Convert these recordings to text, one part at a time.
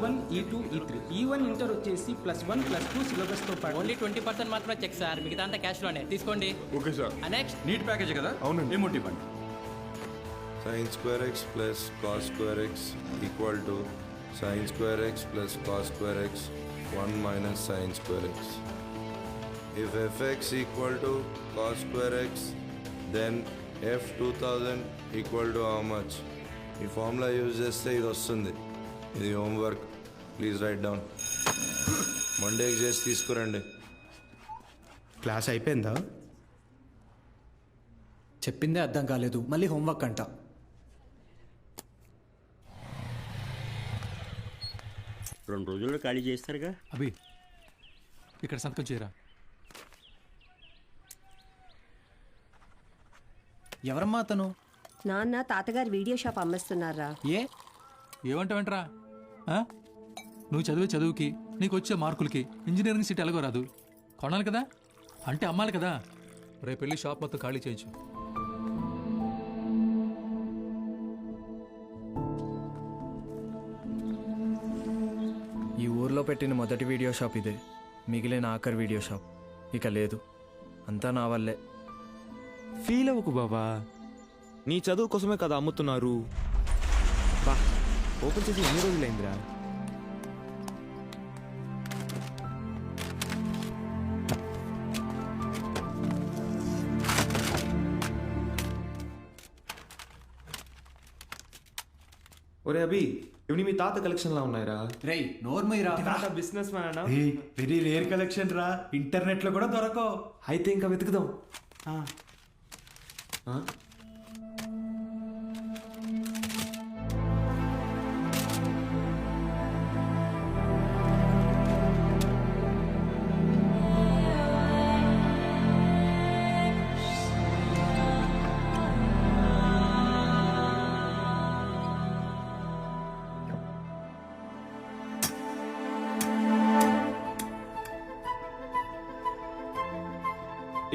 E1, E2, E3. E1 inter వచ్చేసి +1+2 సిలబస్తో పాటు only 20% మాత్రమే చెక్ సార్, మిగతా అంతా క్యాష్లోనే తీసుకోండి. Okay sir. Next NEET package కదా? అవునండి. ఏమోటి ఇవ్వండి. sin square x plus cos square x equal to sin square x plus cos square x 1 minus sin square x. If fx equal to cos square x, then f 2000 equal to how much? ఈ formula use చేస్తే ఇది వస్తుంది. ఇది homework, please right down. మండేకి చేసి తీసుకురండి. Class అయిపోయిందా? చెప్పిందే అర్థం కాలేదు, మళ్ళీ హోంవర్క్ అంట. రెండు రోజుల్లో ఖాళీ చేస్తారుగా. అభి ఇక్కడ సంతకం చేయరా. ఎవరమ్మా అతను? నాన్న తాతగారు వీడియో షాప్ అమ్మేస్తున్నారా? ఏమంటావేంట్రా? నువ్వు చదివే చదువుకి నీకు వచ్చే మార్కులకి ఇంజనీరింగ్ సీట్ ఎలాగో రాదు. కొనాలి కదా, అంటే అమ్మాలి కదా. రేపు వెళ్ళి షాప్ మొత్తం ఖాళీ చేయించు. ఈ ఊర్లో పెట్టిన మొదటి వీడియో షాప్ ఇదే, మిగిలిన ఆఖరి వీడియో షాప్ ఇక లేదు. అంతా నా వల్లే. ఫీల్ అవ్వకు బాబా, నీ చదువు కోసమే కదా అమ్ముతున్నారు. బా ఓపెన్ చేసి ఎన్ని రోజులైందిరా? ఒరే అభి, ఇవి మీ తాత కలెక్షన్ లా ఉన్నాయిరా. రేయ్ నోర్మయ్యరా, తాత business man. Very rare collection రా, ఇంటర్నెట్ లో కూడా దొరకవు. అయితే ఇంకా వెతుకుదాం.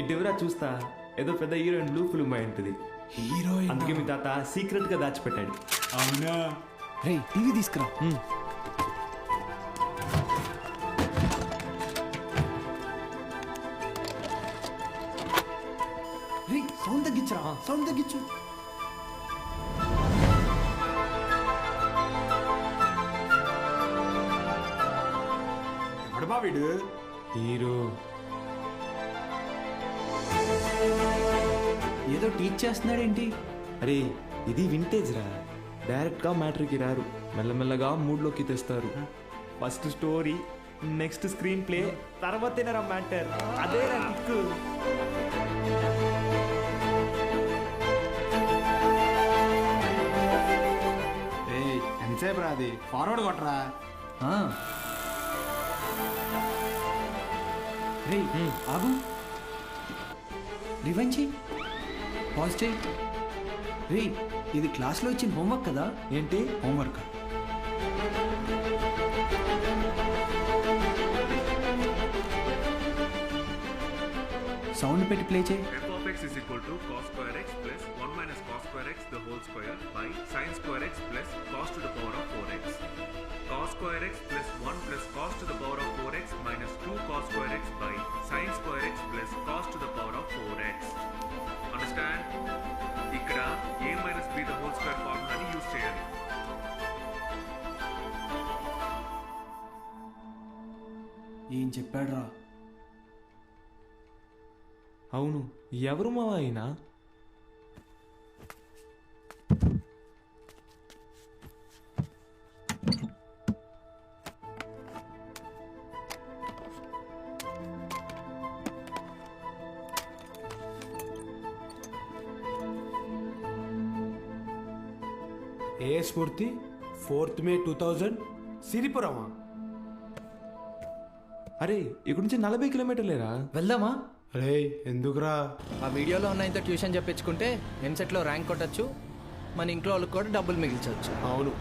ఇటువరా చూస్తా, ఏదో పెద్ద హీరోయిన్ బ్లూ ఫిల్మ్ అయి ఉంటుంది. హీరోయిన్ అందుకే మీ తాత సీక్రెట్ గా దాచిపెట్టాడు. అవునా? రేయ్ టీవీ తీసుకురా. రేయ్ సౌండ్ తగ్గించరా, సౌండ్ తగ్గించు. ఎవడబా వీడు? హీరో ఏదో టీచ్ చేస్తున్నాడేంటి? అరే ఇది వింటేజ్ రా, డైరెక్ట్ గా మ్యాటర్కి రారు, మెల్లమెల్లగా మూడ్లోకి తెస్తారు. First story, next screenplay, తర్వాతేనరా మ్యాటర్. అదే రా కిక్కు. ఎంతసేపు రా అది? ఫార్వర్డ్ కొట్టరా. రేయ్ ఆగు, రివైండ్ చెయ్యి, పాజ్ చెయ్యి. రేయ్ ఇది క్లాస్లో ఇచ్చిన హోంవర్క్ కదా? ఏంటి హోంవర్క్. సౌండ్ పెట్టి ప్లే చేయి. f(x) is equal to cos square x plus 1 minus cos square x the whole square by sin square x plus cos to the power of 4x. Cos square x plus 1 plus cos to the power of 4x minus 2 cos square x by sin square x plus cos to the power of 4x. Understand? ఇక్కడ a minus b the whole square ఫార్ములాని use చేయాలి. ఏం చెప్పాడు రా? అవును, ఎవరు మావా అయినా? ఏ స్ఫూర్తి 4th May 2000 సిరిపురమా? అరే ఇక్కడ నుంచి 40 కిలోమీటర్లేరా. వెళ్దామా? రే ఎందుకురా? ఆ వీడియోలో ఉన్న ఇంత ట్యూషన్ చెప్పించుకుంటే ఎంసెట్లో ర్యాంక్ కొట్టచ్చు, మన ఇంట్లో వాళ్ళకి కూడా డబ్బులు మిగిల్చవచ్చు. అవును.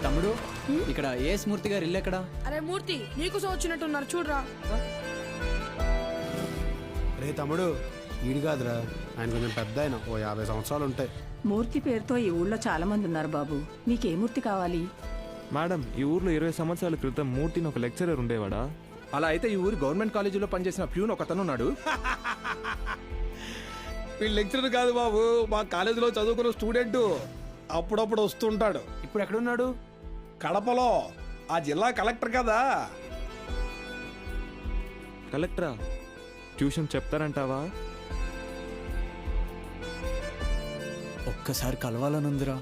తమ్ముడు ఇక్కడ ఏ స్మూర్తి గారు ఇల్లు ఎక్కడ? అరే మూర్తి నీకోసం వచ్చినట్టున్నారు చూడరా. రే తమ్ముడు, ఈడు కాదురా, ఆయన కొంచెం పెద్ద ఆయన, ఓ 50 సంవత్సరాలు ఉంటాయి. మూర్తి పేరుతో ఈ ఊళ్ళో చాలా మంది ఉన్నారు బాబు. నీకే మూర్తి కావాలి? మేడం, ఈ ఊర్లో 20 సంవత్సరాల క్రితం మూర్తిని ఒక లెక్చరర్ ఉండేవాడా? అలా అయితే ఈ ఊరు గవర్నమెంట్ కాలేజీలో పనిచేసిన ప్యూన్ ఒకతను ఉన్నాడు. వీళ్ళు లెక్చరర్ కాదు బాబు, మా కాలేజీలో చదువుకున్న స్టూడెంట్. అప్పుడప్పుడు వస్తుంటాడు. ఇప్పుడు ఎక్కడున్నాడు? కడపలో, ఆ జిల్లా కలెక్టర్ కదా. కలెక్టరా? ట్యూషన్ చెప్తారంటావా? ఒక్కసారి కలవాలనుందిరా.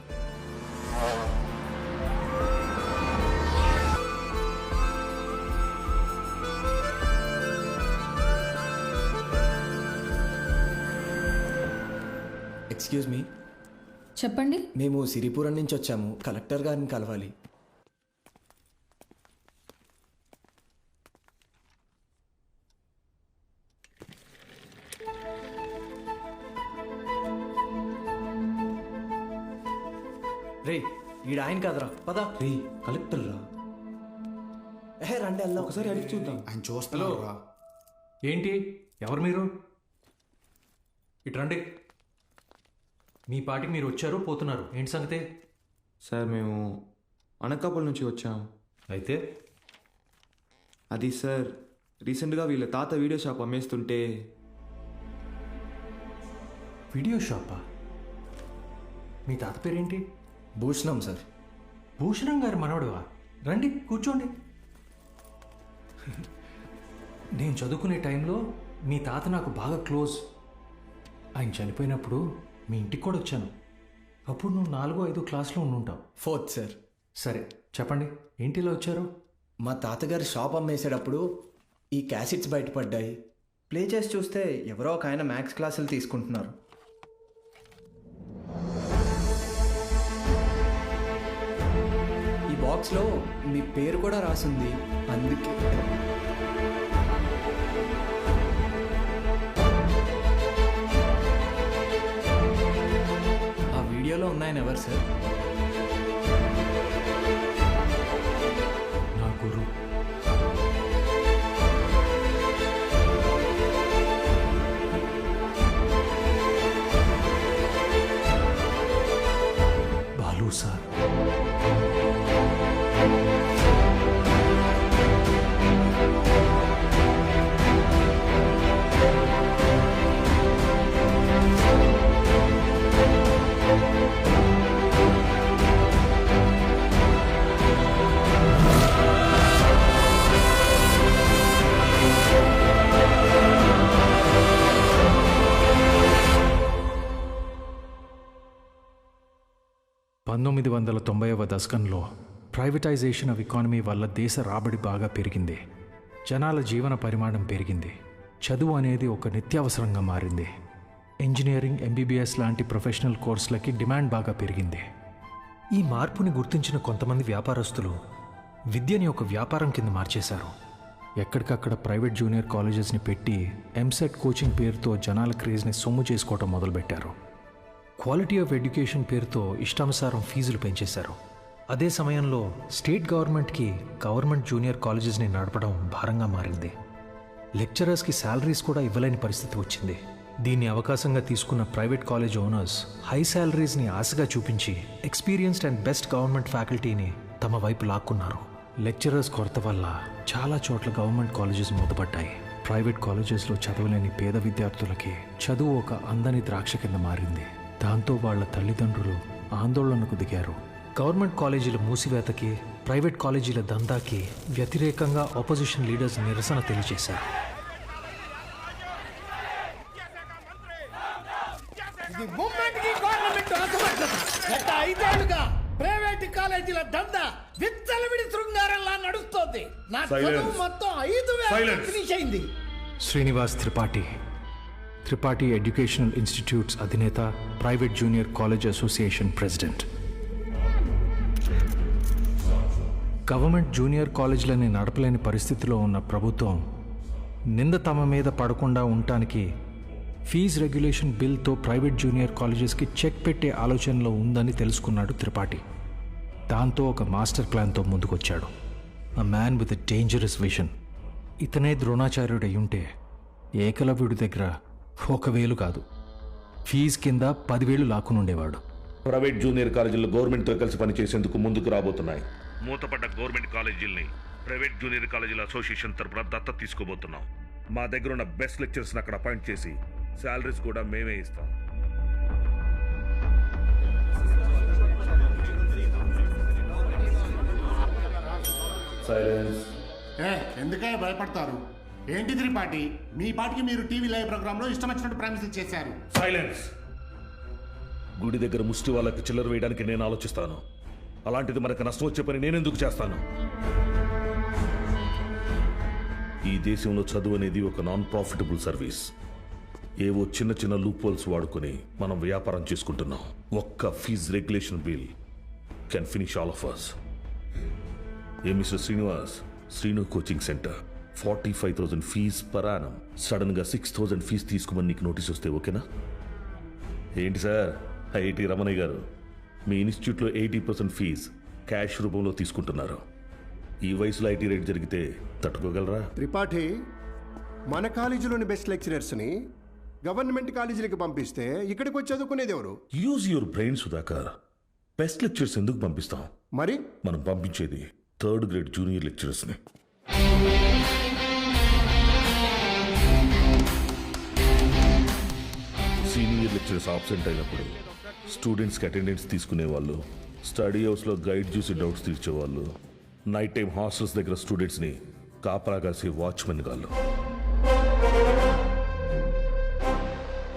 Excuse me. చెప్పండి. మేము సిరిపురం నుంచి వచ్చాము. కలెక్టర్ గారిని కలవాలి. రే, ఈడ ఆయన కాదురా, పద. రే, కలెక్టర్ రా. రండి వెళ్దాం. ఒకసారి అడిగి చూద్దాం. ఆయన చూస్తున్నాడు. ఏంటి, ఎవరు మీరు? ఇటు రండి. మీ పాటికి మీరు వచ్చారు, పోతున్నారు. ఏంటి సంగతే? సార్, మేము అనకాపల్లి నుంచి వచ్చాం. అయితే అది సార్, రీసెంట్గా వీళ్ళ తాత వీడియో షాప్ అమ్మేస్తుంటే. వీడియో షాపా? మీ తాత పేరేంటి? భూషణం సార్. భూషణం గారు మనవడువా? రండి కూర్చోండి. నేను చదువుకునే టైంలో మీ తాత నాకు బాగా క్లోజ్. ఆయన చనిపోయినప్పుడు మీ ఇంటికి కూడా వచ్చాను. అప్పుడు నువ్వు 4వ 5వ క్లాస్లో ఉండుంటావు. 4th sir. సరే చెప్పండి, ఏంటి ఇలా వచ్చారు? మా తాతగారి షాప్ అమ్మేసేటప్పుడు ఈ క్యాసెట్స్ బయటపడ్డాయి. ప్లే చేసి చూస్తే ఎవరో ఒక ఆయన మ్యాథ్స్ క్లాసులు తీసుకుంటున్నారు. ఈ బాక్స్లో మీ పేరు కూడా రాసింది. అందుకే ఆ వీడియోలో ఉన్నాయని ఎవరు సార్? నా గురువు. బాలు సార్. దశకంలో ప్రైవేటైజేషన్ ఆఫ్ ఎకానమీ వల్ల దేశ రాబడి బాగా పెరిగింది. జనాల జీవన పరిమాణం పెరిగింది. చదువు అనేది ఒక నిత్యావసరంగా మారింది. ఇంజనీరింగ్, ఎంబీబీఎస్ లాంటి ప్రొఫెషనల్ కోర్సులకి డిమాండ్ బాగా పెరిగింది. ఈ మార్పుని గుర్తించిన కొంతమంది వ్యాపారస్తులు విద్యని ఒక వ్యాపారం కింద మార్చేశారు. ఎక్కడికక్కడ ప్రైవేట్ జూనియర్ కాలేజెస్ని పెట్టి ఎంసెట్ కోచింగ్ పేరుతో జనాల క్రేజ్ని సొమ్ము చేసుకోవటం మొదలుపెట్టారు. క్వాలిటీ ఆఫ్ ఎడ్యుకేషన్ పేరుతో ఇష్టానుసారం ఫీజులు పెంచేశారు. అదే సమయంలో స్టేట్ గవర్నమెంట్కి గవర్నమెంట్ జూనియర్ కాలేజెస్ని నడపడం భారంగా మారింది. లెక్చరర్స్కి శాలరీస్ కూడా ఇవ్వలేని పరిస్థితి వచ్చింది. దీన్ని అవకాశంగా తీసుకున్న ప్రైవేట్ కాలేజ్ ఓనర్స్ హై శాలరీస్ని ఆశగా చూపించి ఎక్స్పీరియన్స్డ్ అండ్ బెస్ట్ గవర్నమెంట్ ఫ్యాకల్టీని తమ వైపు లాక్కున్నారు. లెక్చరర్స్ కొరత వల్ల చాలా చోట్ల గవర్నమెంట్ కాలేజెస్ మూతపడ్డాయి. ప్రైవేట్ కాలేజెస్లో చదవలేని పేద విద్యార్థులకి చదువు ఒక అందని ద్రాక్ష కింద మారింది. దాంతో వాళ్ల తల్లిదండ్రులు ఆందోళనకు దిగారు. గవర్నమెంట్ కాలేజీల మూసివేతకి, ప్రైవేట్ కాలేజీల దందాకి వ్యతిరేకంగా ఆపోజిషన్ లీడర్స్ నిరసన తెలియజేశారు. ప్రైవేట్ కాలేజీల దందా విచ్చలవిడి శృంగారంలా నడుస్తోంది. నా చదువు మొత్తం 5,000 ఫినిష్ అయింది. శ్రీనివాస్ త్రిపాఠి ఎడ్యుకేషనల్ ఇన్స్టిట్యూట్స్ అధినేత, private junior college association president. Government junior కాలేజీలని నడపలేని పరిస్థితిలో ఉన్న ప్రభుత్వం నింద తమ మీద పడకుండా ఉండటానికి ఫీజు రెగ్యులేషన్ బిల్తో ప్రైవేట్ జూనియర్ కాలేజెస్కి చెక్ పెట్టే ఆలోచనలో ఉందని తెలుసుకున్నాడు త్రిపాఠి. దాంతో ఒక మాస్టర్ ప్లాన్తో ముందుకొచ్చాడు. A man with a dangerous vision. ఇతనే ద్రోణాచార్యుడు అయ్యుంటే ఏకలవ్యుడి దగ్గర 1,000 కాదు, ఫీజు కింద 10,000 లాక్కునుండేవాడు. ప్రైవేట్ జూనియర్ కాలేజీలు గవర్నమెంట్తో కలిసి పనిచేసేందుకు ముందుకు రాబోతున్నాయి. మూతపడ్డ గవర్నమెంట్ కాలేజీల్ని ప్రైవేట్ జూనియర్ కాలేజీల అసోసియేషన్ తరపున దత్తత తీసుకోబోతున్నాం. మా దగ్గర ఉన్న బెస్ట్ లెక్చర్స్ని అక్కడ అపాయింట్ చేసి శాలరీస్ కూడా మేమే ఇస్తాం. సైలెన్స్. ఎందుకయ్యా భయపడతారు? ఏంటి త్రిపాఠి, మీ పాటికి మీరు టీవీ లైవ్ ప్రోగ్రాంలో ఇష్టం వచ్చినట్టు ప్రామిసులు చేశారు. సైలెన్స్. గుడి దగ్గర ముష్టి వాళ్ళకి చిల్లర వేయడానికి నేను ఆలోచిస్తాను. అలాంటిది మనకు నష్టం వచ్చే పని నేనెందుకు చేస్తాను? ఈ దేశంలో చదువు అనేది ఒక నాన్ ప్రాఫిటబుల్ సర్వీస్. ఏవో చిన్న చిన్న లూప్ హోల్స్ వాడుకొని మనం వ్యాపారం చేసుకుంటున్నాం. ఒక్క fee regulation bill can finish all of us. ఏ mister Srinivas, Srinu coaching centre 45,000 fee per annum. సడన్గా 6,000 ఫీజు తీసుకోమని నీకు నోటీస్ వస్తే ఓకేనా? ఏంటి సార్, ఐఐటి రమణయ్య గారు, మీ ఇన్స్టిట్యూట్లో 80% ఫీజు క్యాష్ రూపంలో తీసుకుంటున్నారు. ఈ వయసులో ఐటీ రేట్ జరిగితే తట్టుకోగలరా? త్రిపాఠి, మన కాలేజీలోని బెస్ట్ లెక్చరర్స్ని గవర్నమెంట్ కాలేజీలకు పంపిస్తే ఇక్కడికి వచ్చి చదువుకునేది ఎవరు? Use your brain Sudhakar. Best lecturers ఎందుకు పంపిస్తాం? మరి మనం పంపించేది 3rd గ్రేడ్ జూనియర్ లెక్చరర్స్ని. సీనియర్ లెక్చరర్స్ ఆబ్సెంట్ అయినప్పుడు స్టూడెంట్స్కి అటెండెన్స్ తీసుకునే వాళ్ళు, స్టడీ హౌస్లో గైడ్ చూసి డౌట్స్ తీర్చేవాళ్ళు, నైట్ టైం హాస్టల్స్ దగ్గర స్టూడెంట్స్ని కాపలా కాసే వాచ్మెన్ గాళ్ళు.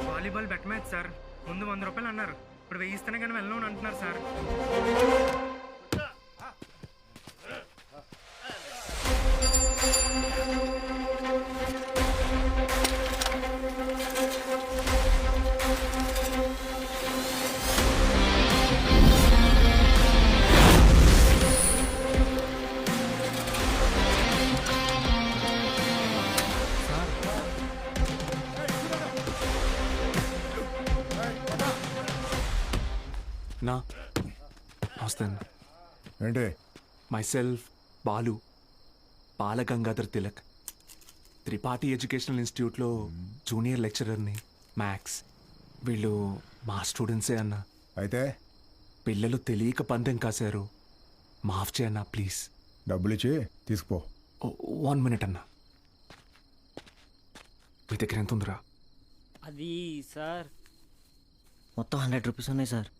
Volleyball bet match sir. ముందు 100 రూపాయలు అన్నారు, ఇప్పుడు 1000 ఇస్తేనే కానీ వెళ్ళను అంటున్నారు సార్. నా నమస్తే అన్న. ఏంటి? మైసెల్ఫ్ బాలు, బాలగంగాధర్ తిలక్, త్రిపాఠి ఎడ్యుకేషనల్ ఇన్స్టిట్యూట్లో జూనియర్ లెక్చరర్ని, మ్యాథ్స్. వీళ్ళు మా స్టూడెంట్సే అన్న. అయితే పిల్లలు తెలియక పందెం కాశారు, మాఫ్ చేయన్నా ప్లీజ్. డబ్బులు ఇచ్చి తీసుకుపో. 1 మినిట్ అన్న. మీ దగ్గర ఎంత ఉందిరా? అది సార్ మొత్తం 100 రూపీస్ ఉన్నాయి సార్.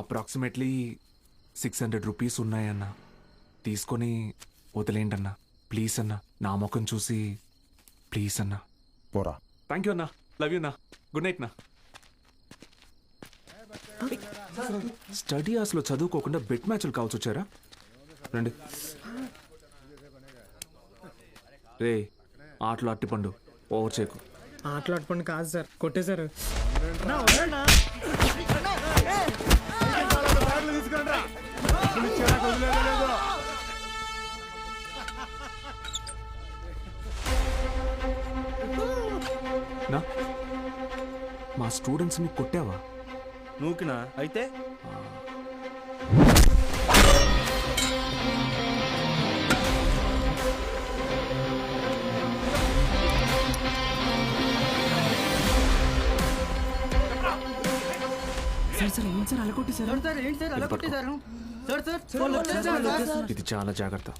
అప్రాక్సిమేట్లీ 600 రూపీస్ ఉన్నాయన్న. తీసుకొని వదిలేండి అన్న, ప్లీజ్ అన్న. నా ముఖం చూసి ప్లీజ్ అన్న. పోరా. థ్యాంక్ యూ అన్న, లవ్ యూ అన్న, గుడ్ నైట్ నా. స్టడీ హాస్లో చదువుకోకుండా బెట్ మ్యాచ్లు కావచ్చు వచ్చారా? రండి. రే, ఆటలు అట్టిపండు, ఓవర్ చేయకు. ఆటలు అట్టుపండి కాదు సార్, కొట్టేశారు. నా మా స్టూడెంట్స్ని కొట్టావా? నూకినా అయితే ఇది చాలా జాగ్రత్త.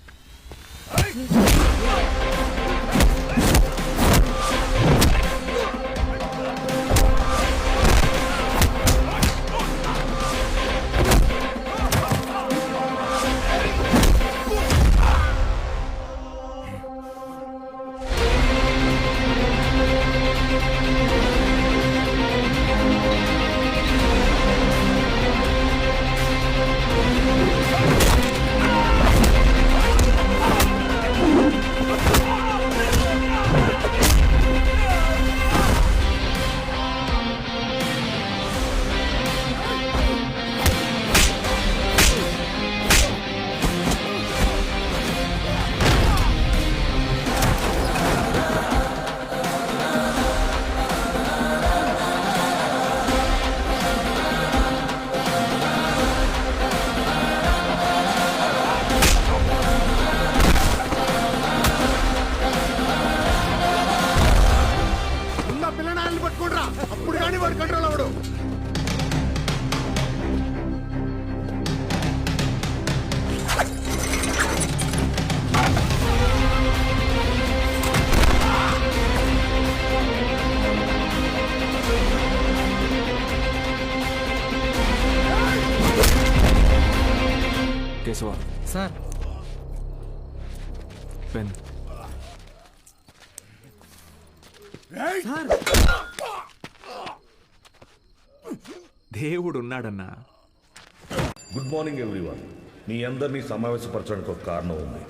Keshava sir pen. దేవుడు ఉన్నాడన్నా. Good morning everyone. మీ అందరినీ సమావేశపరచడానికి ఒక కారణం ఉంది.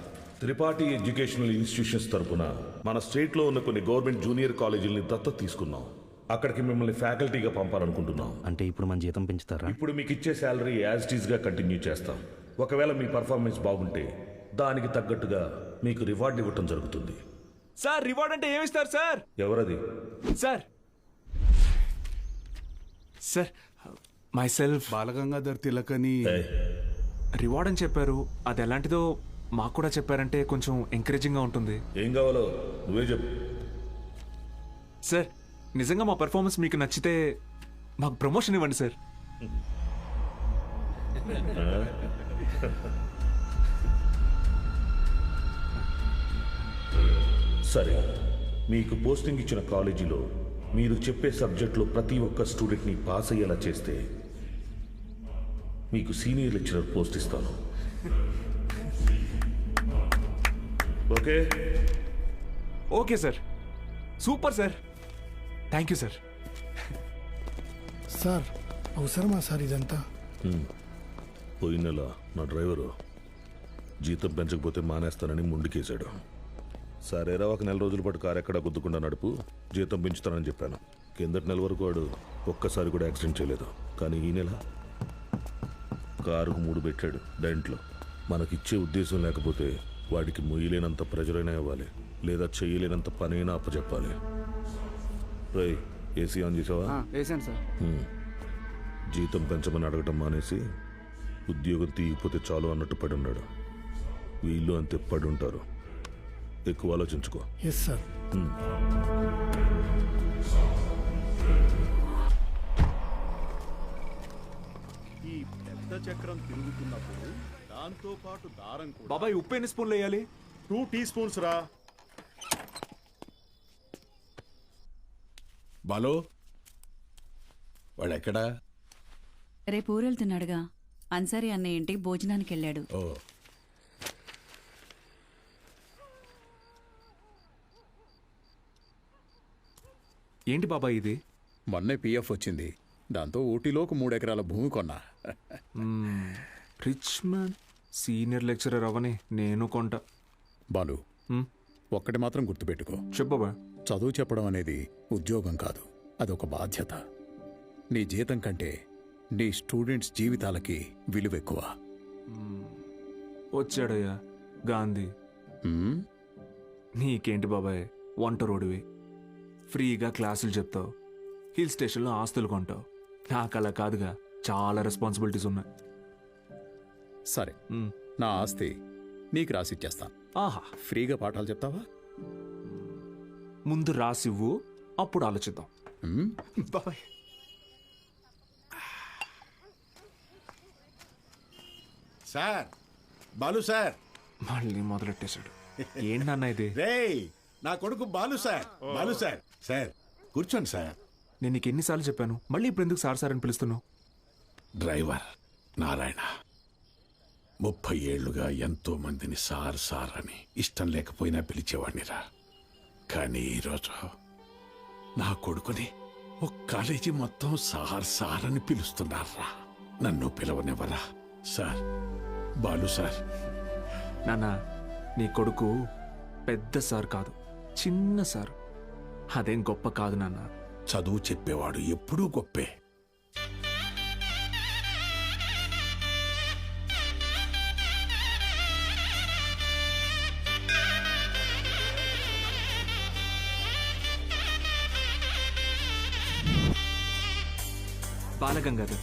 త్రిపాఠి ఎడ్యుకేషనల్ ఇన్స్టిట్యూషన్స్ తరపున మన స్టేట్లో ఉన్న కొన్ని గవర్నమెంట్ జూనియర్ కాలేజీలని దత్తత తీసుకున్నాం. అక్కడికి మిమ్మల్ని ఫ్యాకల్టీగా పంపాలనుకుంటున్నాం. అంటే ఇప్పుడు మన జీతం పెంచుతారా? ఇప్పుడు మీకు ఇచ్చే శాలరీ యాజ్ ఇట్ ఈస్గా కంటిన్యూ చేస్తాం. ఒకవేళ మీ పర్ఫార్మెన్స్ బాగుంటే దానికి తగ్గట్టుగా మీకు రివార్డ్ ఇవ్వటం జరుగుతుంది. సార్ రివార్డ్ అంటే ఏమిస్తారు సార్? ఎవరది? Sir sir myself Balagangadhar తిలకని రివార్డ్ అని చెప్పారు. అది ఎలాంటిదో మాకు కూడా చెప్పారంటే కొంచెం ఎంకరేజింగ్గా ఉంటుంది. ఏం కావాలో నువ్వే చెప్పు. సార్ నిజంగా మా పెర్ఫార్మెన్స్ మీకు నచ్చితే మాకు ప్రమోషన్ ఇవ్వండి సార్. సరే, మీకు పోస్టింగ్ ఇచ్చిన కాలేజీలో మీరు చెప్పే సబ్జెక్టులో ప్రతి ఒక్క స్టూడెంట్ని పాస్ అయ్యేలా చేస్తే మీకు సీనియర్ లెక్చరర్ పోస్ట్ ఇస్తాను. Okay? Okay sir. Super sir. Thank you sir. Sir అవసరమా సార్ ఇదంతా? పోయిన నెల నా డ్రైవరు జీతం పెంచకపోతే మానేస్తానని ముందుకేశాడు. సరేరా, ఒక నెల రోజుల పాటు కారు ఎక్కడా గుద్దుకుండా నడుపు, జీతం పెంచుతానని చెప్పాను. కిందటి నెల వరకు వాడు ఒక్కసారి కూడా యాక్సిడెంట్ చేయలేదు. కానీ ఈ నెల కారుకు 3 పెట్టాడు దాంట్లో. మనకిచ్చే ఉద్దేశం లేకపోతే వాడికి మొయ్యలేనంత ప్రెజర్ అయినా ఇవ్వాలి, లేదా చేయలేనంత పనైనా అప్పచెప్పాలి. రై, ఏసీ ఆన్ చేసావా? వేసాను సార్. జీతం పెంచమని అడగటం మానేసి ఉద్యోగం తీయకపోతే చాలు అన్నట్టు పడి ఉన్నాడు. వీళ్ళు అంతే పడి ఉంటారు. ఎక్కువ ఆలోచించుకో. Yes sir. ఈ పెద్ద చక్రం తిరుగుతున్నప్పుడు దాంతో పాటు దారం కూడా. బాబాయ్ ఉప్పు ఎన్ని స్పూన్లు వేయాలి? 2 టీ స్పూన్స్ రా. బాలో వాడెక్కడా? రేపు ఊరెళ్తున్నాడుగా. అన్సారీ అన్నయ్య ఇంటికి భోజనానికి వెళ్ళాడు. ఓ, ఏంటి బాబాయ్ ఇది? మొన్నే పిఎఫ్ వచ్చింది. దాంతో ఊటీలోకి 3 ఎకరాల భూమి కొన్నా. Rich man. సీనియర్ లెక్చరర్ అవని నేను కొంట. బాలు, ఒక్కటి మాత్రం గుర్తుపెట్టుకో. చెప్పు బాబాయ్. చదువు చెప్పడం అనేది ఉద్యోగం కాదు, అదొక బాధ్యత. నీ జీతం కంటే నీ స్టూడెంట్స్ జీవితాలకి విలువ ఎక్కువ. వచ్చాడయ్యా గాంధీ. నీకేంటి బాబాయ్, వంట రోడివి, ఫ్రీగా క్లాసులు చెప్తావు, హిల్ స్టేషన్లో ఆస్తులు కొంటావు. నాకు అలా కాదుగా, చాలా రెస్పాన్సిబిలిటీస్ ఉన్నాయి. సరే, నా ఆస్తి నీకు రాసిచ్చేస్తాను. ఆహా, ఫ్రీగా పాఠాలు చెప్తావా? ముందు రాసివ్వు, అప్పుడు ఆలోచిద్దాం. బాబాయ్. Sir, Balu sir. మళ్ళీ మొదలెట్టేశాడు. ఏంటన్నా ఇది? రేయ్, నా కొడుకు Balu sir. Balu sir. Sir కూర్చోండి సార్. నేను నీకు ఎన్నిసార్లు చెప్పాను, మళ్ళీ ఇప్పుడు ఎందుకు సార్ సార్ అని పిలుస్తున్నావు? డ్రైవర్ నారాయణ 30 ఏళ్లుగా ఎంతో మందిని సార్ సార్ అని ఇష్టం లేకపోయినా పిలిచేవాడినిరా. కానీ ఈరోజు నా కొడుకుని ఒక కాలేజీ మొత్తం సార్ సార్ అని పిలుస్తున్నారా. నన్ను పిలవనివ్వరా సార్? బాలు సార్. నాన్న, నీ కొడుకు పెద్ద సార్ కాదు, చిన్న సార్. అదేం గొప్ప కాదు నాన్న. చదువు చెప్పేవాడు ఎప్పుడూ గొప్పే. బాలగంగాధర్.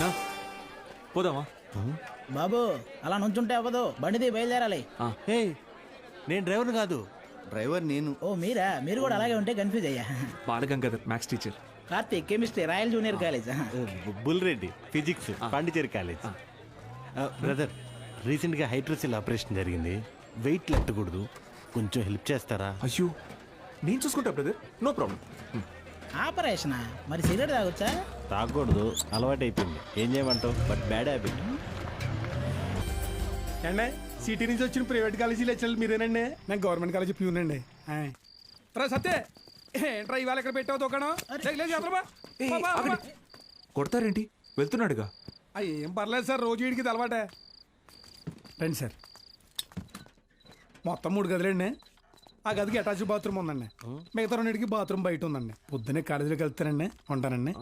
నా పోదామా? బాబు అలా నుంచుంటే అవ్వదు, బండిది బయలుదేరాలి. నేను డ్రైవర్ని కాదు, డ్రైవర్ నేను. ఓ మీరా? మీరు కూడా అలాగే ఉంటే కన్ఫ్యూజ్ అయ్యా. Balagangadhar maths teacher. Karthik chemistry, royal junior college. Bulreddy physics, Pondicherry college. Brother, రీసెంట్గా హైడ్రోసిల్ ఆపరేషన్ జరిగింది, వెయిట్ ఎత్తకూడదు, కొంచెం హెల్ప్ చేస్తారా? అయ్యో, నేను చూసుకుంటా బ్రదర్, నో ప్రాబ్లం. ఆపరేషనా? మరి సిగరెట్ తాగొచ్చా? తాగకూడదు, అలవాటు అయిపోయింది. ఏం చేయమంటావు? But bad habit. అండి సిటీ నుంచి వచ్చిన ప్రైవేట్ కాలేజీ లెక్చరర్ మీరేనండి? నేను గవర్నమెంట్ కాలేజీ ప్యూనండి. రా సత్తే, ఏంట్రా ఇవాళ ఇక్కడ పెట్టావు దుకాణం? కొడతారేంటి? వెళ్తున్నాడుగా. ఏం పర్లేదు సార్, రోజు వీడికి ఇది అలవాటే. రండి సార్. మొత్తం 3 గదులండి. ఆ గదికి అటాచ్ బాత్రూమ్ ఉందండి. మిగతా 2కి బాత్రూమ్ బయట ఉందండి. పొద్దున్నే కాలేజీలోకి వెళ్తానండి. ఉంటానండి.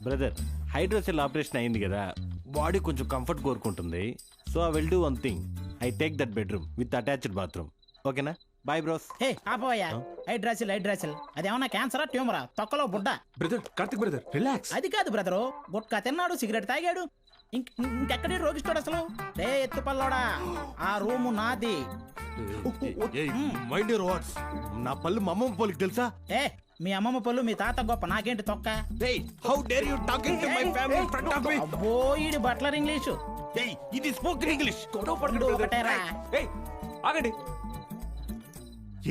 బ్రదర్, హైడ్రోసెల్ ఆపరేషన్ అయింది కదా, బాడీ కొంచెం కంఫర్ట్ కోరుకుంటుంది. So I will do one thing. I take that bedroom with attached bathroom. ఓకేనా? Bye bros. హే ఆపోయా, హైడ్రాసిల్ అదేమన్నా క్యాన్సరా ట్యూమరా? తొక్కలో బుడ్డ. Brother, Karthik brother, relax. అది కాదు బ్రదరు, గుట్కా తిన్నాడు, సిగరెట్ తాగాడు, ఇంకెక్కడే రోగిస్తాడు అసలు. రే ఎత్తు పల్లోడా, ఆ రూము నాది. Mind your words. నా పళ్ళు మా అమ్మమ్మ పోలికి తెలుసా? ఏ మీ అమ్మమ్మ పళ్ళు మీ తాత గొప్ప, నాకేంటి తొక్క? How dare you talking to my family in front of me? అబ్బో ఈడి బట్లర్ ఇంగ్లీషు. ఇది స్పోకెన్ ఇంగ్లీష్. ఒకటేరా. ఆగండి,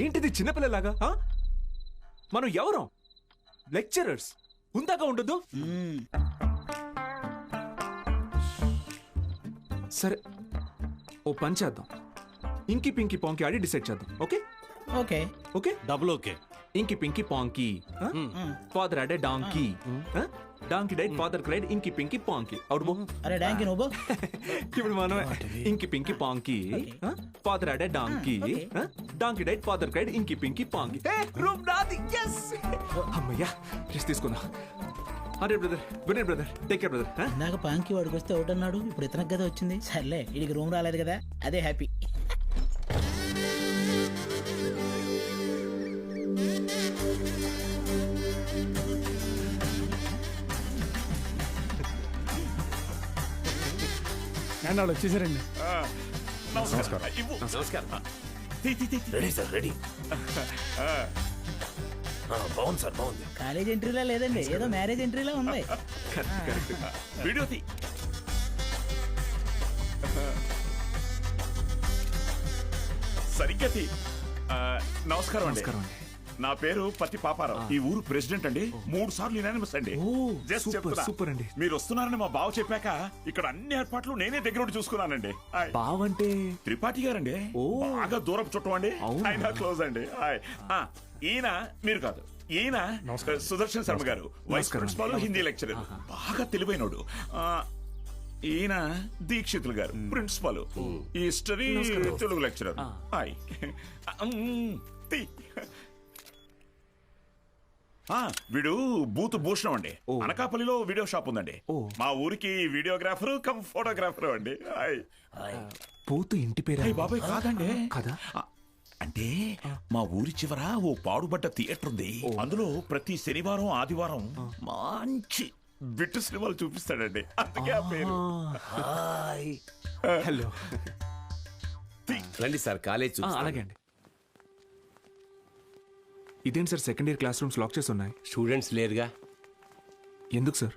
ఏంటిది చిన్నపిల్లలాగా? మనం ఎవరం? లెక్చరర్స్. ఉందాక ఉండదు. సరే, ఓ పని చేద్దాం. ఇంకి పింకి పాంకి ఆడి డిసైడ్ చేద్దాం. Okay okay okay, double okay. Inky pinky ponky. Father had a donkey. Donkey died, father cried, inky pinky పాంకి. Out బో. అరే డాంకీ నువ్వు. ఇప్పుడు మనం inky pinky ponky. Father had a donkey. Donkey died, father cried, inky pinky ponky. Room నాది. yes. అమ్మయ్యా, rest తీసుకుందాం. అరే brother, good night brother, take care brother. నాకు పాంకి వాడికి వస్తే ఒకటి అన్నాడు, ఇప్పుడు ఇతనికి కదా వచ్చింది. సర్లే, వీడికి రూమ్ రాలేదు కదా, అదే హ్యాపీ. అండ్ వాళ్ళు వచ్చేసారండి. నమస్కారం. Ready sir, ready. బాగుంది సార్, బాగుంది. కాలేజ్ ఎంట్రీలా లేదండి, ఏదో మ్యారేజ్ ఎంట్రీలా ఉంది. వీడియో తీ. సరిగ్గా తీ. నమస్కారం అండి. నా పేరు పత్తి పాపారావు. ఈ ఊరు ప్రెసిడెంట్ అండి. 3 సార్లు యునానిమస్ అండి. సూపర్ అండి. మీరు వస్తున్నారని మా బావ చెప్పాక ఇక్కడ అన్ని ఏర్పాట్లు నేనే దగ్గర చూసుకున్నానండి. బావ అంటే త్రిపాఠి గారండి. బాగా దూరపు చుట్టం అండి. ఆయన క్లోజ్ అండి. ఈయన మీరు కాదు, ఈయన సుదర్శన్ శర్మ గారు, వైస్ ప్రిన్సిపాల్, హిందీ లెక్చరర్, బాగా తెలివైనడు. ఈయన దీక్షితులు గారు, ప్రిన్సిపాల్, హిస్టరీ తెలుగు లెక్చరర్. వీడు బూత్ భూషణం అండి. అనకాపల్లిలో వీడియో షాప్ ఉందండి. మా ఊరికి వీడియోగ్రాఫర్ కమ్ ఫోటోగ్రాఫర్ అండి. బూత్ ఇంటి పేరు? బాబాయ్ కాదండి. కదా, అంటే మా ఊరి చివర ఓ పాడుబడ్డ థియేటర్ ఉంది. అందులో ప్రతి శనివారం ఆదివారం మంచి బిట్టు సినిమాలు చూపిస్తాడండి. అందుకే ఆ పేరు. హలో, రండి సార్, కాలేజ్. అలాగే అండి. ఇదేంటి sir, second year classrooms lock చేసి ఉన్నాయి? స్టూడెంట్స్ లేరుగా. ఎందుకు సార్?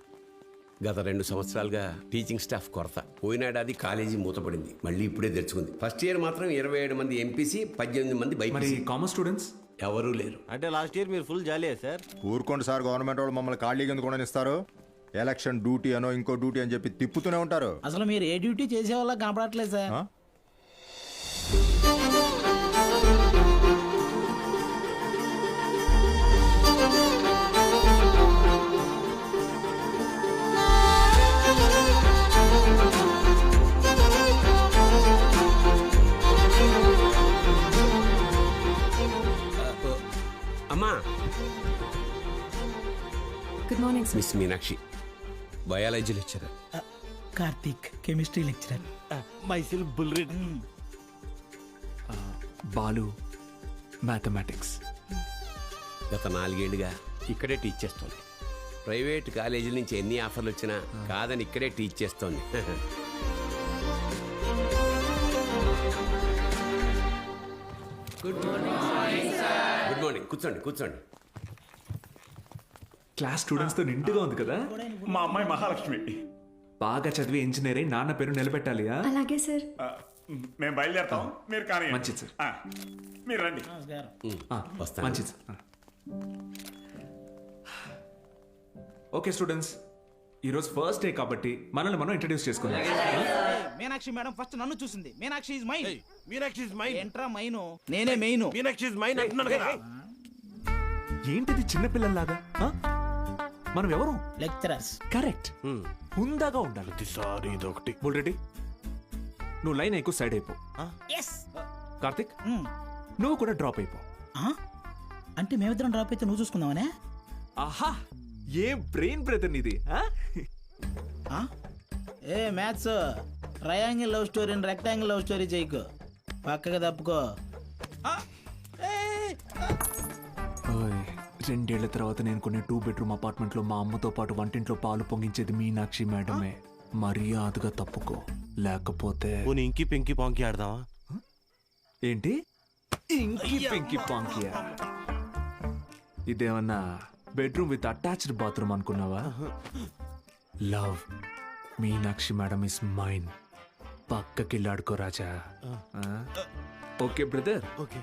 గత 2 సంవత్సరాలుగా టీచింగ్ స్టాఫ్ కొరత. పోయినాడాది కాలేజీ మూతపడింది, మళ్ళీ ఇప్పుడే తెరుచుకుంది. ఫస్ట్ ఇయర్ మాత్రం 27 మంది ఎంపీసీ, 18 మంది బైపీసీ. కామర్స్ స్టూడెంట్స్ ఎవరూ లేరు. అంటే లాస్ట్ ఇయర్ మీరు ఫుల్ జాలీయా సార్? ఊరుకోండి సార్, గవర్నమెంట్ వాళ్ళు మమ్మల్ని ఖాళీగా ఎందుకు ఇస్తారు? ఎలక్షన్ డ్యూటీ అనో ఇంకో డ్యూటీ అని చెప్పి తిప్పుతూనే ఉంటారు. అసలు మీరు ఏ డ్యూటీ చేసే వాళ్ళ కనపడట్లేదు సార్. అమ్మా, good morning sir. Miss Meenakshi, biology lecturer. Karthik, chemistry lecturer. Myself బుల్రెడ్. బాలు, మ్యాథమెటిక్స్. గత 4 ఏళ్ళుగా ఇక్కడే టీచ్ చేస్తోంది. ప్రైవేట్ కాలేజీల నుంచి ఎన్ని ఆఫర్లు వచ్చినా కాదని ఇక్కడే టీచ్ చేస్తోంది. Good morning. కూర్చోండి. క్లాస్ స్టూడెంట్స్ తో నిండుగా ఉంది కదా. మా అమ్మాయి మహాలక్ష్మి. బాగా చదివి ఇంజనీర్ అయి నాన్న పేరు నిలబెట్టాలి. అలాగే సార్. మేము బయలుదేరతాం మీరు కానీ మంచిది సార్. మీరు రండి వస్తాను. మంచిది సార్. ఓకే స్టూడెంట్స్, ఈరోజు ఫస్ట్ డే కాబట్టి మనల్ని మనం ఇంట్రడ్యూస్ చేసుకుందాం. మీనాక్షి మేడం ఫస్ట్ నన్ను చూసింది. Meenakshi is mine. Meenakshi is mine. ఎంట్రా మైను, నేనే మెయిన్. మీనాక్షి ఇస్ మైన్ అంటున్నాను కదా. ఏంటిది చిన్నపిల్లల్లాగా? మనం ఎవరు? లెక్చరర్స్. కరెక్ట్. హుందాగా ఉండాలి. సారీ ఇదొకటి. బుల్రెడ్డి, నువ్వు లైన్ ఎక్కువ సైడ్ అయిపో. కార్తిక్, నువ్వు కూడా డ్రాప్ అయిపో. అంటే మేమిద్దరం డ్రాప్ అయితే నువ్వు చూసుకుందామనే? ఆహా, ఏ బ్రెయిన్ బ్రదర్ నీది. ఏ మ్యాథ్స్ ట్రయాంగిల్ లవ్ స్టోరీని రెక్టాంగిల్ లవ్ స్టోరీ చేయకు, పక్కగా తప్పుకో. 2 ఏళ్ల తర్వాత నేను కొనే 2 బెడ్రూమ్ అపార్ట్మెంట్ లో మా అమ్మతో పాటు వంటింట్లో పాలు పొంగించేది మీనాక్షి మేడమే. మర్యాదగా తప్పుకో, లేకపోతే ఇంకి పెంకి పాంకి ఆడదామా? ఏంటి ఇంకి పెంకి పాంకియా? ఇదేమన్నా బెడ్రూమ్ విత్ అటాచ్డ్ బాత్రూమ్ అనుకున్నావా? Love Meenakshi madam is mine. పక్కకిల్లాడుకో రాజా. Okay brother. Okay.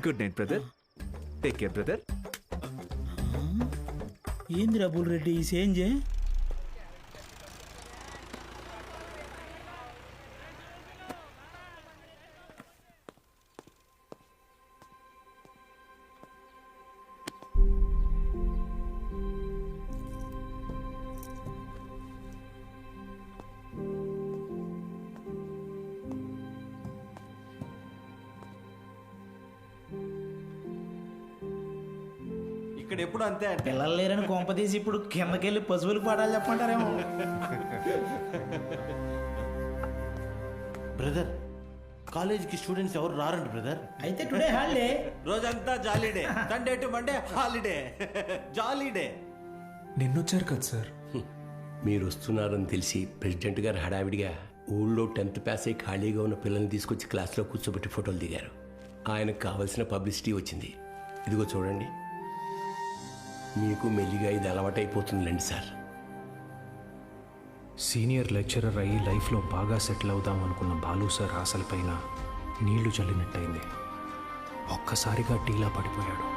Good night brother. Take care brother. ఏంది రబుల్ రెడ్డి ఈ సేంజే? ఇక్కడ ఎప్పుడు అంతే. పిల్లలు లేరని కొంప తీసి ఇప్పుడు కిందకెళ్ళి పశువులకు పాఠాలు చెప్పమంటారేమో. బ్రదర్, కాలేజీకి స్టూడెంట్స్ ఎవరు రారండి బ్రదర్. అయితే టుడే హాలిడే. రోజంతా jolly day. Sunday to Monday holiday. Jolly day. నిన్నొచ్చారు కదా సార్. మీరు వస్తున్నారని తెలిసి ప్రెసిడెంట్ గారు హడావిడిగా ఊళ్ళో 10th పాస్ అయి ఖాళీగా ఉన్న పిల్లల్ని తీసుకొచ్చి క్లాస్లో కూర్చోబెట్టి ఫోటోలు దిగారు. ఆయనకు కావాల్సిన పబ్లిసిటీ వచ్చింది. ఇదిగో చూడండి, మీకు మెల్లిగా ఇది అలవాటైపోతుందిలేండి సార్. సీనియర్ లెక్చరర్ అయ్యి లైఫ్లో బాగా సెటిల్ అవుదాం అనుకున్న బాలు సార్ ఆశలపైన నీళ్లు చల్లినట్టయింది. ఒక్కసారిగా టీలా పడిపోయాడు.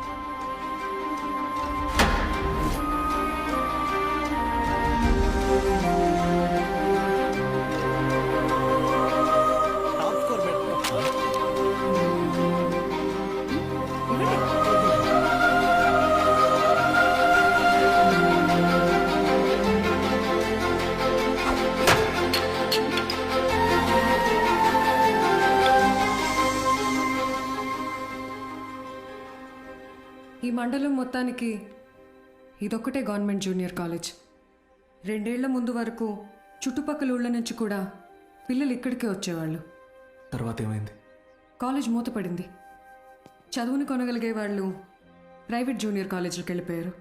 ఈ మండలం మొత్తానికి ఇదొక్కటే గవర్నమెంట్ జూనియర్ కాలేజ్. 2 ఏళ్ల ముందు వరకు చుట్టుపక్కల ఊళ్ళ నుంచి కూడా పిల్లలు ఇక్కడికే వచ్చేవాళ్ళు. తర్వాత ఏమైంది? కాలేజ్ మూతపడింది. చదువుని కొనగలిగే వాళ్ళు ప్రైవేట్ జూనియర్ కాలేజీలకు వెళ్ళిపోయారు.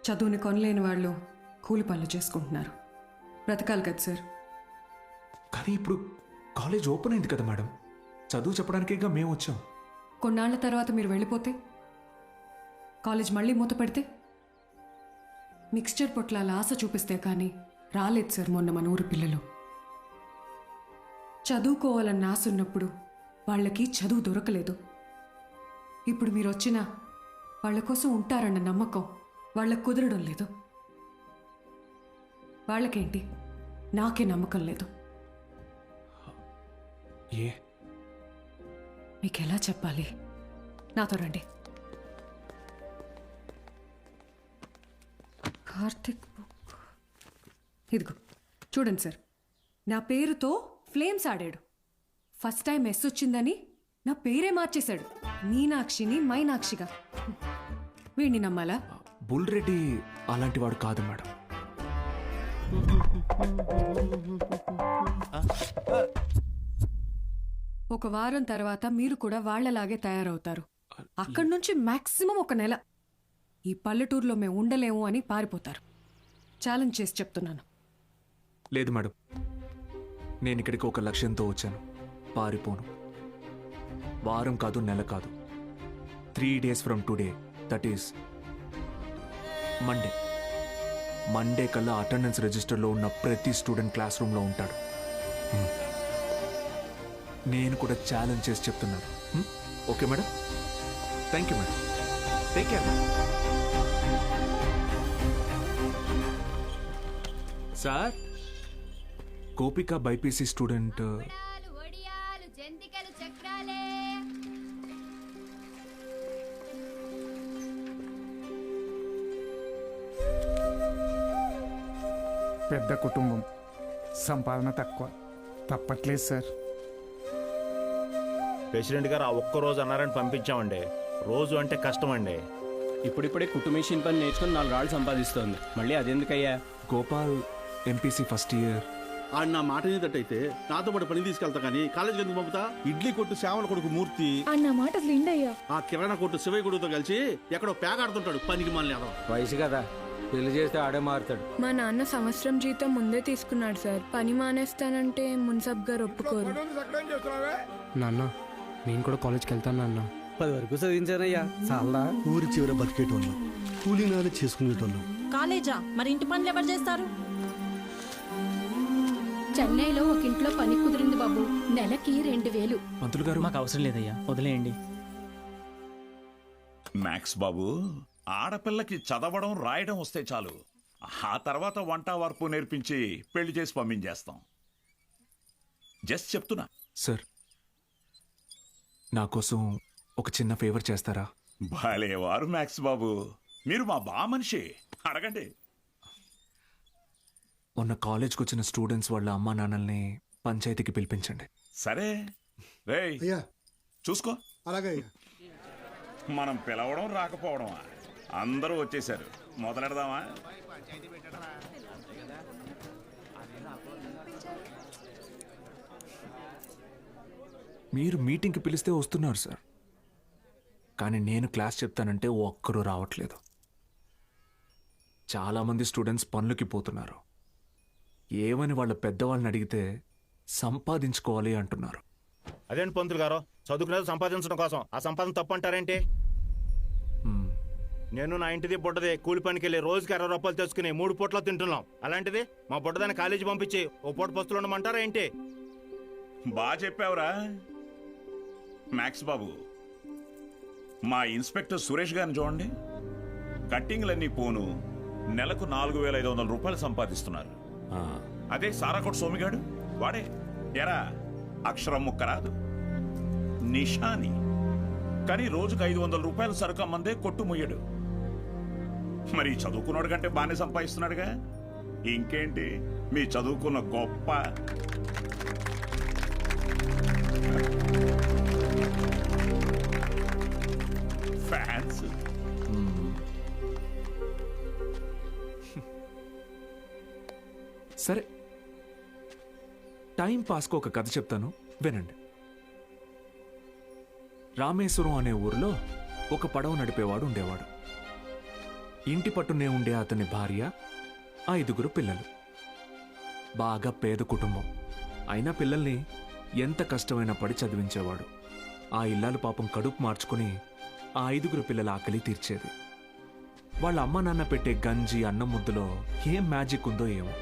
చదువుని కొనలేని వాళ్ళు కూలి పనులు చేసుకుంటున్నారు. బ్రతకాలి కదా సార్. కానీ ఇప్పుడు కాలేజ్ ఓపెన్ అయింది కదా మేడం. చదువు చెప్పడానికేగా మేము వచ్చాం. కొన్నాళ్ల తర్వాత మీరు వెళ్ళిపోతే కాలేజ్ మళ్ళీ మూతపడితే మిక్స్చర్ పొట్లాల ఆశ చూపిస్తే కానీ రాలేదు సార్ మొన్న మన ఊరు పిల్లలు. చదువుకోవాలన్న ఆశ ఉన్నప్పుడు వాళ్ళకి చదువు దొరకలేదు. ఇప్పుడు మీరు వచ్చినా వాళ్ళ కోసం ఉంటారన్న నమ్మకం వాళ్ళకు కుదరడం లేదు. వాళ్ళకేంటి, నాకే నమ్మకం లేదు. మీకు ఎలా చెప్పాలి? నాతో రండి. కార్తిక్ బుక్ ఇదిగో చూడండి సార్. నా పేరుతో ఫ్లేమ్స్ ఆడాడు. ఫస్ట్ టైం ఎస్ వచ్చిందని నా పేరే మార్చేశాడు. మీనాక్షిని మైనాక్షిగా. వీడిని నమ్మాలా? బుల్రెడ్డి అలాంటి వాడు కాదు మేడం. ఒక వారం తర్వాత మీరు కూడా వాళ్లలాగే తయారవుతారు. అక్కడి నుంచి మాక్సిమం 1 నెల ఈ పల్లెటూరులో మేము ఉండలేము అని పారిపోతారు. ఛాలెంజ్ చేసి చెప్తున్నాను. లేదు మేడం, నేను ఇక్కడికి ఒక లక్ష్యంతో వచ్చాను. పారిపోను. వారం కాదు, నెల కాదు, 3 days from today, that is Monday కల్లా అటెండెన్స్ రిజిస్టర్లో ఉన్న ప్రతి స్టూడెంట్ క్లాస్ రూమ్లో ఉంటాడు. నేను కూడా ఛాలెంజ్ చేసి చెప్తున్నాను. Okay madam, thank you madam, take care. Sir, Gopika BiPC student పెద్ద కుటుంబం, సంపాదన తక్కువ, తప్పట్లేదు సార్. ప్రెసిడెంట్ గారు ఆ ఒక్క రోజు అన్నారని పంపించామండి. రోజు అంటే కష్టం అండి. ఇప్పుడిప్పుడే కుట్టు మిషన్ పని నేర్చుకుని 4 రాళ్ళు సంపాదిస్తోంది. మళ్ళీ అదెందుకయ్యా? Gopal MPC first year. ఆడు నా మాట ఏదట్టయితే నాతో పాటు పని తీసుకెళ్తా కానీ కాలేజీకి ఎందుకు పంపుతా? ఇడ్లీ కొట్టు శ్యామల కొడుకు మూర్తి, అన్న మాట అసలు ఇండయ్యా. ఆ కిరాణా కొట్టు శివయ్య కొడుకుతో కలిసి ఎక్కడో పేకాడుతుంటాడు. పనికి మళ్ళీ వయసు కదా, పెళ్లి చేస్తే ఆడే మారుతాడు. మా నాన్న సంవత్సరం జీతం ముందే తీసుకున్నాడు సార్. పని మానేస్తానంటే మున్సబ్ గారు ఒప్పుకోరు. నాన్న, నేను కూడా కాలేజ్కి వెళ్తాను నాన్న. 10 వరకు చదివించానయ్యా. చాలా ఊరి చివర బతికేటోళ్ళం, కూలీనాలు చేసుకునేటోళ్ళం. కాలేజా? మరి ఇంటి పనులు ఎవరు చేస్తారు? చెన్నైలో ఒక ఇంట్లో పని కుదిరింది బాబు, నెలకి 2000. మంత్రులు గారు, మాకు అవసరం లేదయ్యా, వదిలేయండి. మ్యాక్స్ బాబు, ఆడపిల్లకి చదవడం రాయడం వస్తే చాలు. ఆ తర్వాత వంట వార్పు నేర్పించి పెళ్లి చేసి పంపించేస్తాం. జస్ట్ చెప్తున్నా. సార్, నా కోసం ఒక చిన్న ఫేవర్ చేస్తారా? భలేవారు మ్యాక్స్ బాబు, మీరు మా బా మనిషి, అడగండి. మొన్న కాలేజ్కి వచ్చిన స్టూడెంట్స్ వాళ్ళ అమ్మా నాన్నల్ని పంచాయతీకి పిలిపించండి. సరే రేయ్, చూసుకో. అలాగే. మనం పిలవడం రాకపోవడమా? అందరూ వచ్చేసారు, మొదలెడదామా? మీరు మీటింగ్కి పిలిస్తే వస్తున్నారు సార్, కానీ నేను క్లాస్ చెప్తానంటే ఒక్కరూ రావట్లేదు. చాలామంది స్టూడెంట్స్ పనులకి పోతున్నారు. ఏమని వాళ్ళ పెద్దవాళ్ళని అడిగితే సంపాదించుకోవాలి అంటున్నారు. అదేంటి పంతులు గారు, చదువుకునేది సంపాదించడం కోసం, ఆ సంపాదన తప్పు అంటారేంటి? నేను నా ఇంటిది బుడ్డది కూలి పనికి వెళ్ళి రోజుకి 60 రూపాయలు తెచ్చుకుని 3 పూట్ల తింటున్నాం. అలాంటిది మా బుడ్డదాన్ని కాలేజీ పంపించి ఓ పూట పస్తులు ఉండమంటారా ఏంటి? బాగా చెప్పావురా మ్యాక్స్ బాబు. మా ఇన్స్పెక్టర్ సురేష్ గారిని చూడండి, కట్టింగ్లన్నీ పోను నెలకు 4500 రూపాయలు సంపాదిస్తున్నారు. అదే సారాకోట్ సోమిగాడు, వాడే ఎరా అక్షరం ముక్క రాదు, నిషాని, కానీ రోజుకు 500 రూపాయలు సరుకు అమ్మందే కొట్టు ముయ్యడు. మరి చదువుకున్నాడు కంటే బాగానే సంపాదిస్తున్నాడుగా. ఇంకేంటి మీ చదువుకున్న గొప్ప. ఫ్యాన్స్. సరే, టైం పాస్కు ఒక కథ చెప్తాను, వినండి. రామేశ్వరం అనే ఊరిలో ఒక పడవ నడిపేవాడు ఉండేవాడు. ఇంటి పట్టునే ఉండే అతని భార్య, 5 పిల్లలు. బాగా పేద కుటుంబం అయినా పిల్లల్ని ఎంత కష్టమైనా పడి చదివించేవాడు. ఆ ఇల్లాలు పాపం కడుపు మార్చుకుని ఆ 5 పిల్లల ఆకలి తీర్చేది. వాళ్ళ అమ్మ నాన్న పెట్టే గంజి అన్నం ముద్దలో ఏం మ్యాజిక్ ఉందో ఏమో,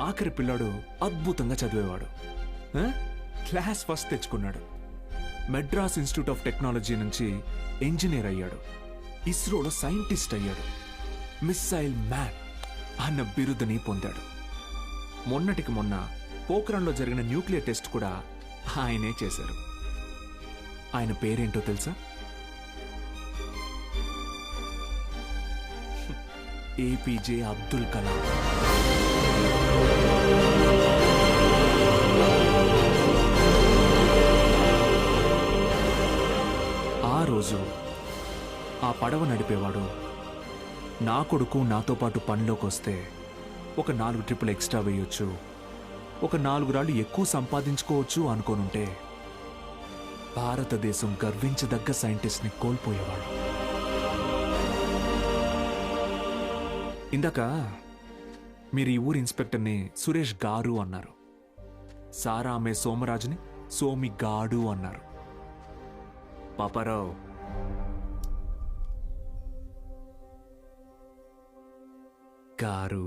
ఆఖరి పిల్లాడు అద్భుతంగా చదివేవాడు. క్లాస్ ఫస్ట్ తెచ్చుకున్నాడు. మెడ్రాస్ ఇన్స్టిట్యూట్ ఆఫ్ టెక్నాలజీ నుంచి ఇంజనీర్ అయ్యాడు. ఇస్రోలో సైంటిస్ట్ అయ్యాడు. మిస్సైల్ మ్యాన్ అన్న బిరుదుని పొందాడు. మొన్నటికి మొన్న పోఖ్రాన్లో జరిగిన న్యూక్లియర్ టెస్ట్ కూడా ఆయనే చేశారు. ఆయన పేరేంటో తెలుసా? ఏపీజే అబ్దుల్ కలాం. ఆ రోజు ఆ పడవ నడిపేవాడు, నా కొడుకు నాతో పాటు పనిలోకి వస్తే ఒక 4 ట్రిప్పులు ఎక్స్ట్రా వేయొచ్చు, ఒక 4 రాళ్ళు ఎక్కువ సంపాదించుకోవచ్చు అనుకోనుంటే భారతదేశం గర్వించదగ్గ సైంటిస్ట్ని కోల్పోయేవాడు. ఇందాక మీరు ఈ ఊరి ఇన్స్పెక్టర్ని సురేష్ గారు అన్నారు. సారా ఆమె సోమరాజుని సోమి గాడు అన్నారు. పాపారావు, గారు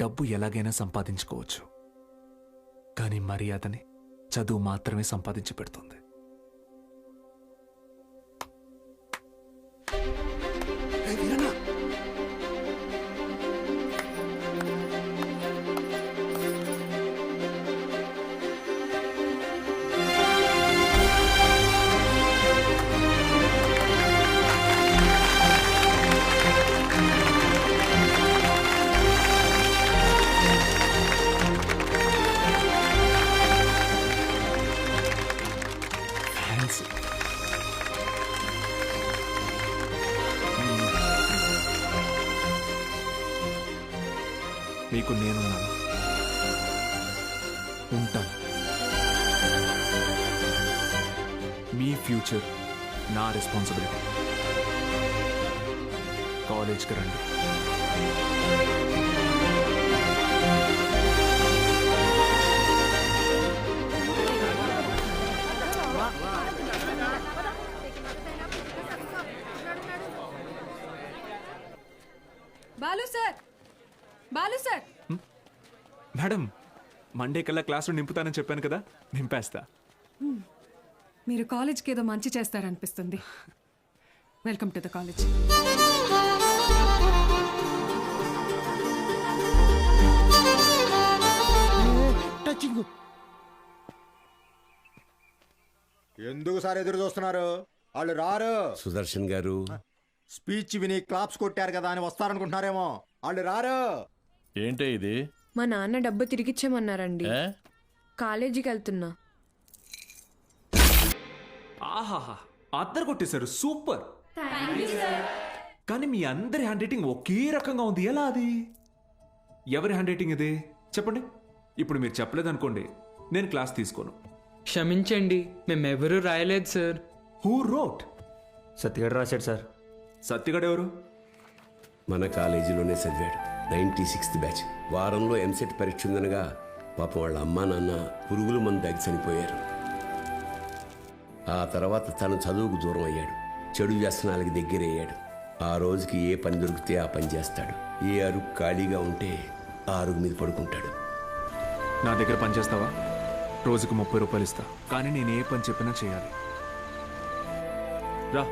డబ్బు ఎలాగైనా సంపాదించుకోవచ్చు, కానీ మర్యాదని చదువు మాత్రమే సంపాదించి పెడుతుంది. మీకు నేనున్నాను, ఉంటాను. మీ ఫ్యూచర్ నా రెస్పాన్సిబిలిటీ. కాలేజ్కి రండి. Balu sir, Balu sir. Madam, Monday కల్లా క్లాసులో నింపుతానని చెప్పాను కదా, నింపేస్తా. మీరు కాలేజ్కి ఏదో మంచి చేస్తారనిపిస్తుంది. Welcome to the college. ఎందుకు సార్ ఎదురు చూస్తున్నారు? వాళ్ళు రారు. సుదర్శన్ గారు స్పీచ్ విని క్లాప్స్ కొట్టారు కదా అని వస్తారనుకుంటున్నారేమో. వాళ్ళు రారు. ఏంటే ఇది? మా నాన్న డబ్బు తిరిగిచ్చేమన్నారండి. కాలేజీకి వెళ్తున్నా. ఆహాహా, అద్దరు కొట్టేశారు, సూపర్. కానీ మీ అందరి హ్యాండ్ రైటింగ్ ఒకే రకంగా ఉంది, ఎలా అది? ఎవరి హ్యాండ్ రైటింగ్ ఇది చెప్పండి. ఇప్పుడు మీరు చెప్పలేదనుకోండి, నేను క్లాస్ తీసుకోను. క్షమించండి, మేమెవరూ రాయలేదు సార్. Who wrote? సత్యగడ్ రాశాడు సార్. సత్యగడ్ ఎవరు? మన కాలేజీలోనే చదివాడు, 96th బ్యాచ్. వారంలో ఎంసెట్ పరీక్ష ఉందనగా పాపం వాళ్ళ అమ్మా నాన్న పురుగుల మందు తాగి చనిపోయారు. ఆ తర్వాత తను చదువుకు దూరం అయ్యాడు, చెడు వ్యసనాలకి దగ్గరయ్యాడు. ఆ రోజుకి ఏ పని దొరికితే ఆ పని చేస్తాడు. ఏ అరుగు ఖాళీగా ఉంటే ఆ అరుగు మీద పడుకుంటాడు. నా దగ్గర పని చేస్తావా? రోజుకు 30 రూపాయలు ఇస్తా, కానీ నేను ఏ పని చెప్పినా చేయాలి. రా.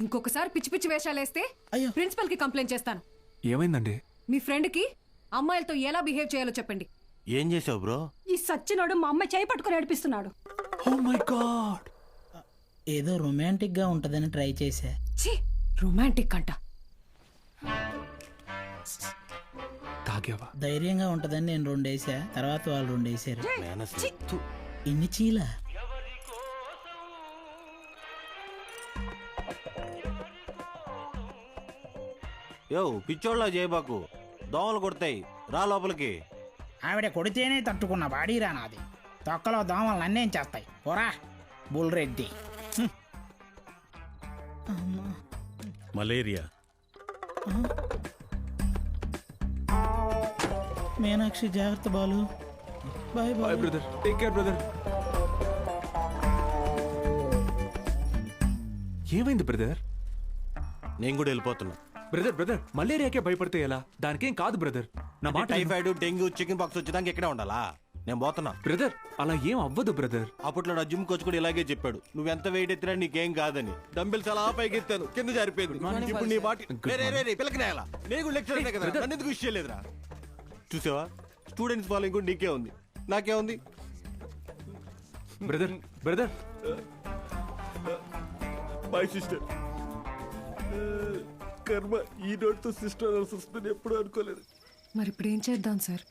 ఇంకొకసారి పిచ్చి పిచ్చి వేషాలు వేస్తే ప్రిన్సిపల్ కి కంప్లైంట్ చేస్తాను. ఏమైందండి? మీ ఫ్రెండ్ కి అమ్మాయిలతో ఎలా బిహేవ్ చేయాలో చెప్పండి. ఏం చేసావు బ్రో? ఈ సచ్చినోడు మా అమ్మాయి చేయి పట్టుకుని ఏడిపిస్తున్నాడు. Oh my god. ఏదో రొమాంటిక్ గా ఉంటదని ట్రై చేశా. రొమాంటిక్ అంట. తాగావా? ధైర్యంగా ఉంటదని నేను 2 వేసా, తర్వాత వాళ్ళు 2 వేసారు. ఇన్ని చీల. యో పిచ్చోళ్ళ చేయబాకు, దోమలు కొడతాయి, రా లోపలికి. ఆవిడ కొడితేనే తట్టుకున్న బాడీరా నాది. తొక్కలో దోమలు నన్నేం చేస్తాయి, పోరా బుల్రెడ్డి. మలేరియా. మీనాక్షి జాగ్రత్త Balu. Bye bye brother, take care brother. ఏమైంది బ్రదర్? నేను కూడా వెళ్ళిపోతున్నా. బ్రదర్ మలేరియాకే భయపడితే ఎలా? దానికేం కాదు బ్రదర్. నా మాట. టైఫాయిడ్, డెంగ్యూ, చికెన్ పాక్స్ వచ్చేదానికి ఇక్కడే ఉండాలా? నేను పోతున్నా బ్రదర్. అలా ఏం అవ్వదు బ్రదర్. అప్పట్లో నా జిమ్ కోచ్ కూడా ఇలాగే చెప్పాడు, నువ్వెంత వెయిట్ ఎత్తినా నీకేం కాదని. డంబిల్ చాలా పైకి ఎత్తాను, కింద జారిపోయింది. ఇప్పుడు నీ బాటి పిల్లకి నేలా? నేను లెక్చర్ కదా, నన్ను ఎందుకు విషయం లేదురా? చూసావా, స్టూడెంట్స్ ఫాలోయింగ్ కూడా నీకే ఉంది, నాకే ఉంది. Brother my sister. కర్మ, ఈ నోట్తో సిస్టర్ వస్తుందని ఎప్పుడూ అనుకోలేదు. మరి ఇప్పుడు ఏం చేద్దాం సార్?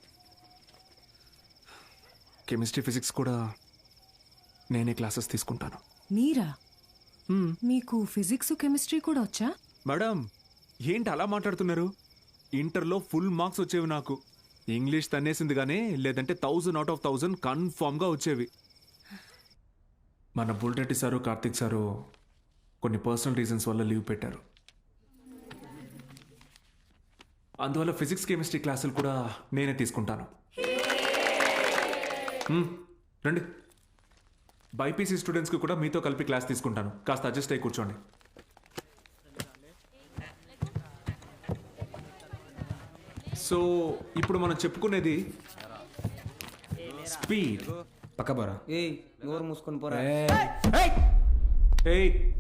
కెమిస్ట్రీ, ఫిజిక్స్ కూడా నేనే క్లాసెస్ తీసుకుంటాను. మీరా? మీకు ఫిజిక్స్, కెమిస్ట్రీ కూడా వచ్చా? మేడం, ఏంటి అలా మాట్లాడుతున్నారు? ఇంటర్లో ఫుల్ మార్క్స్ వచ్చేవి నాకు. ఇంగ్లీష్ తన్నేసింది కానీ, లేదంటే 1000 out of 1000 కన్ఫామ్గా వచ్చేవి. మన బుల్రెడ్డి సారు, కార్తిక్ సారు కొన్ని పర్సనల్ రీజన్స్ వల్ల లీవ్ పెట్టారు. అందువల్ల ఫిజిక్స్, కెమిస్ట్రీ క్లాసులు కూడా నేనే తీసుకుంటాను. రండి. బైపీసీ స్టూడెంట్స్కి కూడా మీతో కలిపి క్లాస్ తీసుకుంటాను. కాస్త అడ్జస్ట్ అయ్యి కూర్చోండి. సో ఇప్పుడు మనం చెప్పుకునేది స్పీడ్. పక్క బరా నోరు మూసుకొని పోరా.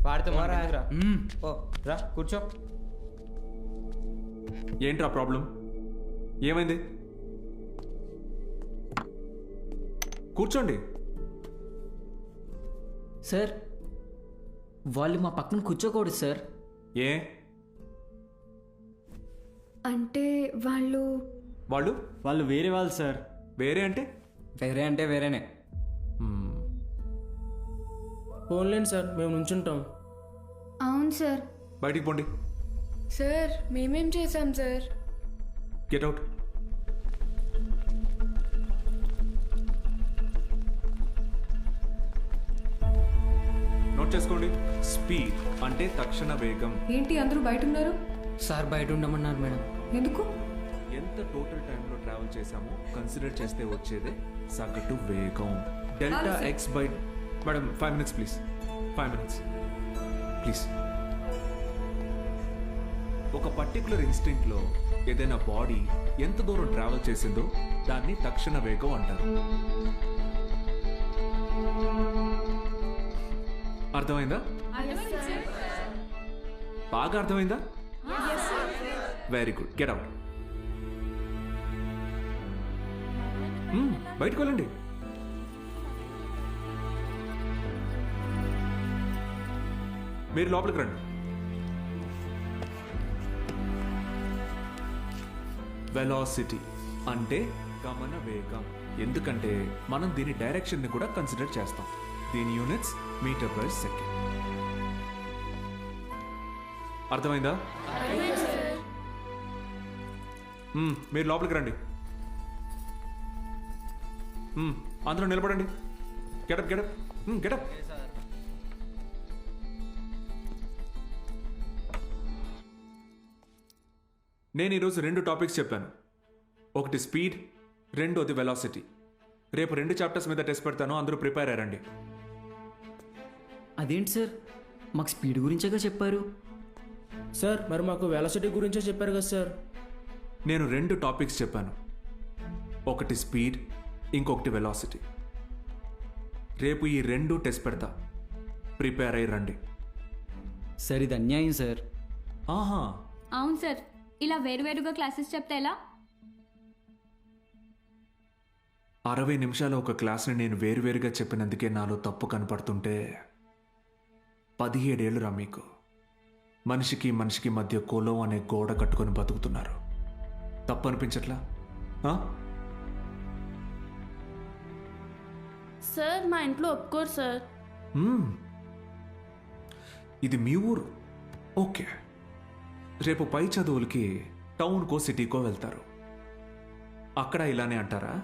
వాడితే రా కూర్చో. ఏంట్రా ప్రాబ్లం? ఏమైంది? కూర్చోండి. సార్ వాళ్ళు మా పక్కన కూర్చోకూడదు సార్. ఏ అంటే వాళ్ళు వాళ్ళు వేరే వాళ్ళు సార్. వేరే అంటే? వేరే అంటే వేరేనే. ఫోన్లేండి సార్, మేము నుంచుంటాం. అవును సార్. బయటికి పోండి. సార్ మేమేం చేశాం సార్? Get out. నోట్ చేసుకోండి. స్పీడ్ అంటే తక్షణ వేగం. ఏంటి అందరూ బయట ఉన్నారు? సార్ బయట ఉండమన్నారు మేడం. ఎందుకు? ఎంత టోటల్ టైంలో ట్రావెల్ చేశామో కన్సిడర్ చేస్తే వచ్చేదే సగటు వేగం. Delta X by. Madam 5 minutes please. 5 minutes please. ఒక పర్టికులర్ ఇన్స్టింక్ట్లో ఏదైనా బాడీ ఎంత దూరం ట్రావెల్ చేసిందో దాన్ని తక్షణ వేగం అంటారు. అర్థమైందా? బాగా అర్థమైందా? Very good. Get out. బయటకు వెళ్ళండి. మీరు లోపలికి రండి. వెలాసిటీ అంటే గమన వేగం. ఎందుకంటే మనం దీని డైరెక్షన్ని కూడా కన్సిడర్ చేస్తాం. దీని యూనిట్స్ మీటర్ పర్ సెకండ్. అర్థమైందా? మీరు లోపలికి రండి. అందరూ నిలబడండి. Get up get up get up. నేను ఈరోజు 2 టాపిక్స్ చెప్పాను. ఒకటి స్పీడ్, రెండోది వెలాసిటీ. రేపు 2 చాప్టర్స్ మీద టెస్ట్ పెడతాను. అందరూ ప్రిపేర్ అయ్యారండి. అదేంటి సార్, మాకు స్పీడ్ గురించేగా చెప్పారు. సార్ మరి మాకు వెలాసిటీ గురించే చెప్పారు కదా సార్. నేను 2 టాపిక్స్ చెప్పాను. ఒకటి స్పీడ్, ఇంకొకటి వెలాసిటీ. రేపు ఈ 2 టెస్ట్ పెడతా. ప్రిపేర్ అయ్యి రండి. సార్ ఇది అన్యాయం సార్. ఆహా అవును సార్, ఇలా వేరువేరుగా క్లాసెస్ చెప్తే ఎలా? 60 నిమిషాలు ఒక క్లాస్ని నేను వేరువేరుగా చెప్పినందుకే నాలో తప్పు కనపడుతుంటే 17 ఏళ్ళురా మీకు. మనిషికి మనిషికి మధ్య కులం అనే గోడ కట్టుకొని బతుకుతున్నారు. తప్పు అనిపించట్లా? సార్ మా ఇంట్లో ఒప్పుకోరు సార్. ఇది మీ ఊరు, ఓకే. రేపు పై చదువులకి టౌన్కో సిటీకో వెళ్తారు. అక్కడ ఇలానే అంటారా?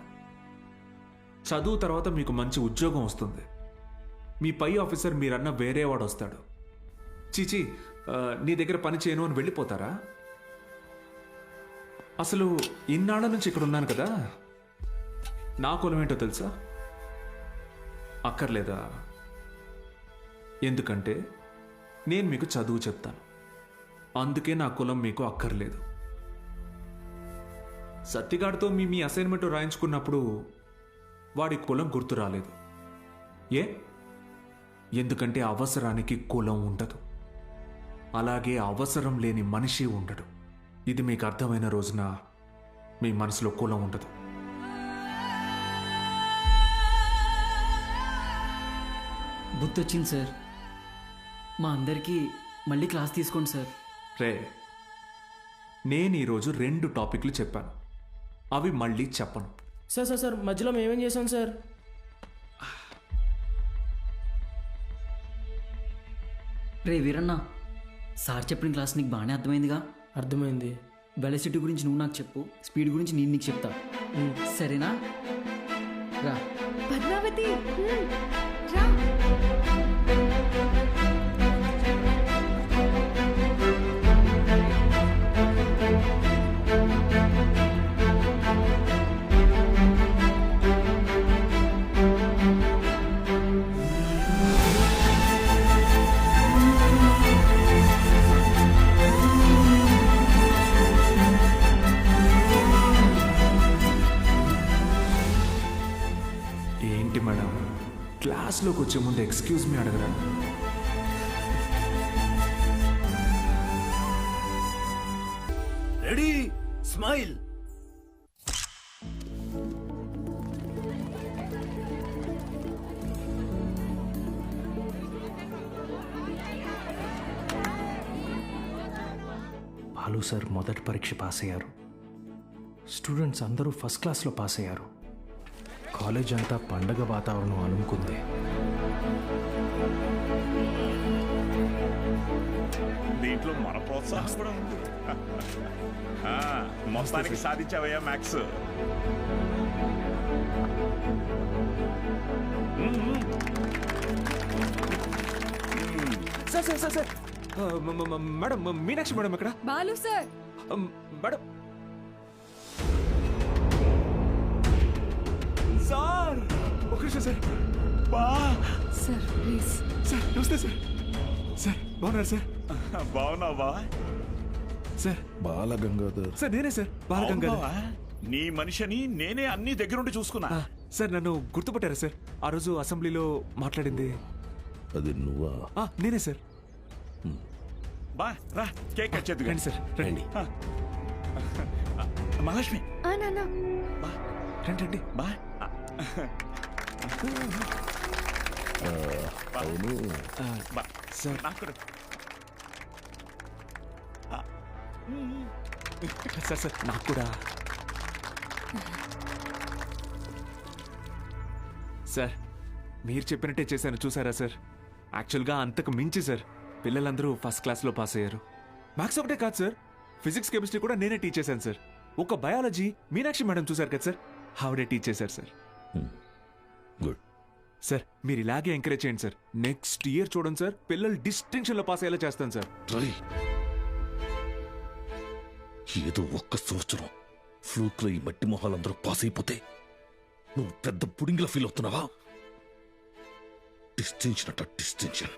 చదువు తర్వాత మీకు మంచి ఉద్యోగం వస్తుంది. మీ పై ఆఫీసర్ మీరన్న వేరేవాడు వస్తాడు. చీచి నీ దగ్గర పని చేయను అని వెళ్ళిపోతారా? అసలు ఇన్నాళ్ళ నుంచి ఇక్కడ ఉన్నాను కదా, నా కులం ఏంటో తెలుసా? అక్కర్లేదా? ఎందుకంటే నేను మీకు చదువు చెప్తాను. అందుకే నా కులం మీకు అక్కర్లేదు. సత్తిగాడితో మీ అసైన్మెంట్ రాయించుకున్నప్పుడు వాడి కులం గుర్తు రాలేదు. ఎందుకంటే అవసరానికి కులం ఉండదు. అలాగే అవసరం లేని మనిషి ఉండడు. ఇది మీకు అర్థమైన రోజున మీ మనసులో కులం ఉండదు. బుద్ధి వచ్చింది సార్. మా అందరికీ మళ్ళీ క్లాస్ తీసుకోండి సార్. రే, నేను ఈరోజు 2 టాపిక్లు చెప్పాను. అవి మళ్ళీ చెప్పను. సార్ సార్ సార్ మధ్యలో మేమేం చేసాం సార్? రే వీరన్న, సార్ చెప్పిన క్లాస్ నీకు బాగానే అర్థమైందిగా? అర్థమైంది. వెలాసిటీ గురించి నువ్వు నాకు చెప్పు, స్పీడ్ గురించి నేను నీకు చెప్తా. సరేనా? రా పద్మావతి రా. ఏంటి మేడం క్లాస్లోకి వచ్చే ముందు ఎక్స్క్యూజ్ మీ అడగరా? Ready smile. బాలు సార్ మొదటి పరీక్ష పాస్ అయ్యారు. స్టూడెంట్స్ అందరూ ఫస్ట్ క్లాస్లో పాస్ అయ్యారు. కాలేజ్ అంతా పండగ వాతావరణం అనుకుంది. దీంట్లో మన ప్రోత్సాహం కూడా ఉంది. మొత్తానికి సాధించావయ్యా maths. Sir sir sir sir madam Meenakshi madam ఎక్కడ? బాలు సార్. మేడం సార్ ఒక నిమిషం సార్. Sir please. సార్ నమస్తే సార్. సార్ బాగున్నారు సార్? బాగున్నావా సార్? బాలగంగాధర్ సార్ నేనే సార్, బాలగంగాధర్. నీ మనిషిని నేనే అన్ని దగ్గరుండి చూసుకున్నా. సార్ నన్ను గుర్తుపట్టారా సార్? ఆ రోజు అసెంబ్లీలో మాట్లాడింది అది నువ్వా? నేనే సార్. బా రా కేక్ కట్ చేద్దు. రండి సార్ రండి. మహాలక్ష్మి బా రండి రండి. బా అవును బా సార్ నాకు సార్ సార్ నాకు కూడా. సార్ మీరు చెప్పినట్టే చేశాను చూసారా సార్? యాక్చువల్గా అంతకు మించి సార్ పిల్లలందరూ ఫస్ట్ క్లాస్లో పాస్ అయ్యారు. మ్యాథ్స్ ఒకటే కాదు సార్, ఫిజిక్స్ కెమిస్ట్రీ కూడా నేనే టీచ్ చేశాను సార్. ఒక బయాలజీ మీనాక్షి మేడం చూసారు కదా సార్, ఆవిడే టీచ్ చేశారు సార్. గుడ్ సార్ మీరు ఇలాగే ఎంకరేజ్ చేయండి సార్. నెక్స్ట్ ఇయర్ చూడండి సార్, పిల్లలు డిస్టింక్షన్లో పాస్ అయ్యేలా చేస్తాను సార్. ఏదో ఒక్క సంవత్సరం ఫ్లూక్లో ఈ మట్టి మొహాలందరూ పాస్ అయిపోతే నువ్వు పెద్ద పుడింగిలా ఫీల్ అవుతున్నావా? డిస్టింక్షన్ అట డిస్టింక్షన్.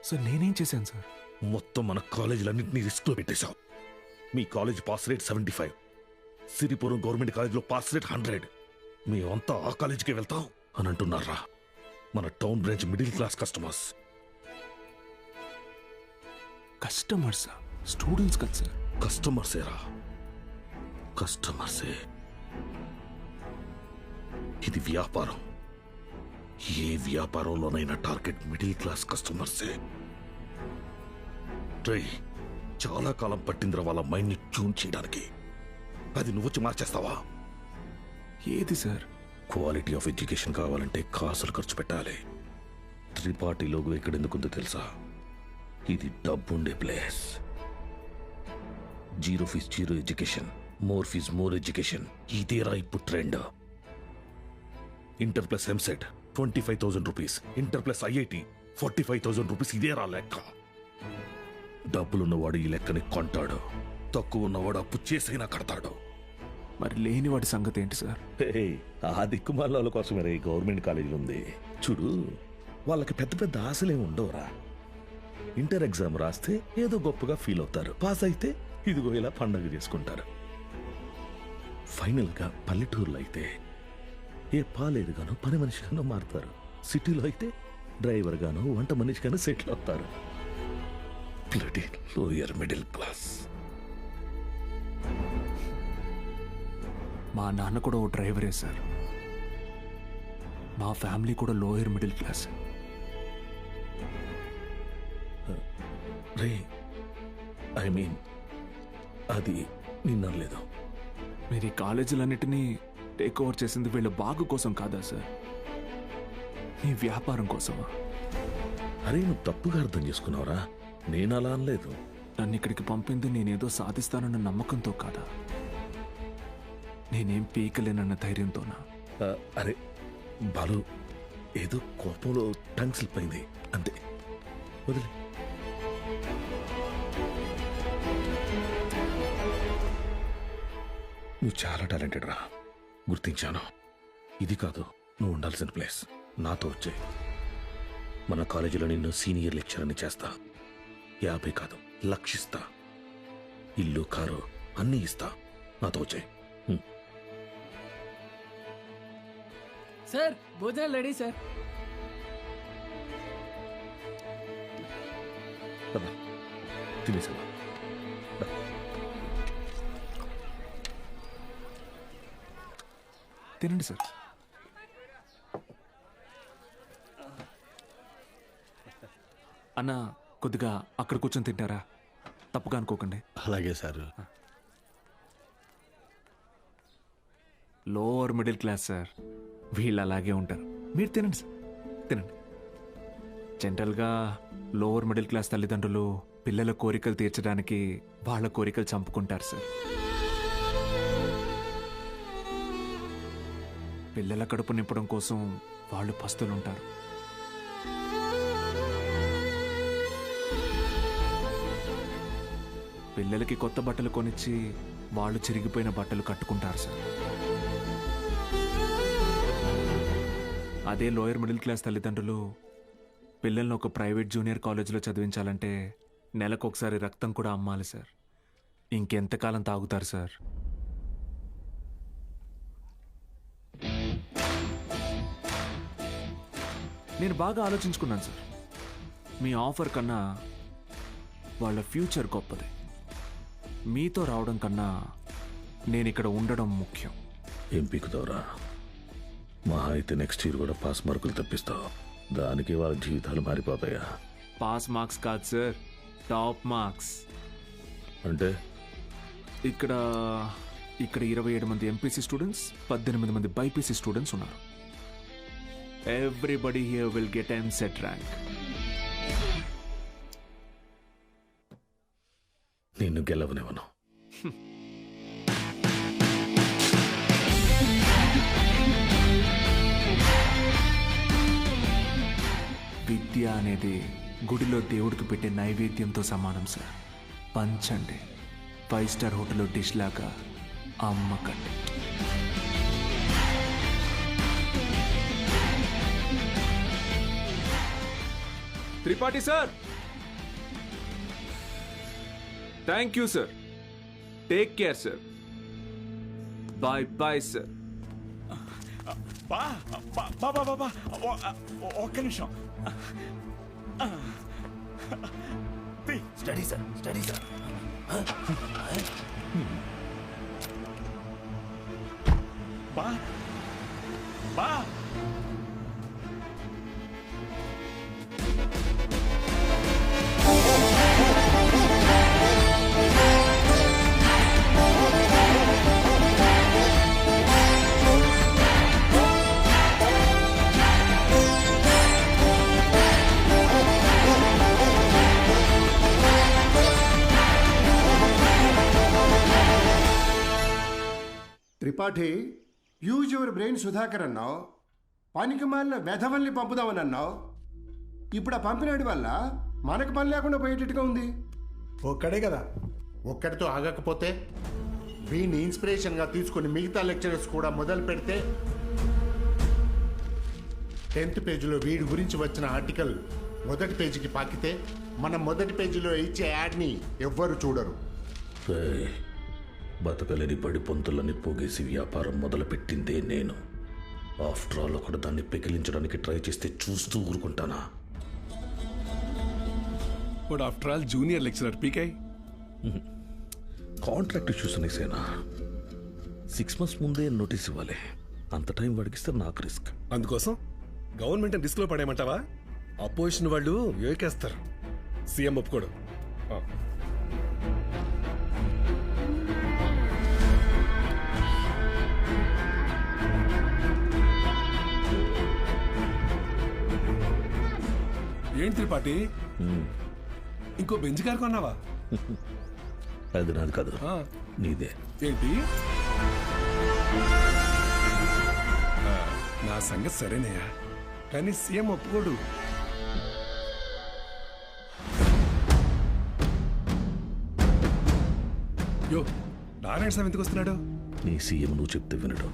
సార్ నేనేం చేశాను సార్? మొత్తం మన కాలేజీలన్నింటినీ రిస్క్లో పెట్టేశావు. మీ college pass rate 75, Siripuram government కాలేజీలో పాస్ రేట్ 100. మేమంతా ఆ కాలేజీకే వెళ్తాం అని అంటున్నారా? మన town branch middle class customers. కస్టమర్సా? స్టూడెంట్స్ కదా సార్. కస్టమర్సేరా, కస్టమర్సే. ఇది వ్యాపారం. ఏ వ్యాపారంలోనైనా టార్గెట్ మిడిల్ క్లాస్ కస్టమర్సే. చాలా కాలం పట్టిందిరా వాళ్ళ మైండ్ని ట్యూన్ చేయడానికి. అది నువ్వొచ్చి మార్చేస్తావా? ఏది సార్? క్వాలిటీ ఆఫ్ ఎడ్యుకేషన్ కావాలంటే కాసులు ఖర్చు పెట్టాలి. త్రిపాఠి లోగో ఎక్కడెందుకుందో తెలుసా? ఇది డబ్బుండే place. Zero fees zero education, more fees more education. ఇదేరా ఇప్పుడు trend. Inter plus EAMCET 25,000 rupees, inter plus IIT 45,000 rupees. ఇదేరా లెక్క. డబ్బులున్నవాడు ఈ లెక్కని కొంటాడు, తక్కువ ఉన్నవాడు అప్పు చేసైనా కడతాడు. మరి లేనివాడి సంగతి ఏంటి సార్? ఆ దిక్కుమాల కోసమే గవర్నమెంట్ కాలేజీలు ఉంది చూడు. వాళ్ళకి పెద్ద పెద్ద ఆశలే ఉండవురా. ఇంటర్ ఎగ్జామ్ రాస్తే ఏదో గొప్పగా ఫీల్ అవుతారు, పాస్ అయితే ఇదిగో ఇలా పండగ చేసుకుంటారు. ఫైనల్ గా పల్లెటూరులో అయితే ఏ పాలేరుగానో పని మనిషిగానో మారుతారు. సిటీలో అయితే డ్రైవర్ గానో వంట మనిషిగానో సెటిల్ అవుతారు. Bloody lower middle class. మా నాన్న కూడా ఓ డ్రైవరే సార్. మా ఫ్యామిలీ కూడా lower middle class. I mean అది నిన్నలేదు. మీరు ఈ కాలేజీలన్నిటినీ టేక్ ఓవర్ చేసింది వీళ్ళ బాగు కోసం కాదా సార్? మీ వ్యాపారం కోసమా? అరే నువ్వు తప్పుగా అర్థం చేసుకున్నావురా. నేను అలా అనలేదు. నన్ను ఇక్కడికి పంపింది నేనేదో సాధిస్తానన్న నమ్మకంతో కాదా? నేనేం పీకలేనన్న ధైర్యంతోనా? అరే బాలు, ఏదో కోపంలో టంగ్ స్లిప్ అయింది అంతే, వదిలే. నువ్వు చాలా టాలెంటెడ్ రా, గుర్తించాను. ఇది కాదు నువ్వు ఉండాల్సిన ప్లేస్. నాతో వచ్చే మన కాలేజీలో నిన్ను సీనియర్ లెక్చరర్ని చేస్తా. 50 కాదు, లక్షిస్తా. ఇల్లు కారు అన్నీ ఇస్తా. నాతో వచ్చాయి. సార్ భోజనాలు రెడీ సార్. తినేసా తినండి సార్. అన్న కొద్దిగా అక్కడ కూర్చొని తింటారా? తప్పుగా అనుకోకండి. అలాగే sir. Lower middle class sir, వీళ్ళు అలాగే ఉంటారు. మీరు తినండి సార్, తినండి. జనరల్గా లోవర్ మిడిల్ క్లాస్ తల్లిదండ్రులు పిల్లల కోరికలు తీర్చడానికి వాళ్ళ కోరికలు చంపుకుంటారు సార్. పిల్లల కడుపు నింపడం కోసం వాళ్ళు పస్తులు ఉంటారు. పిల్లలకి కొత్త బట్టలు కొనిచ్చి వాళ్ళు చిరిగిపోయిన బట్టలు కట్టుకుంటారు సార్. అదే లోయర్ మిడిల్ క్లాస్ తల్లిదండ్రులు పిల్లల్ని ఒక ప్రైవేట్ జూనియర్ కాలేజీలో చదివించాలంటే నెలకొకసారి రక్తం కూడా అమ్మాలి సార్. ఇంకెంతకాలం తాగుతారు సార్? నేను బాగా ఆలోచించుకున్నాను సార్. మీ ఆఫర్ కన్నా వాళ్ళ ఫ్యూచర్ గొప్పది. మీతో రావడం కన్నా నేను ఇక్కడ ఉండడం ముఖ్యం. ఏం పీకుతావురా? మహా అయితే నెక్స్ట్ ఇయర్ కూడా పాస్ మార్కులు తప్పిస్తావు. దానికి వాళ్ళ జీవితాలు మారిపోతాయా? పాస్ మార్క్స్ కాదు సార్, టాప్ మార్క్స్. అంటే ఇక్కడ 27 మంది ఎంపీసీ స్టూడెంట్స్, 18 మంది బైపీసీ స్టూడెంట్స్ ఉన్నారు. Everybody here will get EAMCET rank. నిన్ను గెలవనివ్వను. విద్య అనేది గుడిలో దేవుడికి పెట్టే నైవేద్యంతో సమానం సార్. పంచండి, 5 స్టార్ హోటల్లో డిష్ లాగా అమ్మకండి. Tripathi sir, thank you sir. Take care sir. Bye bye sir. ఒక్క నిమిషం. Study sir, study sir. బా బా Tripathi, use your brain Sudhakar అన్నావు. పనికి మాలిన వెధవల్ని పంపుదామని అన్నావు. ఇప్పుడు ఆ పంపినాడి వల్ల మనకు పని లేకుండా పోయేటట్టుగా ఉంది. ఒక్కడే కదా, ఒక్కడితో ఆగకపోతే వీడిని ఇన్స్పిరేషన్గా తీసుకుని మిగతా లెక్చరర్స్ కూడా మొదలు పెడితే 10th పేజీలో వీడి గురించి వచ్చిన ఆర్టికల్ మొదటి పేజీకి పాకితే మనం మొదటి పేజీలో ఇచ్చే యాడ్ని ఎవ్వరు చూడరు. బతకలేని పడి పొంతులని పోగేసి వ్యాపారం మొదలుపెట్టిందే నేను. ఆఫ్టర్ ఆల్ ఒకడు దాన్ని పెకిలించడానికి ట్రై చేస్తే చూస్తూ ఊరుకుంటానా? But after all junior lecturer పీకే. కాంట్రాక్ట్ ఇష్యూస్ అనేసేనా? 6 months ముందే నోటీస్ ఇవ్వాలి. అంత టైం వాడికిస్తే నాకు రిస్క్. అందుకోసం గవర్నమెంట్ రిస్క్ లో పడేయమంటావా? అపోజిషన్ వాళ్ళు ఏకేస్తారు. సీఎం ఒప్పుకోడు. ఏంటి త్రిపాఠి, ఇంకో బెంచ్ కారు కొన్నావా? అది నాది కాదు, నీదే. ఏంటి? నా సంగతి సరేనయ్యా, కానీ సీఎం ఒప్పుకోడు. యో, నారాయణ స్వామి ఎందుకు వస్తున్నాడు? నీ సీఎం నువ్వు చెప్తే వినడు,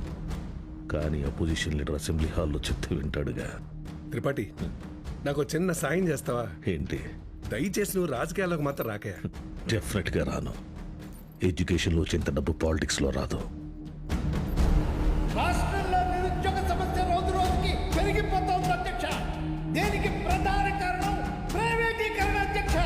కానీ అపోజిషన్ లీడర్ అసెంబ్లీ హాల్లో చెప్తే వింటాడుగా. త్రిపాఠి, నాకు చిన్న సాయం చేస్తావా? ఏంటి? దయచేసి నువ్వు రాజకీయాల్లోకి మాత్రం రాకయా. డెఫినెట్గా రాను. ఎడ్యుకేషన్లో వచ్చేంత డబ్బు పాలిటిక్స్లో రాదు. రాష్ట్రంలో నిరుద్యోగ సమస్య రోజు రోజుకి పెరిగిపోతోంది అధ్యక్ష. దీనికి ప్రధాన కారణం ప్రైవేటీకరణ అధ్యక్ష.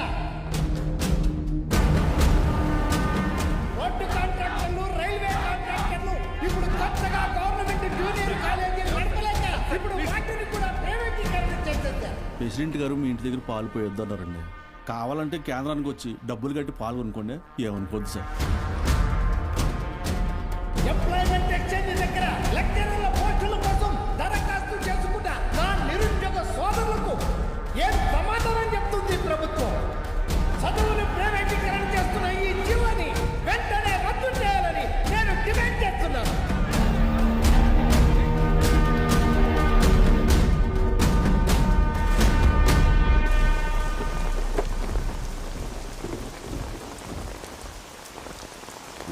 రోడ్డు కాంట్రాక్టర్లు, రైల్వే కాంట్రాక్టర్లు ఇప్పుడు కొత్తగా గవర్నమెంట్ జూనియర్ కాలేజీలు నడపలేక ఇప్పుడు వాటిని కూడా ప్రైవేటీకరణ చేసేసారు. ప్రెసిడెంట్ గారు మీ ఇంటి దగ్గర పాలు పోయొద్దన్నారండి. కావాలంటే కేంద్రానికి వచ్చి డబ్బులు కట్టి పాలు కొనుక్కోండి, ఏమనుకోద్దు సార్. ఎంప్లాయ్మెంట్ ఎక్స్చేంజ్ దగ్గర లెక్చరర్ల పోస్టుల కోసం దరఖాస్తు చేసుకుంటా నా నిరుద్యోగ సోదరులకు ఏం సమాధానం చెప్తుంది ప్రభుత్వం? చదువును ప్రైవేటీకరణ చేస్తున్న ఈ జీవోని వెంటనే రద్దు చేయాలని నేను డిమాండ్ చేస్తున్నాను.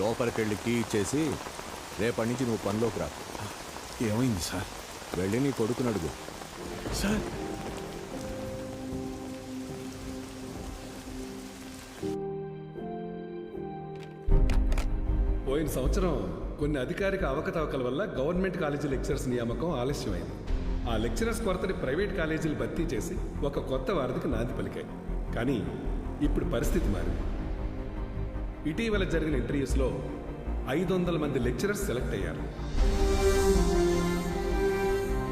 లోపలికి వెళ్ళి కీ ఇచ్చేసి రేపటి నుంచి నువ్వు పనిలోకి రా. ఏమైంది సార్? వెళ్ళి నీ కొడుకుని అడుగు. సార్ పోయిన సంవత్సరం కొన్ని అధికారిక అవకతవకల వల్ల గవర్నమెంట్ కాలేజీ లెక్చరర్స్ నియామకం ఆలస్యమైంది. ఆ లెక్చరర్స్ కొరతని ప్రైవేట్ కాలేజీలు భర్తీ చేసి ఒక కొత్త వారధికి నాంది పలికాయి. కానీ ఇప్పుడు పరిస్థితి మారింది. ఇటీవల జరిగిన ఇంటర్వ్యూస్లో 500 మంది లెక్చరర్స్ సెలెక్ట్ అయ్యారు.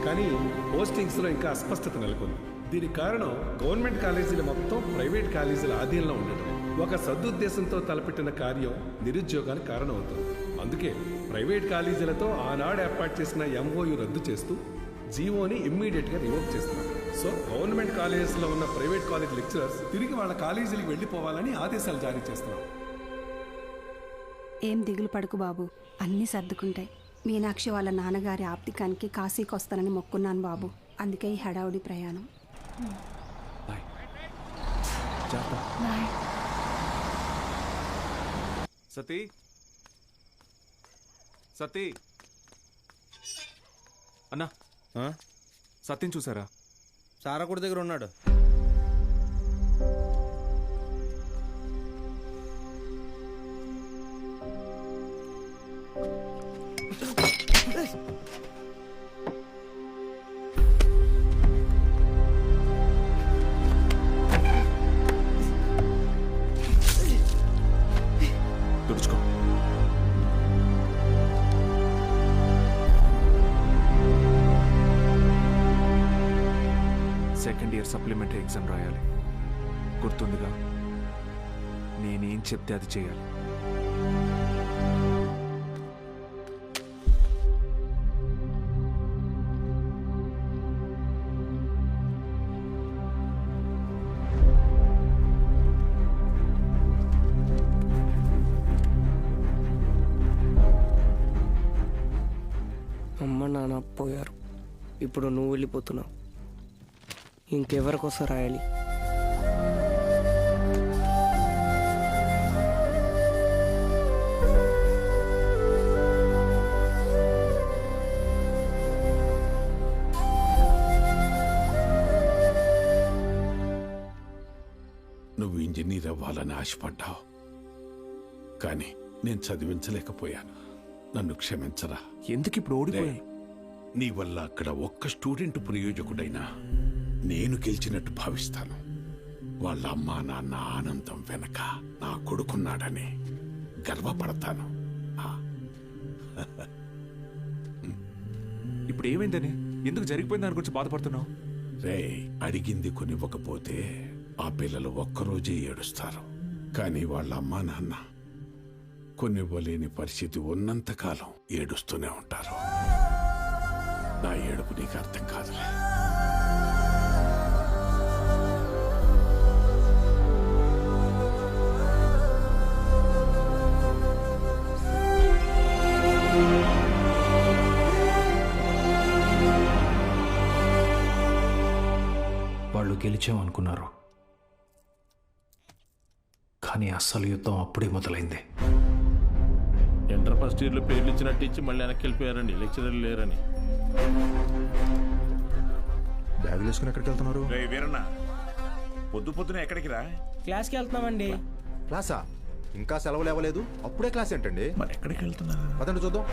కానీ పోస్టింగ్స్లో ఇంకా అస్పష్టత నెలకొంది. దీనికి కారణం గవర్నమెంట్ కాలేజీలు మొత్తం ప్రైవేట్ కాలేజీల ఆధీనంలో ఉండటం. ఒక సదుద్దేశంతో తలపెట్టిన కార్యం నిరుద్యోగానికి కారణమవుతుంది. అందుకే ప్రైవేట్ కాలేజీలతో ఆనాడు ఏర్పాటు చేసిన MOU రద్దు చేస్తూ జీవోని ఇమ్మీడియట్గా రివోక్ చేస్తున్నారు. సో గవర్నమెంట్ కాలేజెస్లో ఉన్న ప్రైవేట్ కాలేజ్ లెక్చరర్స్ తిరిగి వాళ్ళ కాలేజీలకు వెళ్ళిపోవాలని ఆదేశాలు జారీ చేస్తున్నారు. ఏం దిగులు పడుకు బాబు, అన్నీ సర్దుకుంటాయి. మీనాక్షి వాళ్ళ నాన్నగారి ఆప్తికానికి కాశీకి వస్తానని మొక్కున్నాను బాబు. అందుకే ఈ హడావుడి ప్రయాణం. సతీ సతీ అన్నా, సత్యం చూసారా? సారాకుడి దగ్గర ఉన్నాడు. తుడుచుకో. సెకండ్ ఇయర్ సప్లిమెంటరీ ఎగ్జామ్ రాయాలి. గుర్తుందిగా? నేనేం చెప్తే అది చేయాలి. అమ్మ నాన్న పోయారు, ఇప్పుడు నువ్వు వెళ్ళిపోతున్నావు. ఇంకెవరికోసం రాయాలి? నువ్వు ఇంజనీర్ అవ్వాలని ఆశపడ్డావు, కానీ నేను చదివించలేకపోయాను. నన్ను క్షమించరా. ఎందుకు ఇప్పుడు ఓడిపోయాయి? నీ వల్ల అక్కడ ఒక్క స్టూడెంట్ ప్రయోజకుడైనా నేను గెలిచినట్టు భావిస్తాను. వాళ్ళ అమ్మా నాన్న ఆనందం వెనక నా కొడుకున్నాడని గర్వపడతాను. ఇప్పుడు ఏమైందని, ఎందుకు జరిగిపోయింది దాని గురించి బాధపడుతున్నావు? రే, అడిగింది కొనివ్వకపోతే ఆ పిల్లలు ఒక్కరోజే ఏడుస్తారు. కానీ వాళ్ళ అమ్మా నాన్న కొనివ్వలేని పరిస్థితి ఉన్నంతకాలం ఏడుస్తూనే ఉంటారు. నా ఏడుపు నీకు అర్థం కాదులే. వాళ్ళు గెలిచామనుకున్నారు, కానీ అస్సలు యుద్ధం అప్పుడే మొదలైంది. ఇంటర్ ఫస్ట్ ఇయర్లో పేర్లు ఇచ్చినట్టు ఇచ్చి మళ్ళీ వెనక్కి వెళ్ళిపోయారండి, లెక్చరర్లు లేరని. బ్యాగులు వేసుకుని ఎక్కడికి వెళ్తున్నారు? వీరన్న, పొద్దున ఎక్కడికి రా? క్లాస్కి వెళ్తున్నామండి. క్లాసా? ఇంకా సెలవులు ఇవ్వలేదు, అప్పుడే క్లాస్ ఏంటండి? మరి ఎక్కడికి వెళ్తున్నారు? పదండి చూద్దాం.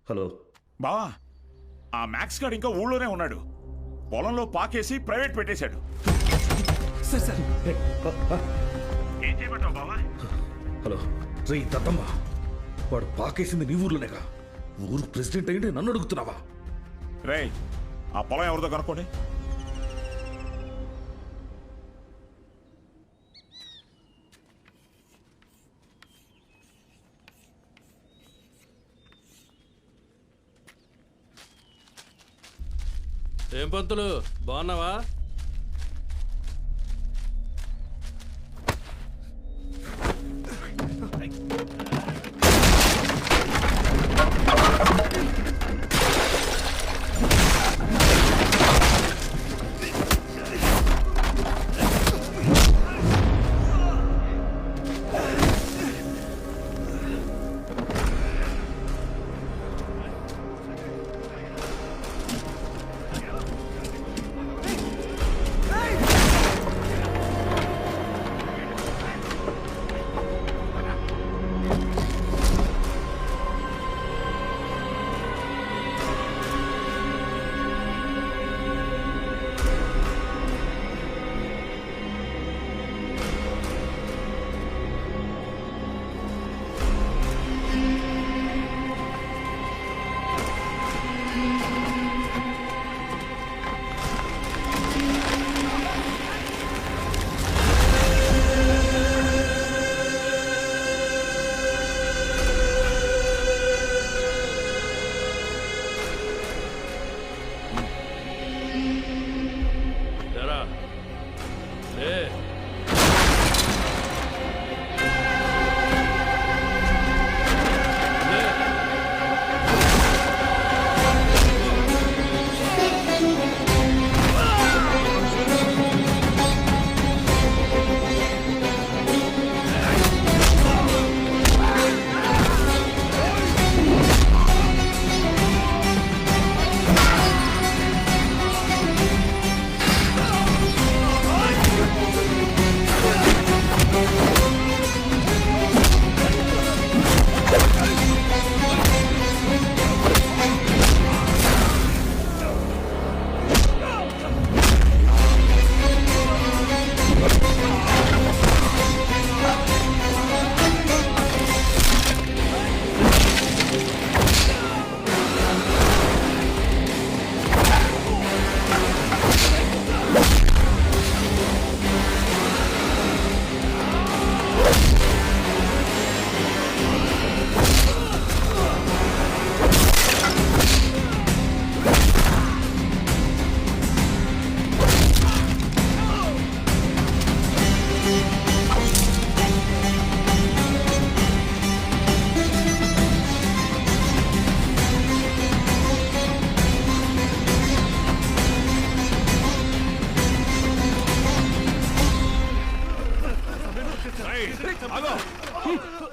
హలో బావా, ఆ మ్యాక్స్ గారు ఇంకా ఊళ్ళోనే ఉన్నాడు. పొలంలో పాకేసి ప్రైవేట్ పెట్టేశాడు. ఏం చేయమంటావు బావా? హలో రే దత్తమ్మ, వాడు పాకేసింది నీ ఊర్లోనేగా. ఊరు ప్రెసిడెంట్ అయ్యింటే నన్ను అడుగుతున్నావా? రే, ఆ పొలం ఎవరిదో కనుక్కోండి. ఏం పంతులు, బాగున్నావా?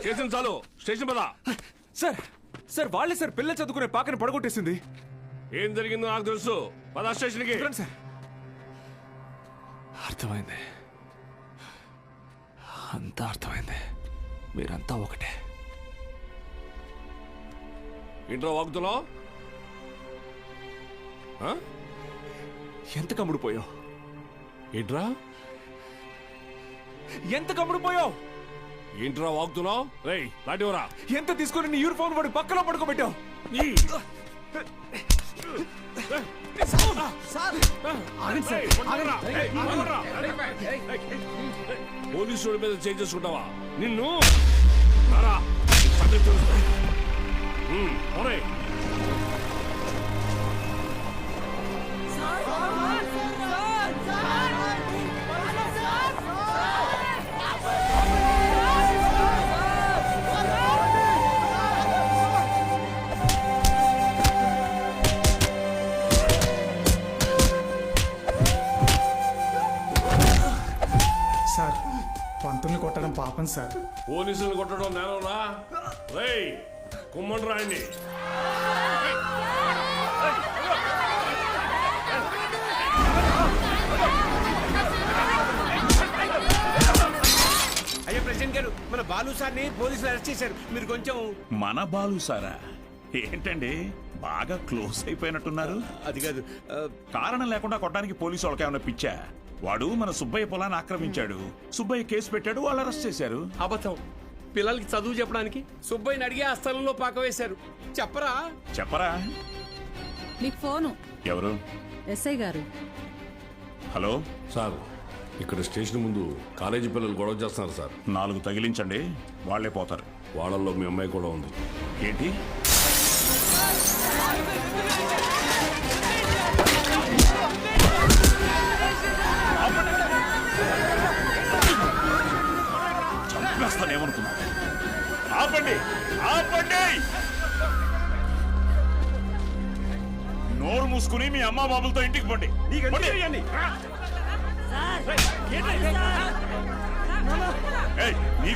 చేసిన చాలు, స్టేషన్ పద. సార్ సార్ వాళ్ళే సార్ పిల్లలు చదువుకునే పాకని పడగొట్టేసింది. ఏం జరిగిందో నాకు తెలుసు, పద స్టేషన్కి. సార్ అర్థమైంది, అంతా అర్థమైంది. మీరంతా ఒకటే. ఇంట్లో వాగుతున్నావు? ఎంత కమ్ముడిపోయావు? ఏంట్రా ఎంత కమ్ముడిపోయావు? ఏంట్రా వాగుతున్నావు? రేయ్ లాంటివరా, ఎంత తీసుకొని నీ యూనిఫామ్ వాడి పక్కన పడుకోబెట్టావు? పోలీసు మీద చేంజ్ చేసుకుంటావా? నిన్ను పాపం సార్. పోలీసులు కొట్టడం నేనంరా? రేయ్ కుమ్మండి రాయండి. అయ్యా ప్రెసిడెంట్ గారు, మన బాలు సార్ని పోలీసులు అరెస్ట్ చేశారు. మీరు కొంచెం. మన బాలు సారా? ఏంటండి బాగా క్లోజ్ అయిపోయినట్టున్నారు? అది కాదు, కారణం లేకుండా కొట్టడానికి పోలీసు వాళ్ళకి ఏమైనా పిచ్చా? వాడు మన సుబ్బయ్య పొలాన్ని ఆక్రమించాడు. సుబ్బయ్య కేసు పెట్టాడు, వాళ్ళు అరెస్ట్ చేశారు. అబద్ధం. పిల్లలకి చదువు చెప్పడానికి సుబ్బయ్యని అడిగి ఆ స్థలంలో పాక వేశారు. చెప్పరా? మీకు ఫోను. ఎవరు? ఎస్ఐ గారు. హలో సార్, ఇక్కడ స్టేషన్ ముందు కాలేజీ పిల్లలు గొడవ చేస్తున్నారు సార్. 4 తగిలించండి, వాళ్లే పోతారు. వాళ్ళల్లో మీ అమ్మాయి కూడా ఉంది. ఏంటి? చంపేస్తానేమనుకున్నా? ఆపండి, ఆపండి! నోరు మూసుకుని మీ అమ్మ బాబులతో ఇంటికి పోండి. నీ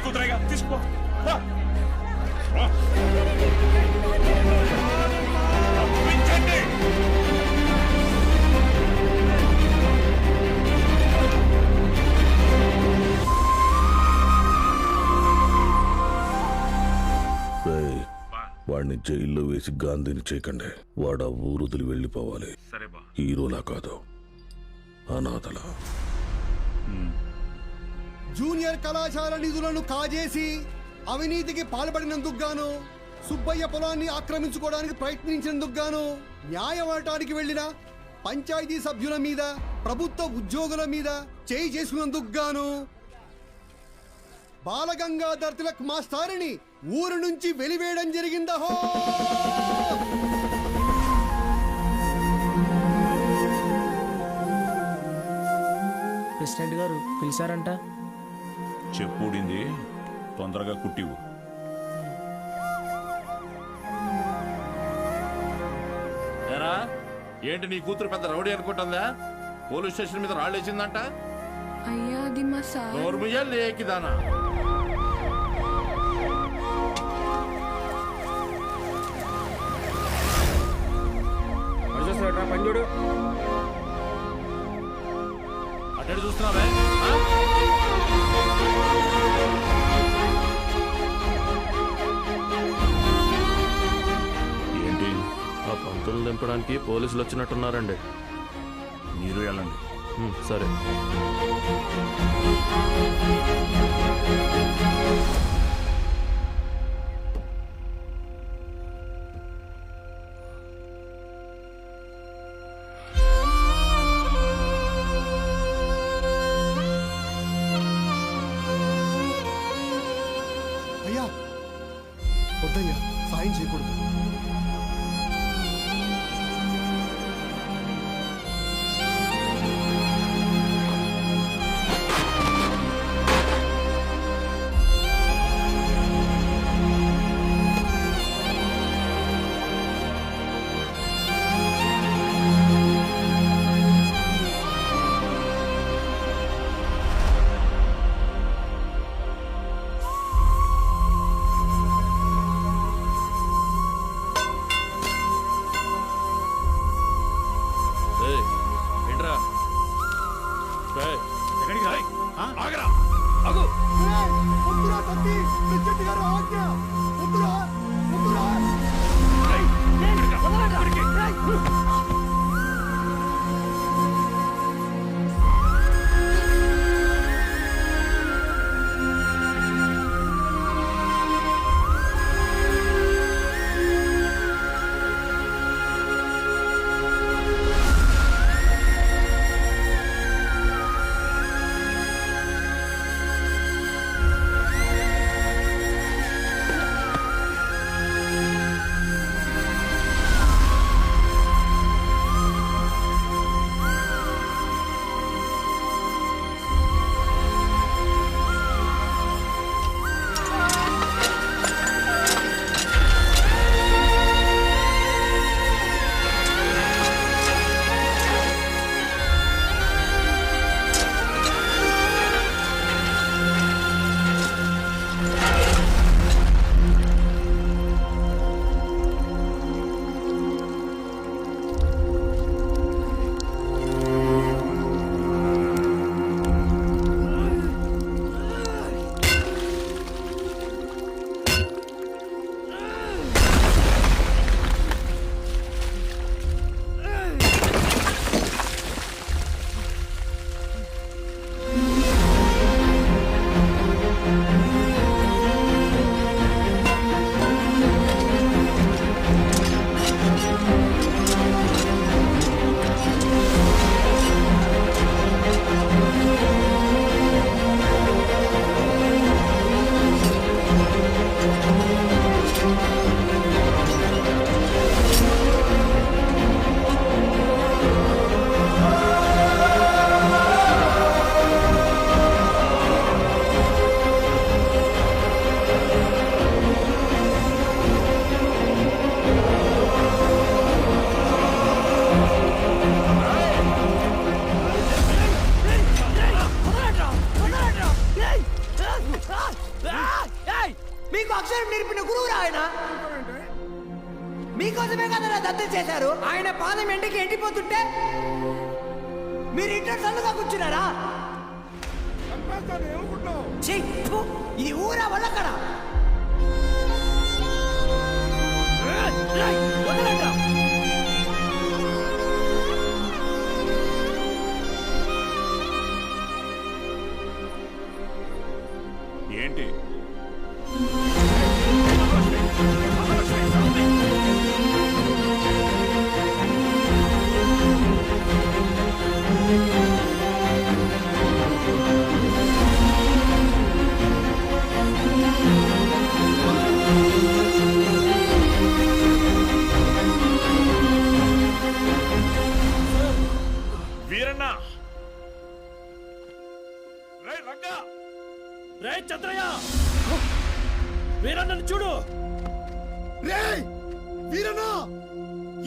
కూతురేగా, తీసుకో. పంపించండి. వాడిని జైల్లో వేసి గాంధీని చేయకండి. వాడు ఆ ఊరుదులు వెళ్ళిపోవాలి. హీరోలా కాదు, అనాథలా. జూనియర్ కళాశాల నిధులను కాజేసి అవినీతికి పాల్పడినందుకు గాను, సుబ్బయ్య పొలాన్ని ఆక్రమించుకోవడానికి ప్రయత్నించినందుకు గాను, న్యాయవాటానికి వెళ్లిన పంచాయతీ సభ్యుల మీద, ప్రభుత్వ ఉద్యోగుల మీద చేయి చేసుకున్నందుకు గాను బాలగంగాధర్ తిలక్ మాస్టారిని ఊరు నుంచి వెలివేయడం జరిగిందహో. ప్రెసిడెంట్ గారు పిలిచారంట. చెప్పుడింది, తొందరగా కుట్టివు. ఏంటి నీ కూతురు పెద్ద రౌడీ అనుకుంటుందా? పోలీస్ స్టేషన్ మీద రాళ్ళేసిందంట. అయ్యా అది మా సార్. నోర్ముయ్యాలి ఏకిదానా? పంజుడు అటు చూస్తున్నావే? ఏంటి? ఆ పంతులు దింపడానికి పోలీసులు వచ్చినట్టున్నారండి. మీరు వెళ్ళండి. సరే. అయ్యా వద్దయ్యా, సాయం చేయకూడదు. చేశారు? ఆయన పాదం ఎండకి ఎండిపోతుంటే మీరు ఇంట్లో చల్లుగా కూర్చున్నారా? ఛీ, ఫు, ఇది ఊరా వల్లకడా? వదలండ్రా. ఏంటి వీరన్న రేయ్ రంగా రేయ్ చంద్రయ్య వీరన్నను చూడు. రేయ్ వీరన్నా,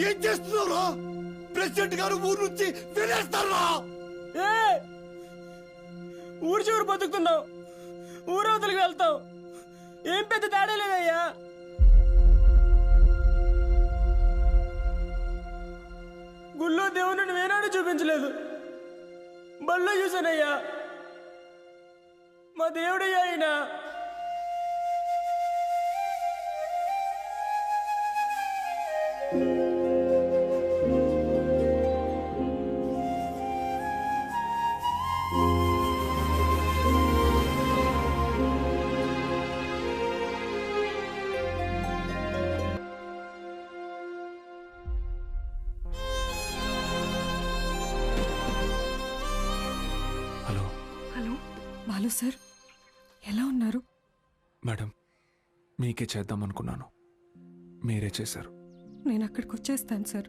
ఏం చేస్తున్నావురా? ప్రెసిడెంట్ గారు ఊరు నుంచి వెళ్ళేస్తారా? ఊరు చివరి బతుకుతున్నావు, ఊరవతలికి వెళ్తావు, ఏం పెద్ద తేడా లేదయ్యా. గుళ్ళో దేవుని వేనాడు చూపించలేదు, బళ్ళో చూశానయ్యా. మా దేవుడయ్యా ఆయన. హలో హలో బాలు సార్, ఎలా ఉన్నారు? మేడం, మీకే చేద్దాం అనుకున్నాను, మీరే చేశారు. నేను అక్కడికి వచ్చేస్తాను సార్.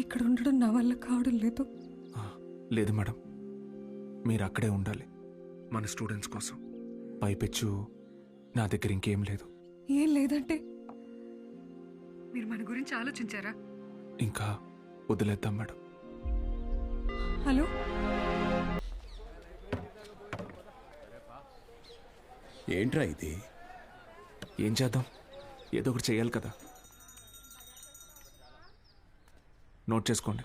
ఇక్కడ ఉండడం నా వల్ల కావడం లేదు. లేదు మేడం, మీరు అక్కడే ఉండాలి మన స్టూడెంట్స్ కోసం. పైపెచ్చు నా దగ్గర ఇంకేం లేదు. ఏం లేదంటే మీరు మన గురించి ఆలోచించారా? ఇంకా వదిలేద్దాం మేడం. హలో, ఏంట్రా ఇది? ఏం చేద్దాం, ఏదో ఒకటి చేయాలి కదా. నోట్ చేసుకోండి.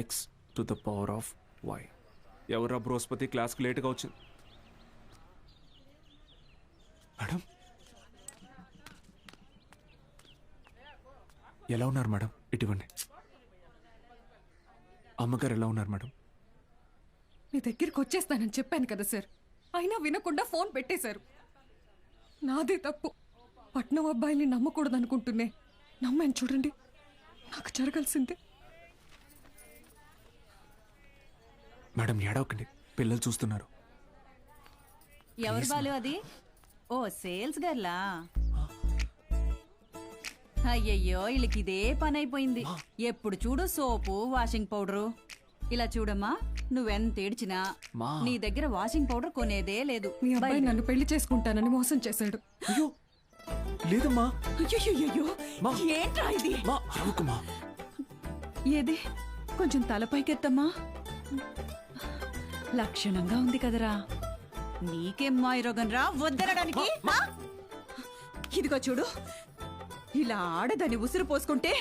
X to the power of Y. ఎవరా బృహస్పతి క్లాస్కి లేట్గా వచ్చింది? మేడం ఎలా ఉన్నారు మేడం? ఇటువంటి అమ్మగారు ఎలా ఉన్నారు మేడం? మీ దగ్గరికి వచ్చేస్తానని చెప్పాను కదా సార్, అయినా వినకుండా ఫోన్ పెట్టేశారు. నాదే తప్పు. పట్నం అబ్బాయిని నమ్మకూడదు అనుకుంటున్నే నమ్మాను. చూడండి, నాకు జరగాల్సిందే. మేడం ఏడవకండి, పిల్లలు చూస్తున్నారు. ఎవరు బాలు అది? ఓ సేల్స్ గర్లా? అయ్యయ్యో, వీళ్ళకి ఇదే పని అయిపోయింది. ఎప్పుడు చూడు సోపు, వాషింగ్ పౌడరు. ఇలా చూడమ్మా, నువ్వెంత ఏడ్చినా నీ దగ్గర వాషింగ్ పౌడర్ కొనేదే లేదు. మీ అబ్బాయి నన్ను పెళ్లి చేసుకుంటానని మోసం చేశాడు. లేదమ్మా. అయ్యయ్యో, ఏంట్రా ఇది? ఏది కొంచెం తలపైకెత్తమ్మా. లక్షణంగా ఉంది కదరా. నీకేం మాయరోగం రా వద్దనడానికి? ఇదిగో చూడు, ఇలా ఆడదని ఉసురు పోసుకుంటే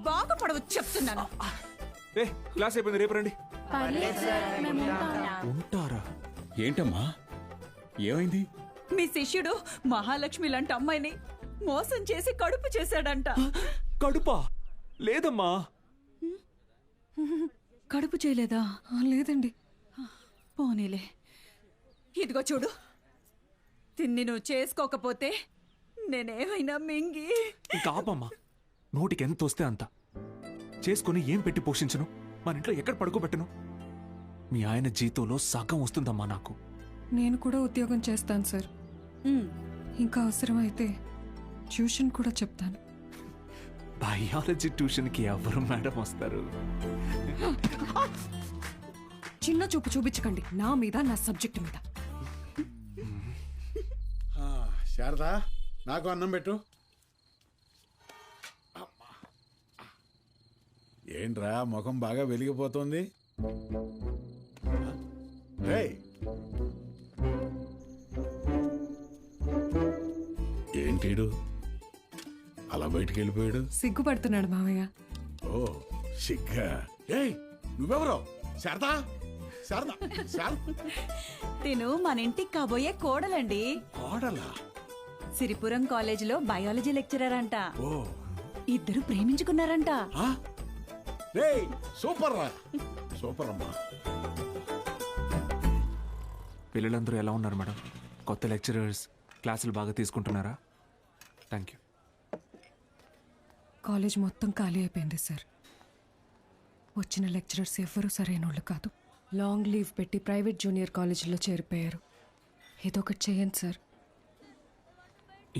బాగుపడవచ్చు చెప్తున్నాను. క్లాస్ అయిపోయింది, రేపు రండి. ఉంటారా? ఏంటమ్మా, ఏమైంది? మీ శిష్యుడు మహాలక్ష్మి లాంటి అమ్మాయిని మోసం చేసి కడుపు చేశాడంట. కడుపా? లేదమ్మా. కడుపు చేయలేదా? లేదండి. పోనీలే. ఇదిగో చూడు, తిన్ని నువ్వు చేసుకోకపోతే నేనేమైనా మింగి. ఇంకా ఆపమ్మా, నోటికి ఎంత వస్తే అంత చేసుకుని ఏం పెట్టి పోషించను? మన ఇంట్లో ఎక్కడ పడుకోబెట్టను? మీ ఆయన జీతంలో సగం వస్తుందమ్మా నాకు. నేను కూడా ఉద్యోగం చేస్తాను సార్. ఇంకా అవసరమైతే ట్యూషన్ కూడా చెప్తాను. బయాలజీ ట్యూషన్కి ఎవరు మేడం వస్తారు? చిన్న చూపు చూపించకండి నా మీద, నా సబ్జెక్ట్ మీద. శారదా, నాకు అన్నం పెట్టు. ఏంట్రా ముఖం బాగా వెలిగిపోతుంది? ఏంటీడు బయటికి వెళ్ళిపోయాడు? సిగ్గుపడుతున్నాడు మావయ్య. ఓ సిగ్గా. ఏయ్ నువ్వెవరో? శారదా, శారదా, శారదా. తిను మన ఇంటికి కాబోయే కోడలండి. కోడలా? సిరిపురం కాలేజీలో బయాలజీ లెక్చరర్ అంట. ఓ ఇద్దరు ప్రేమించుకున్నారంట. రేయ్ సూపర్ రా, సూపర్ అమ్మా. పిల్లలందరూ ఎలా ఉన్నారు మేడం? కొత్త లెక్చరర్స్ క్లాసులు బాగా తీసుకుంటున్నారా? Thank you. కాలేజ్ మొత్తం ఖాళీ అయిపోయింది సార్. వచ్చిన లెక్చరర్స్ ఎవ్వరూ సరైన వాళ్ళు కాదు. లాంగ్ లీవ్ పెట్టి ప్రైవేట్ జూనియర్ కాలేజీలో చేరిపోయారు. ఏదో ఒకటి చేయండి సార్.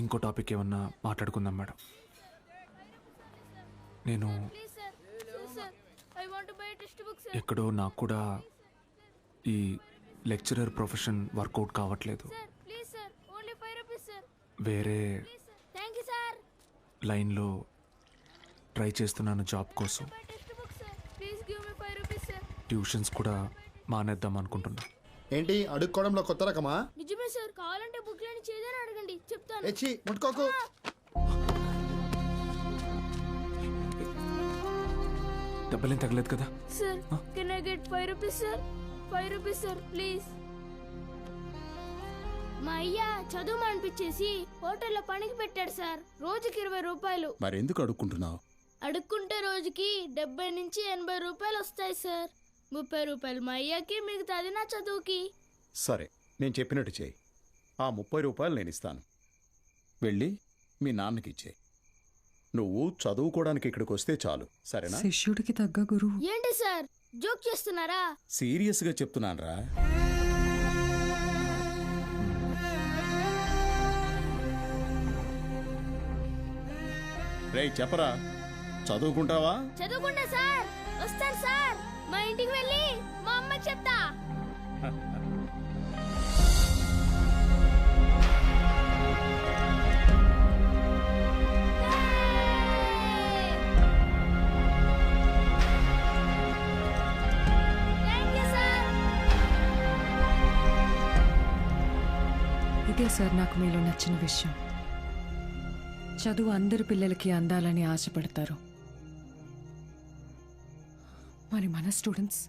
ఇంకో టాపిక్ ఏమన్నా మాట్లాడుకుందాం మేడం. నేను ఎక్కడో నాకు కూడా ఈ లెక్చరర్ ప్రొఫెషన్ వర్కౌట్ కావట్లేదు. వేరే లైన్లో ట్రై చేస్తున్నాను జాబ్ కోసం. ట్యూషన్స్ కూడా మానేద్దాం అనుకుంటున్నా. ఏంటి అడుక్కోవడంలో కొత్త రకమా? నిజమే సార్, కావాలంటే బుక్ లేని చేదని అడగండి, చెప్తాను. ఎచ్చి ముట్టుకోకు. దెబ్బలేం తగలేదు కదా? Sir can I get 5 rupees sir? 5 rupees sir please. మా అయ్య చదువు అనిపించేసి హోటల్లో పనికి పెట్టాడు సార్. రోజుకి 20 రూపాయలు. మరి ఎందుకు అడుక్కుంటున్నావు? అడుక్కుంటే రోజుకి 70 నుంచి 80 రూపాయలు వస్తాయి సార్. 30 రూపాయలు మా అయ్యకి, మిగతాది నా చదువుకి. సరే నేను చెప్పినట్టు చేయి. ఆ 30 రూపాయలు నేను ఇస్తాను. వెళ్ళి మీ నాన్నకి ఇచ్చే. నువ్వు చదువుకోవడానికి ఇక్కడికి వస్తే చాలు, సరేనా? శిష్యుడికి తగ్గ గురువు. ఏంటి సార్ జోక్ చేస్తున్నారా? సీరియస్గా చెప్తున్నానురా. రేయ్ చెప్పరా, చదువుకుంటావా? చదువుకుంటా సార్. వస్తాను సార్. మా ఇంటికి వెళ్ళి మా అమ్మకి చెప్తా. ఇదే సార్ నాకు మీలో నచ్చిన విషయం. చదువు అందరి పిల్లలకి అందాలని ఆశపడతారు. మరి మన స్టూడెంట్స్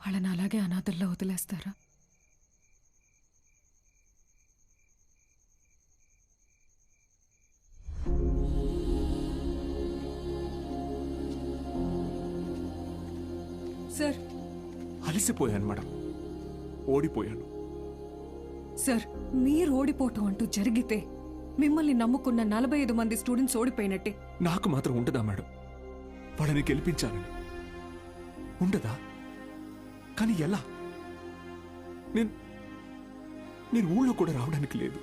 వాళ్ళని అలాగే అనాథల్లో వదిలేస్తారా? సార్ అలసిపోయాను మేడం, ఓడిపోయాను. సార్ మీరు ఓడిపోవటం అంటూ జరిగితే మిమ్మల్ని నమ్ముకున్న 45 మంది స్టూడెంట్స్ ఓడిపోయినట్టే. నాకు మాత్రం ఉండదా మేడం? వాళ్ళని గెలిపించాలని ఉండదా? కానీ ఎలా? నేను ఊళ్ళో కూడా రావడానికి లేదు.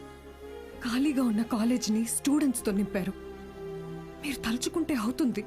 ఖాళీగా ఉన్న కాలేజీని స్టూడెంట్స్తో నింపారు. మీరు తలుచుకుంటే అవుతుంది.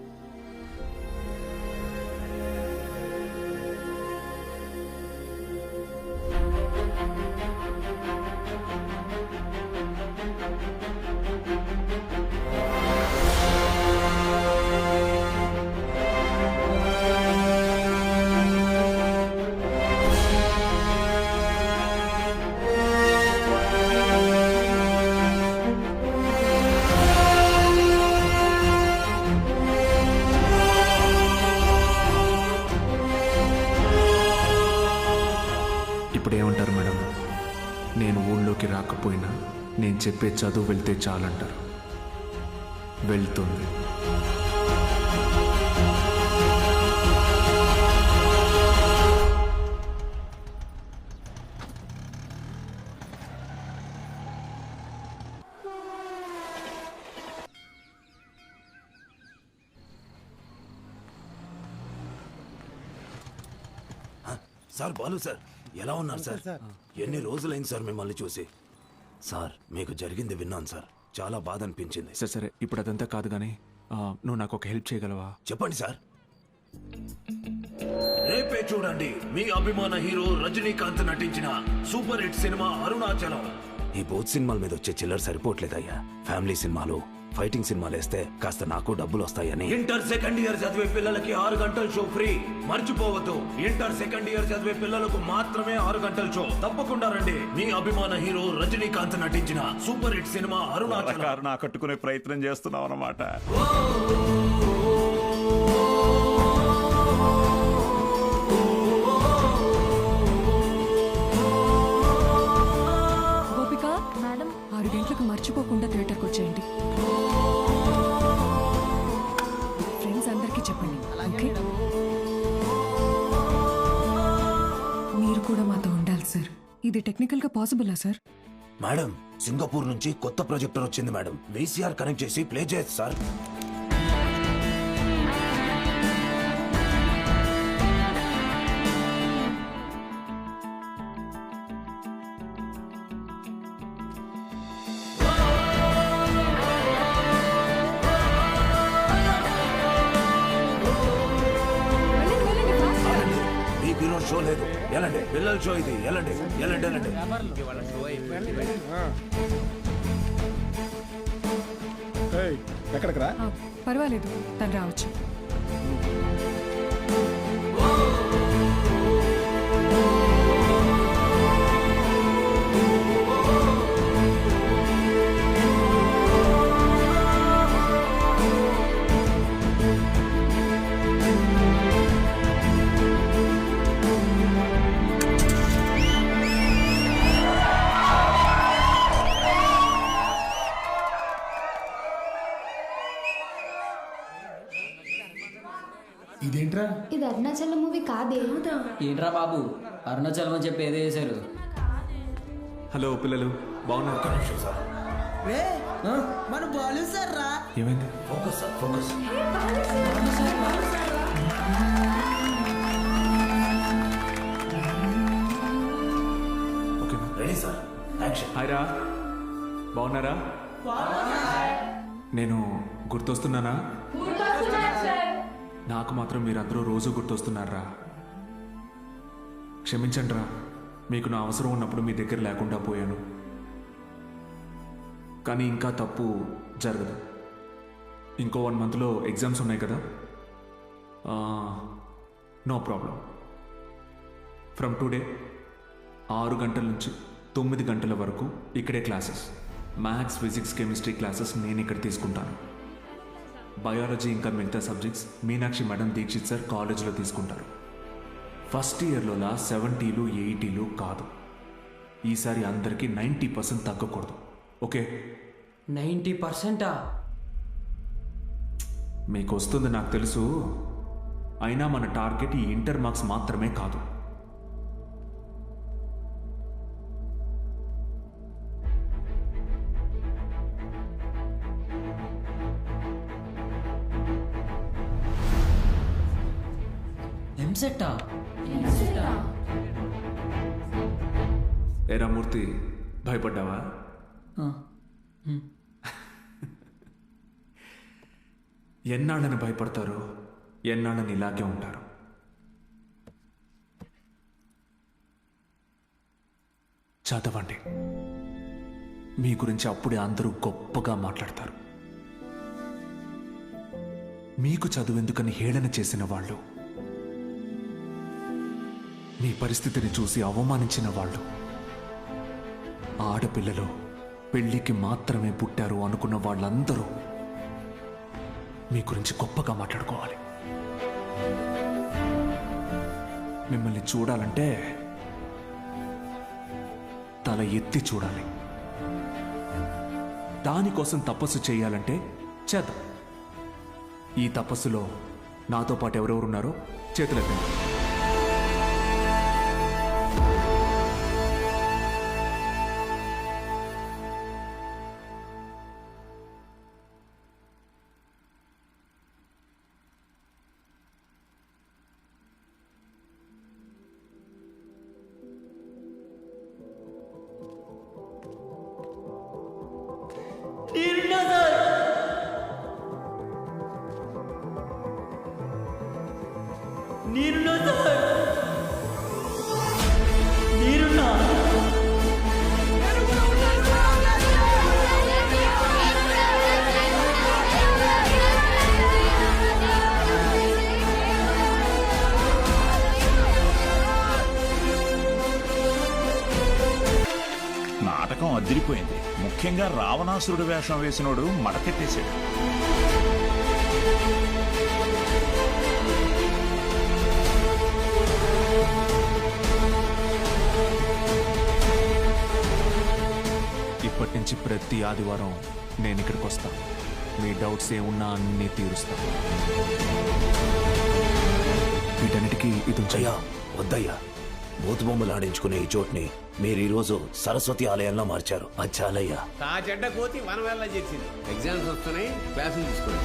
ఇప్పుడేమంటారు మేడం? నేను ఊళ్ళోకి రాకపోయినా నేను చెప్పే చదువు వెళ్తే చాలంటారు. వెళ్తుంది. సార్ బాలు సార్, ఎలా ఉన్నారు సార్? ఎన్ని రోజులైంది సార్ మిమ్మల్ని చూసి. సార్ మీకు జరిగింది విన్నాను సార్, చాలా బాధ అనిపించింది. సరే సరే, ఇప్పుడు అదంతా కాదు కానీ నువ్వు నాకు ఒక హెల్ప్ చేయగలవా? చెప్పండి సార్. రేపే చూడండి మీ అభిమాన హీరో రజనీకాంత్ నటించిన సూపర్ హిట్ సినిమా అరుణాచలం. ఈ బోత్ సినిమాల మీద వచ్చే చిల్లర సరిపోవట్లేదయ్యా. ఫ్యామిలీ సినిమాలు ఫైటింగ్ సినిమాలు వేస్తే కాస్త నాకు డబ్బులు వస్తాయని. ఇంటర్ సెకండ్ ఇయర్ చదివే పిల్లలకి 6 గంటల షో ఫ్రీ. మర్చిపోవద్దు, ఇంటర్ సెకండ్ ఇయర్ చదివే పిల్లలకు మాత్రమే 6 గంటల షో. తప్పకుండా రండి. మీ అభిమాన హీరో రజనీకాంత్ నటించిన సూపర్ హిట్ సినిమా అరుణాచలం కట్టుకునే ప్రయత్నం చేస్తున్నాం అన్నమాట. గోపిక మేడం 6 గంటలకు మర్చిపోకుండా థియేటర్కి వచ్చేయండి. ఫ్రెండ్స్ అందరికీ చెప్పండి, ఓకే? మీరు కూడా మాతో ఉండాలి సార్. ఇది టెక్నికల్గా పాసిబులా సార్? మేడం, సింగపూర్ నుంచి కొత్త ప్రొజెక్టర్ వచ్చింది మేడం. VCR కనెక్ట్ చేసి ప్లే చేయొచ్చు సార్. మీకు ఈరోజు షో లేదు, ఎలాంటి పిల్లల షో ఇది. ఎలాంటి ఎలాంటి ఎలాంటి ఎక్కడికి రా? పర్వాలేదు, తను రావచ్చు. ఇదేంట్రా? ఇది అరుణాచలం మూవీ కాదే. ఏంట్రా బాబు, అరుణాచలం అని చెప్పి ఏదో చేశారు. హలో పిల్లలు, బాగున్నారు? మన బాలు సార్ రా. ఏమైంది? Focus sir, focus. Okay ready sir, action. Hi రా, బాగున్నారా? నేను గుర్తొస్తున్నానా? నాకు మాత్రం మీరందరూ రోజు గుర్తొస్తున్నారా? క్షమించండి రా, మీకు నా అవసరం ఉన్నప్పుడు మీ దగ్గర లేకుండా పోయాను. కానీ ఇంకా తప్పు జరగదు. ఇంకో 1 మంత్లో ఎగ్జామ్స్ ఉన్నాయి కదా. No problem. ఫ్రమ్ టుడే 6 గంటల నుంచి 9 గంటల వరకు ఇక్కడే classes. Maths, physics, chemistry classes నేను ఇక్కడ తీసుకుంటాను. బయాలజీ ఇంకా మిగతా subjects Meenakshi madam, Dikshit sir కాలేజీలో తీసుకుంటారు. ఫస్ట్ ఇయర్లోలా 70లు 80లు కాదు. ఈసారి అందరికీ 90% తగ్గకూడదు, ఓకే? 90%? మీకు వస్తుంది నాకు తెలుసు. అయినా మన టార్గెట్ ఈ ఇంటర్ మార్క్స్ మాత్రమే కాదు. ఎంసెట్టా? ఏరా మూర్తి, భయపడ్డావా? ఎన్నాళ్ళని భయపడతారు, ఎన్నాళ్ళని ఇలాగే ఉంటారు. చదవండి. మీ గురించి అప్పుడే అందరూ గొప్పగా మాట్లాడతారు. మీకు చదువెందుకని హేళన చేసిన వాళ్ళు, మీ పరిస్థితిని చూసి అవమానించిన వాళ్ళు, ఆడపిల్లలు పెళ్లికి మాత్రమే పుట్టారు అనుకున్న వాళ్ళందరూ మీ గురించి గొప్పగా మాట్లాడుకోవాలి. మిమ్మల్ని చూడాలంటే తల ఎత్తి చూడాలి. దానికోసం తపస్సు చేయాలంటే చేద్దాం. ఈ తపస్సులో నాతో పాటు ఎవరెవరున్నారో చేతులెత్తండి. ముఖ్యంగా రావణాసురుడు వేషం వేసినోడు మడకెట్టేశాడు. ఇప్పటి నుంచి ప్రతి ఆదివారం నేను ఇక్కడికి వస్తా. మీ డౌట్స్ ఏమున్నా అన్నీ తీరుస్తా. వీటన్నిటికీ ఇది అయ్యా వద్దయ్యా, బూతు బొమ్మలు ఆడించుకునే ఈ చోటుని మీరు ఈరోజు సరస్వతి ఆలయంలో మార్చారు. అది చాలయ్యా. ఆ చెడ్డ కోతి మన వల్ల చేసింది. ఎగ్జామ్స్ వస్తున్నాయి, క్లాసులు తీసుకోండి.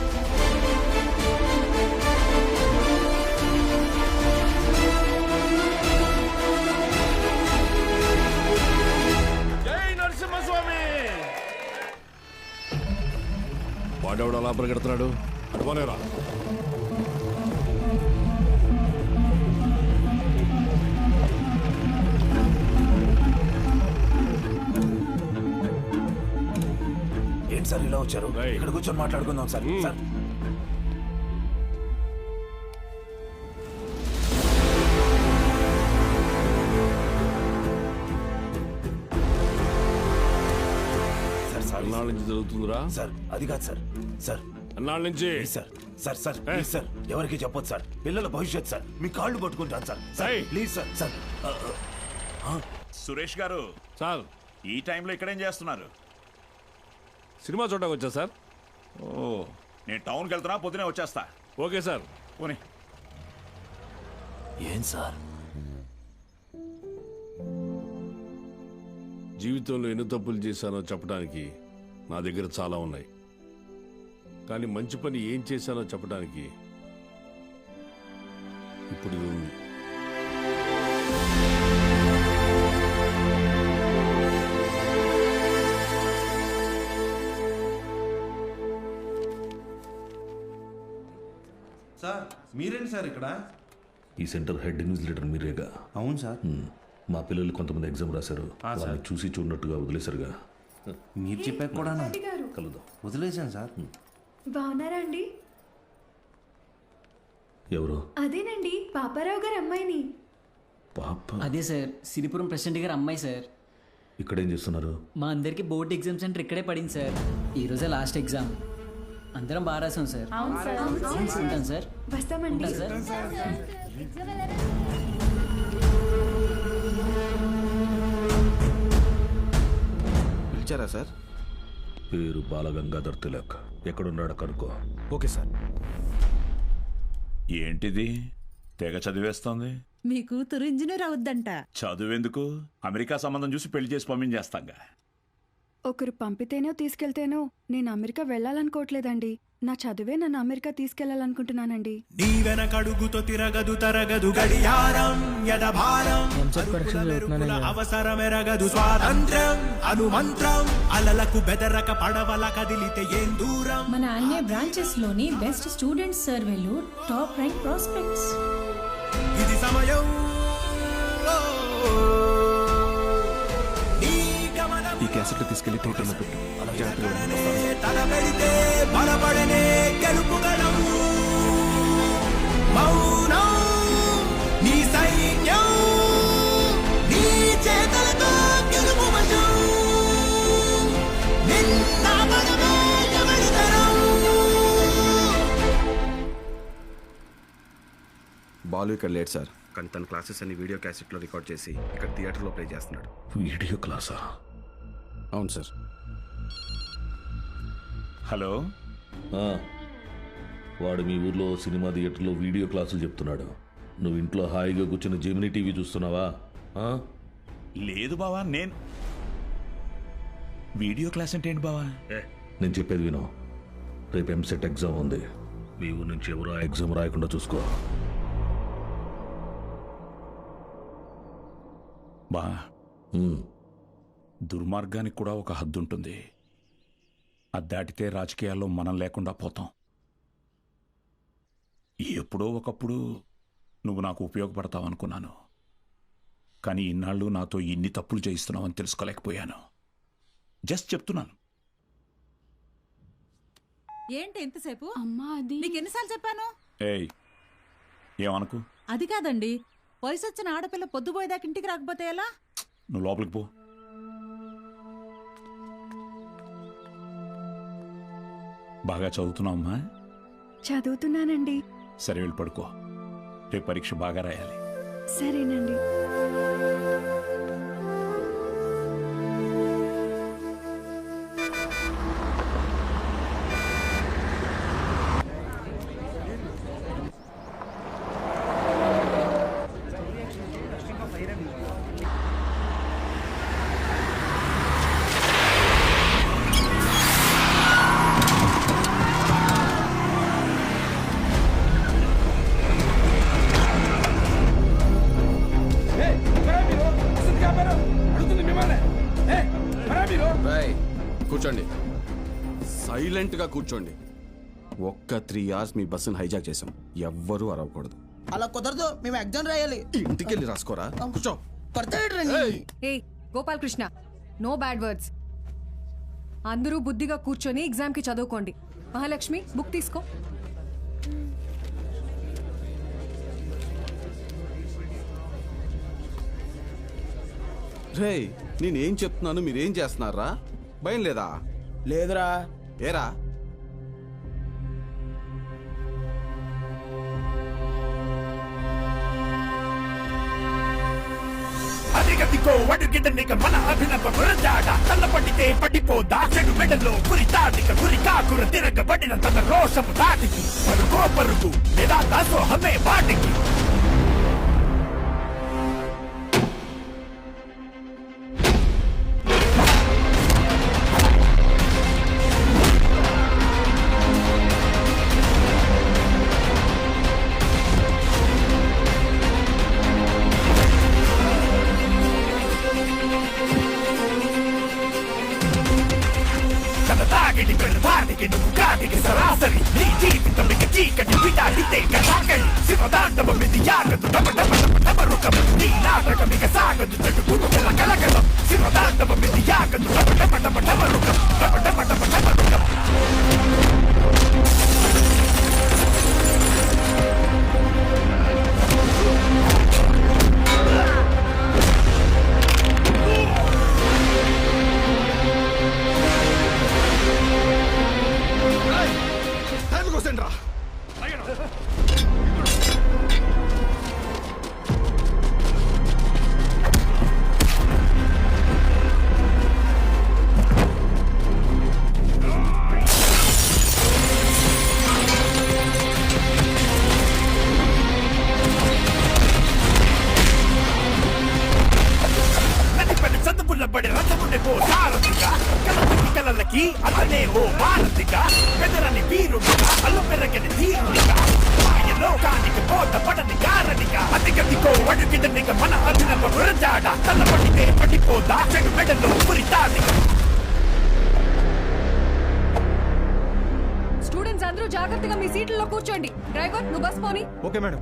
వాడెవడు అలా పరిగెడుతున్నాడు? అడుకోలేరా? ఏంటి సార్ ఇలా వచ్చారు? ఇక్కడ కూర్చొని మాట్లాడుకుందాం సార్. సార్ ఎన్నాళ్ళ నుంచి జరుగుతుందిరా? సార్ అది కాదు సార్. సార్ ఎన్నాళ్ళ నుంచి? Sir sir sir please sir, ఎవరికి చెప్పొద్దు సార్. పిల్లల భవిష్యత్ సార్. మీ కాళ్ళు పట్టుకుంటాను sir. Sir please sir. Sir Suresh గారు సార్, ఈ టైంలో ఇక్కడేం చేస్తున్నారు? సినిమా చూడడానికి వచ్చా సార్. ఓ, నేను టౌన్కి వెళ్తున్నా, పొద్దునే వచ్చేస్తా. Okay sir. పోనీ. ఏం సార్? జీవితంలో ఎన్ని తప్పులు చేశానో చెప్పడానికి నా దగ్గర చాలా ఉన్నాయి. కానీ మంచి పని ఏం చేశానో చెప్పడానికి ఇప్పుడు ఇది ఉంది. సార్ మీరేంటి సార్ ఇక్కడ? ఈ సెంటర్ హెడ్ ఇన్విజిలేటర్ మీరేగా? అవును సార్. మా పిల్లలు కొంతమంది ఎగ్జామ్ రాశారు. సార్. వాళ్ళని చూసి చూడనట్టుగా వదిలేశారుగా. మీరు చెప్పాక కూడా కలుద్దాం. వదిలేశాను సార్. బాగున్నారా అండి? ఎవరు? అదేనండి, పాపారావు గారు అమ్మాయిని. పాప? అదే సార్, సిరిపురం ప్రెసిడెంట్ గారు అమ్మాయి సార్. ఇక్కడేం చేస్తున్నారు? మా అందరికి బోర్డ్ ఎగ్జామ్ సెంటర్ ఇక్కడే పడింది సార్. ఈ రోజే లాస్ట్ ఎగ్జామ్. అందరం బాగా రాసాం సార్. అవును సార్. ఉంటాను సార్. వస్తామండి. ఉంటాను సార్. పిలిచారా సార్? పేరు బాలగంగాధర్ తిలక్. ఎక్కడున్నాడో కనుక్కో. Okay sir. ఏంటిది తెగ చదివేస్తోంది? మీ కూతురు ఇంజనీర్ అవుద్దంట. చదువెందుకు? అమెరికా సంబంధం చూసి పెళ్లి చేసి పంపించేస్తాంగా. ఒకరు పంపితేనో తీసుకెళ్తేనో నేను అమెరికా వెళ్ళాలనుకోవట్లేదండి. నా చదువే నన్ను అమెరికా తీసుకెళ్లాలనుకుంటున్నానండి. నీ వెనకడుగుతో తిరగదు తరగదు గడియారం యదభారం అవసరమెరగదు స్వాతంత్ర్యం అనుమంత్రం అలలకు బెదరక పడవల కదిలితే ఏం దూరం. మన ఐఏ బ్రాంచెస్ లోని బెస్ట్ స్టూడెంట్స్ సర్వేలు టాప్ ర్యాంక్ ప్రాస్పెక్ట్స్. ఇది సమయం ఈ క్యాసెట్లు తీసుకెళ్లి థియేటర్లో పెట్టు. తల పెడితే బలపడనే గెలుపుగలం. మౌనం నీ సైన్యం, నీ చేతలతో గెలుపు వశం. నిన్న మనమే ఎవరితరం. బాలు ఇక్కడ లేట్ సార్, కానీ తన క్లాసెస్ అన్ని వీడియో క్యాసెట్లో రికార్డ్ చేసి ఇక్కడ థియేటర్లో ప్లే చేస్తున్నాడు. వీడియో క్లాసా? అవును సార్. హలో. వాడు మీ ఊర్లో సినిమా థియేటర్లో వీడియో క్లాసులు చెప్తున్నాడు. నువ్వు ఇంట్లో హాయిగా కూర్చొని జెమినీ టీవీ చూస్తున్నావా? లేదు బావా. నేను వీడియో క్లాస్ అంటే ఏంటి బావా? నేను చెప్పేది విను. రేపు ఎంసెట్ ఎగ్జామ్ ఉంది. మీ ఊరు నుంచి ఎవరు ఆ ఎగ్జామ్ రాయకుండా చూసుకో. బా, దుర్మార్గానికి కూడా ఒక హద్దు ఉంటుంది. అది దాటితే రాజకీయాల్లో మనం లేకుండా పోతాం. ఎప్పుడో ఒకప్పుడు నువ్వు నాకు ఉపయోగపడతావు అనుకున్నాను. కానీ ఇన్నాళ్ళు నాతో ఇన్ని తప్పులు చేయిస్తున్నావని తెలుసుకోలేకపోయాను. జస్ట్ చెప్తున్నాను. ఏంటి ఎంతసేపు? అమ్మా అది నీకు ఎన్నిసార్లు చెప్పాను? ఏయ్, ఏమనుకు? అది కాదండి, వయసు వచ్చిన ఆడపిల్ల పొద్దుపోయేదాకా ఇంటికి రాకపోతే ఎలా? నువ్వు లోపలికి పో. బాగా చదువుతున్నావమ్మా? చదువుతున్నానండి. సరే వెళ్ళి పడుకో, రేపు పరీక్ష బాగా రాయాలి. సరేనండి. కూర్చోండి, సైలెంట్ గా కూర్చోండి. ఒక్క 3 hours మీ బస్సును హైజాక్ చేసాం. ఎవ్వరూ అరవకూడదు. అలా కుదరదు, మేము ఎగ్జామ్ రాయాలి. ఇంటికి వెళ్ళి రాసుకోరా. కూర్చో. ఏ Gopal Krishna, no bad words. అందరూ బుద్ధిగా కూర్చొని ఎగ్జామ్ కి చదువుకోండి. మహాలక్ష్మి, బుక్ తీసుకో. రే, నేనేం చెప్తున్నాను మీరేం చేస్తున్నారా? భయం లేదా? లేదురా. ఏరా? అదిగదిగో అడుగిడనిక మన అభినవ గురజాడ తల్లపడితే పడిపోదా చెడు మెడలో గురి తాటిక గురి కాకుర తిరగబడిన తన రోషము దాటికి పరుగో పరుగు లేదా దాసోహమే వాటికి. నువ్వు సరాసరి నీ జీవితం ఇక చీకటి విడాడితే కథాకళి శివదాండవం ఇది యాగదు డబడబడబడబరుకము నీ నాటకం ఇక సాగదు చెడు గురుగల కలగలం శివదాండవం ఇది యాగదు డబడబడబడబరుకం డబడబడబడబరుకం. అతనే ఓ భారతిగా పెదరని వీరుడిగా అల్లు పెరగని ధీరుడిగా లోకానికి పోత పడని గారనిగా అతిగతికో అడుగిడనిగా మన అభినవ గురజాడ తల్లపడితే పడిపోదా చెడు మెడలో గురి తాటిగా. స్టూడెంట్స్ అందరూ జాగ్రత్తగా మీ సీట్లలో కూర్చోండి. డ్రైవర్, నువ్వు బస్ పోని. Okay madam.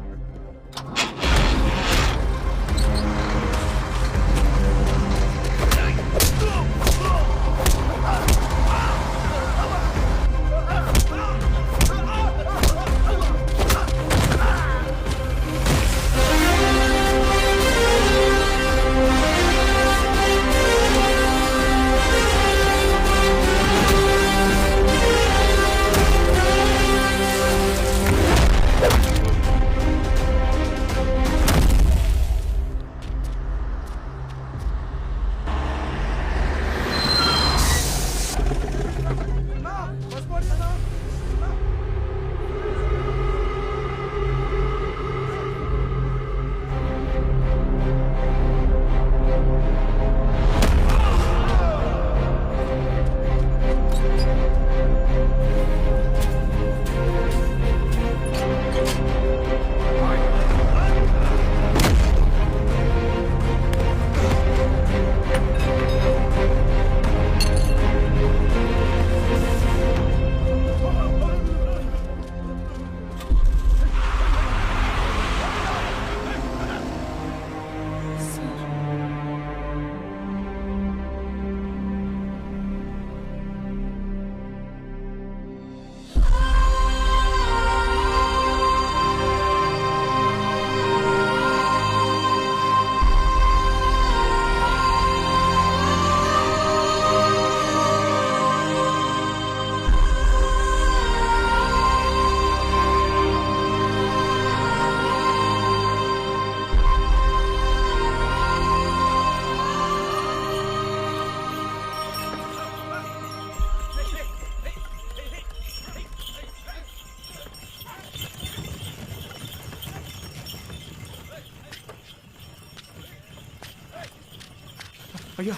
అయ్యా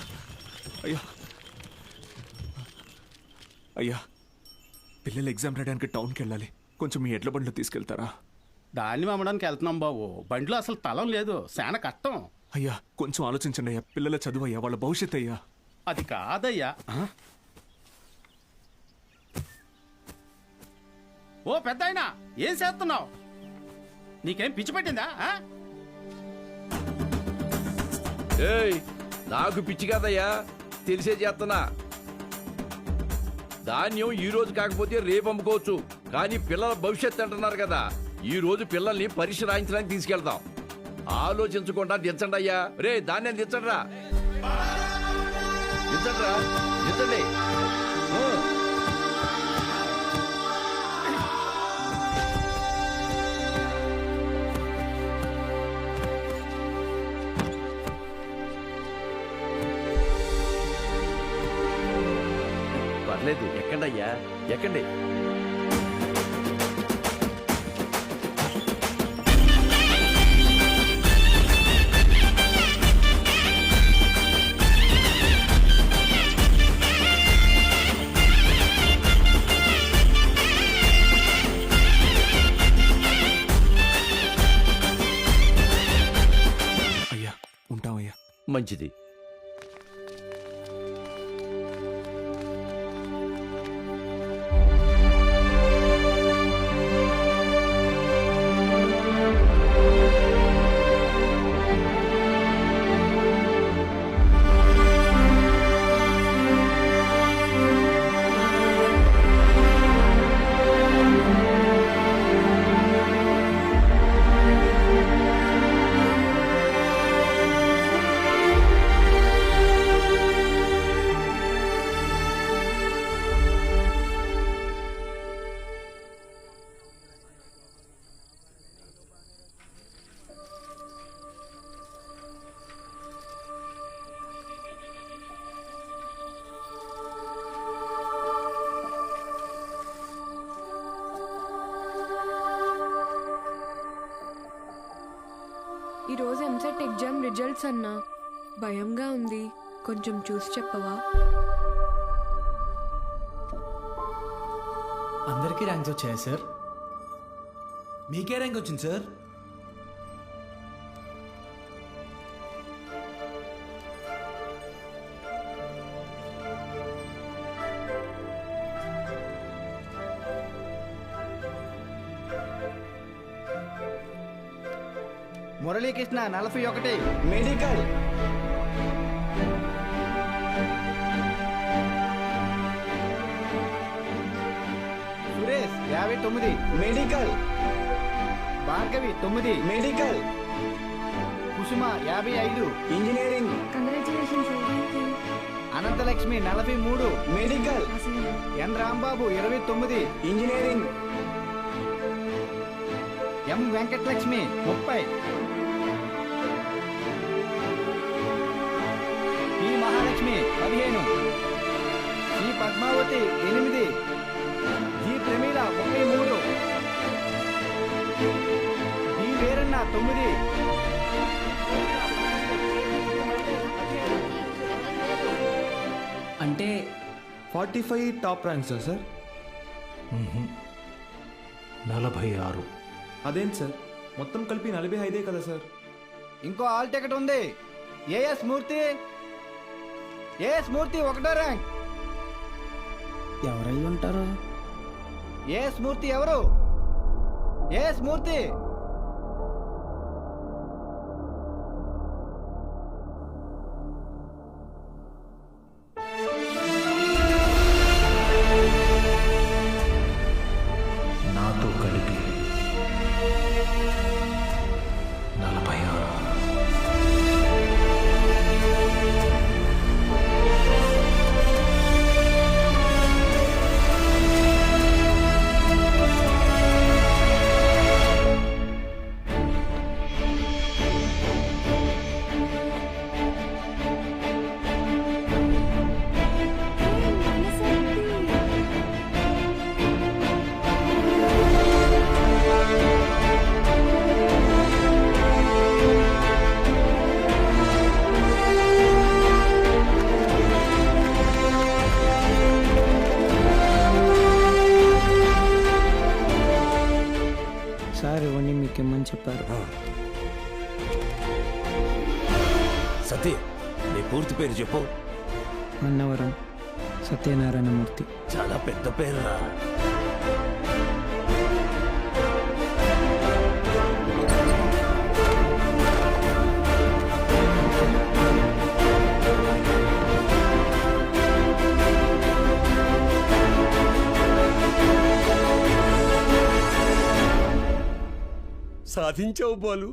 అయ్యా అయ్యా పిల్లలు ఎగ్జామ్ రాయడానికి టౌన్కి వెళ్ళాలి, కొంచెం మీ ఎడ్ల బండిలో తీసుకెళ్తారా? దాన్ని అమ్మడానికి వెళ్తున్నాం బాబు, బండిలో అసలు తలం లేదు, శాన కష్టం. అయ్యా కొంచెం ఆలోచించండి అయ్యా, పిల్లల చదువు అయ్యా, వాళ్ళ భవిష్యత్ అయ్యా. అది కాదయ్యా. ఓ పెద్ద అయినా ఏం చేస్తున్నావు? నీకేం పిచ్చి పెట్టిందా? ఏయ్, నాకు పిచ్చి కాదయ్యా, తెలిసే చేస్తున్నా. ధాన్యం ఈ రోజు కాకపోతే రేపు అమ్ముకోవచ్చు, కానీ పిల్లల భవిష్యత్తు అంటున్నారు కదా, ఈ రోజు పిల్లల్ని పరీక్ష రాయించడానికి తీసుకెళ్తాం. ఆలోచించకుండా దించండి అయ్యా. రే ధాన్యం దించండిరా, దించండిరా, దించండి. పర్లేదు, ఎక్కండి అయ్యా, ఎక్కండి. అయ్యా ఉంటామయ్యా. మంచిది. ఈరోజు ఎంసెట్ ఎగ్జామ్ రిజల్ట్స్ అన్నా, భయంగా ఉంది, కొంచెం చూసి చెప్పవా? అందరికీ ర్యాంక్స్ వచ్చాయా సార్? మీకే ర్యాంక్ వచ్చింది sir? Muralikrishna 41 medical. Suresh 59 medical. Bhargavi 9 medical. Kusuma 55 engineering. Anantalakshmi 43 medical. N Rambabu 29 engineering. M Venkatalakshmi 30. P Mahalakshmi 15. C Padmavathi 8. G Pramila 33. D Veeranna 9. అంటే 45 టాప్ ర్యాంక్సా సార్? 46. అదేంటి సార్, మొత్తం కలిపి 45 కదా సార్? ఇంకో ఆల్ టికెట్ ఉంది. ఏఎస్ మూర్తి 1వ ర్యాంక్. ఎవరై ఉంటారు? ఏఎస్ మూర్తి ఎవరు? ఏఎస్ మూర్తి. నాతో కలిపి 46. సార్ ఇవన్నీ మీకు ఇమ్మని చెప్పారు. సతీ, నీ పూర్తి పేరు చెప్పు. అన్నవరం సత్యనారాయణమూర్తి. చాలా పెద్ద పేరురా. సాధించావు బాలు.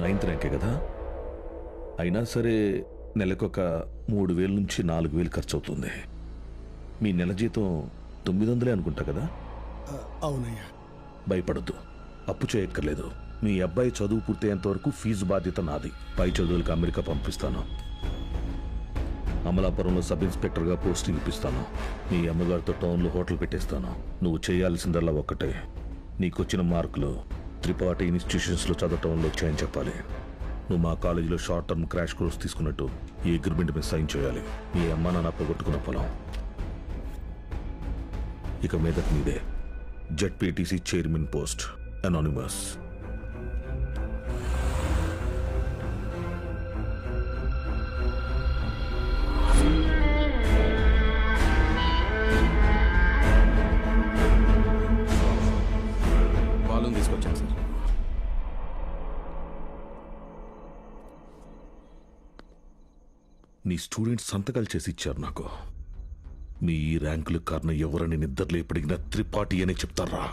నైన్త్ ర్యాంకే కదా, అయినా సరే నెలకొక 3,000 నుంచి 4,000 ఖర్చు అవుతుంది. మీ నెల జీతం 900 అనుకుంటా కదా? అవునయ్యా. భయపడద్దు, అప్పు చేయక్కర్లేదు. మీ అబ్బాయి చదువు పూర్తయ్యేంత వరకు ఫీజు బాధ్యత నాది. పై చదువులకు అమెరికా పంపిస్తాను. అమలాపురంలో సబ్ ఇన్స్పెక్టర్గా పోస్టింగ్ ఇప్పిస్తాను. మీ అమ్మగారితో టౌన్లో హోటల్ పెట్టేస్తాను. నువ్వు చేయాల్సిందల్లా ఒక్కటే, నీకొచ్చిన మార్కులు త్రిపాఠి ఇన్స్టిట్యూషన్స్లో చదవటంలో వచ్చాయని చెప్పాలి. నువ్వు మా కాలేజీలో షార్ట్ టర్మ్ క్రాష్ కోర్స్ తీసుకున్నట్టు ఈ అగ్రిమెంట్ మీద సైన్ చేయాలి. మీ అమ్మ నాన్న పోగొట్టుకున్న పొలం ఇక మీదట నీదే. ZPTC chairman post, anonymous. Balloon తీసుకొచ్చాను సార్. నీ స్టూడెంట్స్ సంతకాలు చేసి ఇచ్చారు నాకు. మీ ఈ ర్యాంకులు కారణం ఎవరని నిద్రలేపడిగిన త్రిపాఠి అని చెప్తారా?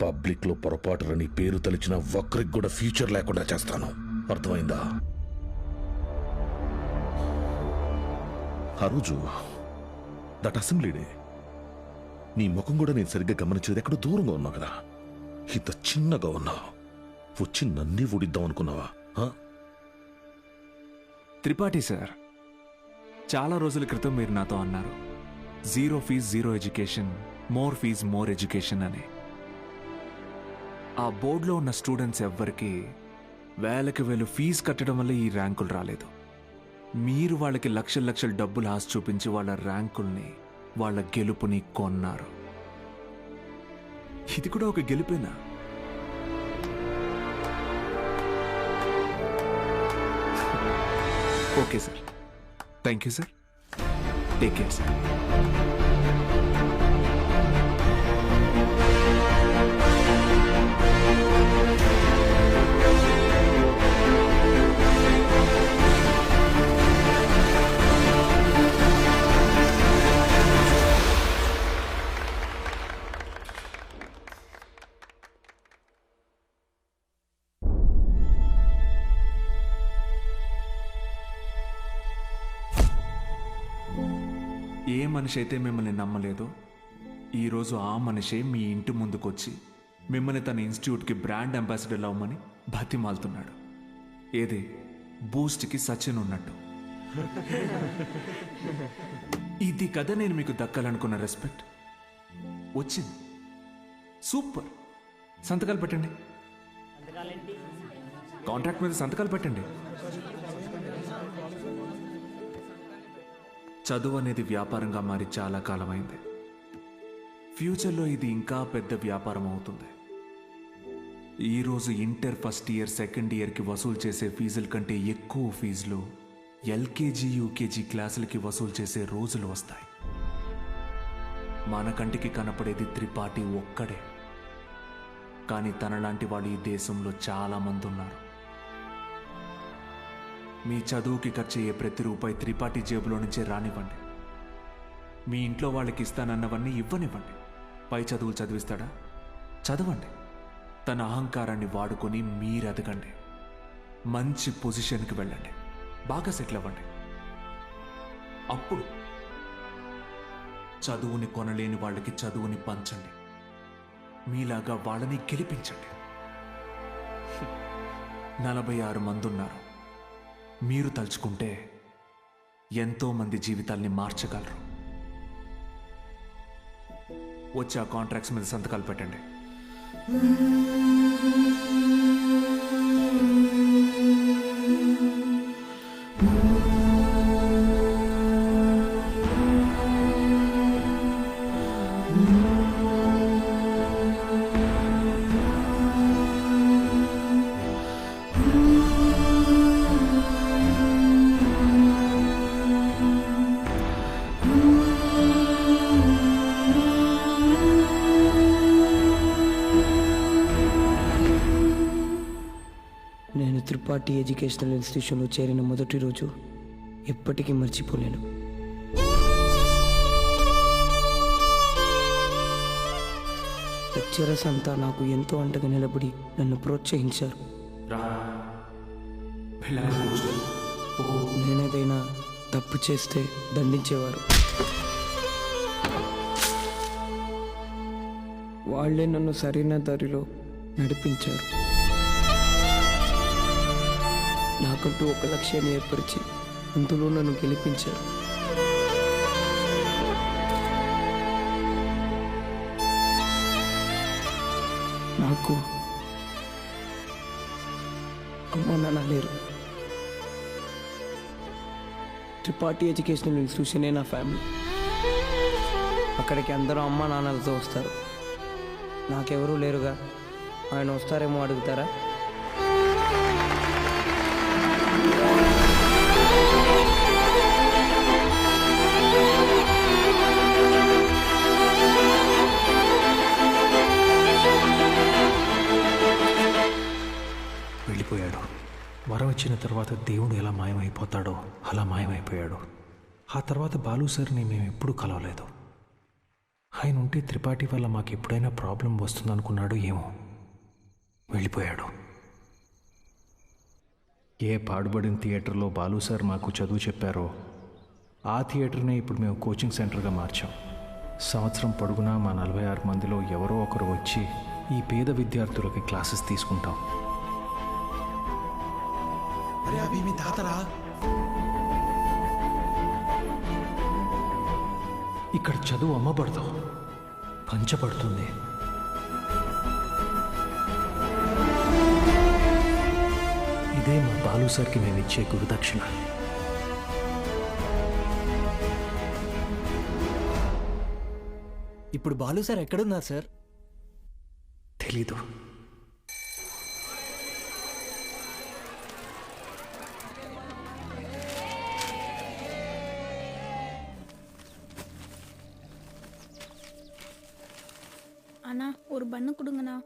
పబ్లిక్లో పొరపాటున నీ పేరు తలిచిన ఒక్కరికి కూడా ఫ్యూచర్ లేకుండా చేస్తాను. అర్థమైందా? ఆ రోజు దట్ అసెంబ్లీ డే నీ ముఖం కూడా నేను సరిగ్గా గమనించేది ఎక్కడో దూరంగా ఉన్నావు కదా. ఇంత చిన్నగా ఉన్నావు. వచ్చి నన్నే ఊడిద్దాం అనుకున్నావా? త్రిపాఠి సార్, చాలా రోజుల క్రితం మీరు నాతో అన్నారు, 0 fee 0 education, more fees more education అని. ఆ బోర్డులో ఉన్న స్టూడెంట్స్ ఎవ్వరికి వేలకు వేలు ఫీజు కట్టడం వల్ల ఈ ర్యాంకులు రాలేదు. మీరు వాళ్ళకి లక్షల లక్షల డబ్బులు ఆశ చూపించి వాళ్ళ ర్యాంకుల్ని, వాళ్ళ గెలుపుని కొన్నారు. ఇది కూడా ఒక గెలుపేనా? Okay sir, thank you sir. Take care sir. ఏ మనిషి అయితే మిమ్మల్ని నమ్మలేదో ఈరోజు ఆ మనిషే మీ ఇంటి ముందుకొచ్చి మిమ్మల్ని తన ఇన్స్టిట్యూట్కి బ్రాండ్ అంబాసిడర్ అవ్వమని బతిమాలుతున్నాడు. ఏదే బూస్ట్కి సచిన్ ఉన్నట్టు. ఇది కదా నేను మీకు దక్కాలనుకున్న రెస్పెక్ట్. వచ్చింది. సూపర్. సంతకాలు పెట్టండి. కాంట్రాక్ట్ మీద సంతకాలు పెట్టండి. చదువు అనేది వ్యాపారంగా మారి చాలా కాలమైంది. ఫ్యూచర్లో ఇది ఇంకా పెద్ద వ్యాపారం అవుతుంది. ఈరోజు ఇంటర్ ఫస్ట్ ఇయర్ సెకండ్ ఇయర్కి వసూలు చేసే ఫీజుల కంటే ఎక్కువ ఫీజులు ఎల్కేజీ యూకేజీ క్లాసులకి వసూలు చేసే రోజులు వస్తాయి. మన కంటికి కనపడేది త్రిపాఠి ఒక్కడే, కానీ తనలాంటి వాళ్ళు ఈ దేశంలో చాలా మంది ఉన్నారు. మీ చదువుకి ఖర్చయ్యే ప్రతి రూపాయి త్రిపాఠి జేబులో నుంచే రానివ్వండి. మీ ఇంట్లో వాళ్ళకి ఇస్తానన్నవన్నీ ఇవ్వనివ్వండి. పై చదువులు చదివిస్తాడా? చదవండి. తన అహంకారాన్ని వాడుకొని మీరు ఎదగండి. మంచి పొజిషన్కి వెళ్ళండి. బాగా సెటిల్ అవ్వండి. అప్పుడు చదువుని కొనలేని వాళ్ళకి చదువుని పంచండి. మీలాగా వాళ్ళని గెలిపించండి. 46 మంది ఉన్నారు. మీరు తలుచుకుంటే ఎంతో మంది జీవితాల్ని మార్చగలరు. వచ్చి ఆ కాంట్రాక్ట్స్ మీద సంతకాలు పెట్టండి. నేను త్రిపాఠి ఎడ్యుకేషనల్ ఇన్స్టిట్యూషన్లో చేరిన మొదటి రోజు ఎప్పటికీ మర్చిపోలేను. లెక్చరర్స్ అంతా నాకు ఎంతో అండగా నిలబడి నన్ను ప్రోత్సహించారు. నేనేదైనా తప్పు చేస్తే దండించేవారు. వాళ్ళే నన్ను సరైన దారిలో నడిపించారు. నాకంటూ ఒక లక్ష్యాన్ని ఏర్పరిచి అందులో నన్ను గెలిపించారు. నాకు అమ్మ నాన్న లేరు. త్రిపాఠి ఎడ్యుకేషనల్ ఇన్స్టిట్యూషనే నా ఫ్యామిలీ. అక్కడికి అందరూ అమ్మ నాన్నలతో వస్తారు. నాకెవరూ లేరుగా. ఆయన వస్తారేమో అడుగుతారా? వెళ్ళిపోయాడు. వరం ఇచ్చిన తర్వాత దేవుడు ఎలా మాయమైపోతాడో అలా మాయమైపోయాడు. ఆ తర్వాత బాలు సార్ని మేము ఎప్పుడూ కలవలేదు. ఆయన ఉంటే త్రిపాఠి వల్ల మాకు ఎప్పుడైనా ప్రాబ్లం వస్తుందనుకున్నాడు ఏమో. వెళ్ళిపోయాడు. ఏ పాడుబడిన థియేటర్లో బాలు సార్ మాకు చదువు చెప్పారో ఆ థియేటర్నే ఇప్పుడు మేము కోచింగ్ సెంటర్గా మార్చాం. సంవత్సరం పొడుగునా మా 46 మందిలో ఎవరో ఒకరు వచ్చి ఈ పేద విద్యార్థులకి క్లాసెస్ తీసుకుంటాం. అరే అభి మీ తాతరా? ఇక్కడ చదువు అమ్మబడదు, పంచబడుతుంది. ఇదే మా బాలు సార్కి మేము ఇచ్చే గురుదక్షిణ. ఇప్పుడు బాలు సార్ ఎక్కడున్నారు సార్? తెలీదు. அண்ணா ஒரு பண்ணு கொடுங்கண்ணா.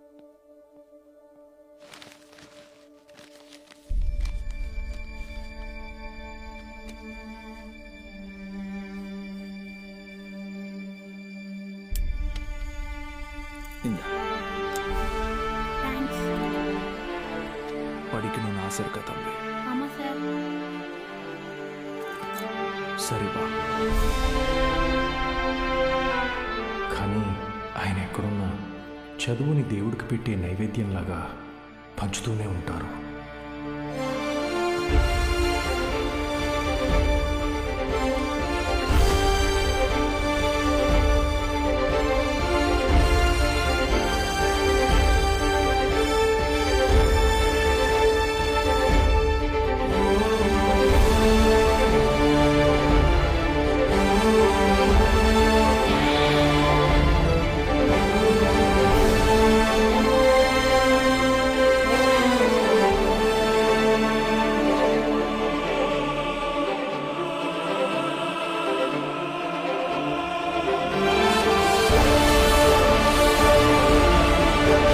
படிக்கணும்னு ஆசை இருக்கா தம்பி? ஆமா சார். சரிப்பா. కానీ ఆయన ఎక్కడున్నా చదువుని దేవుడికి పెట్టే నైవేద్యంలాగా పంచుతూనే ఉంటారు.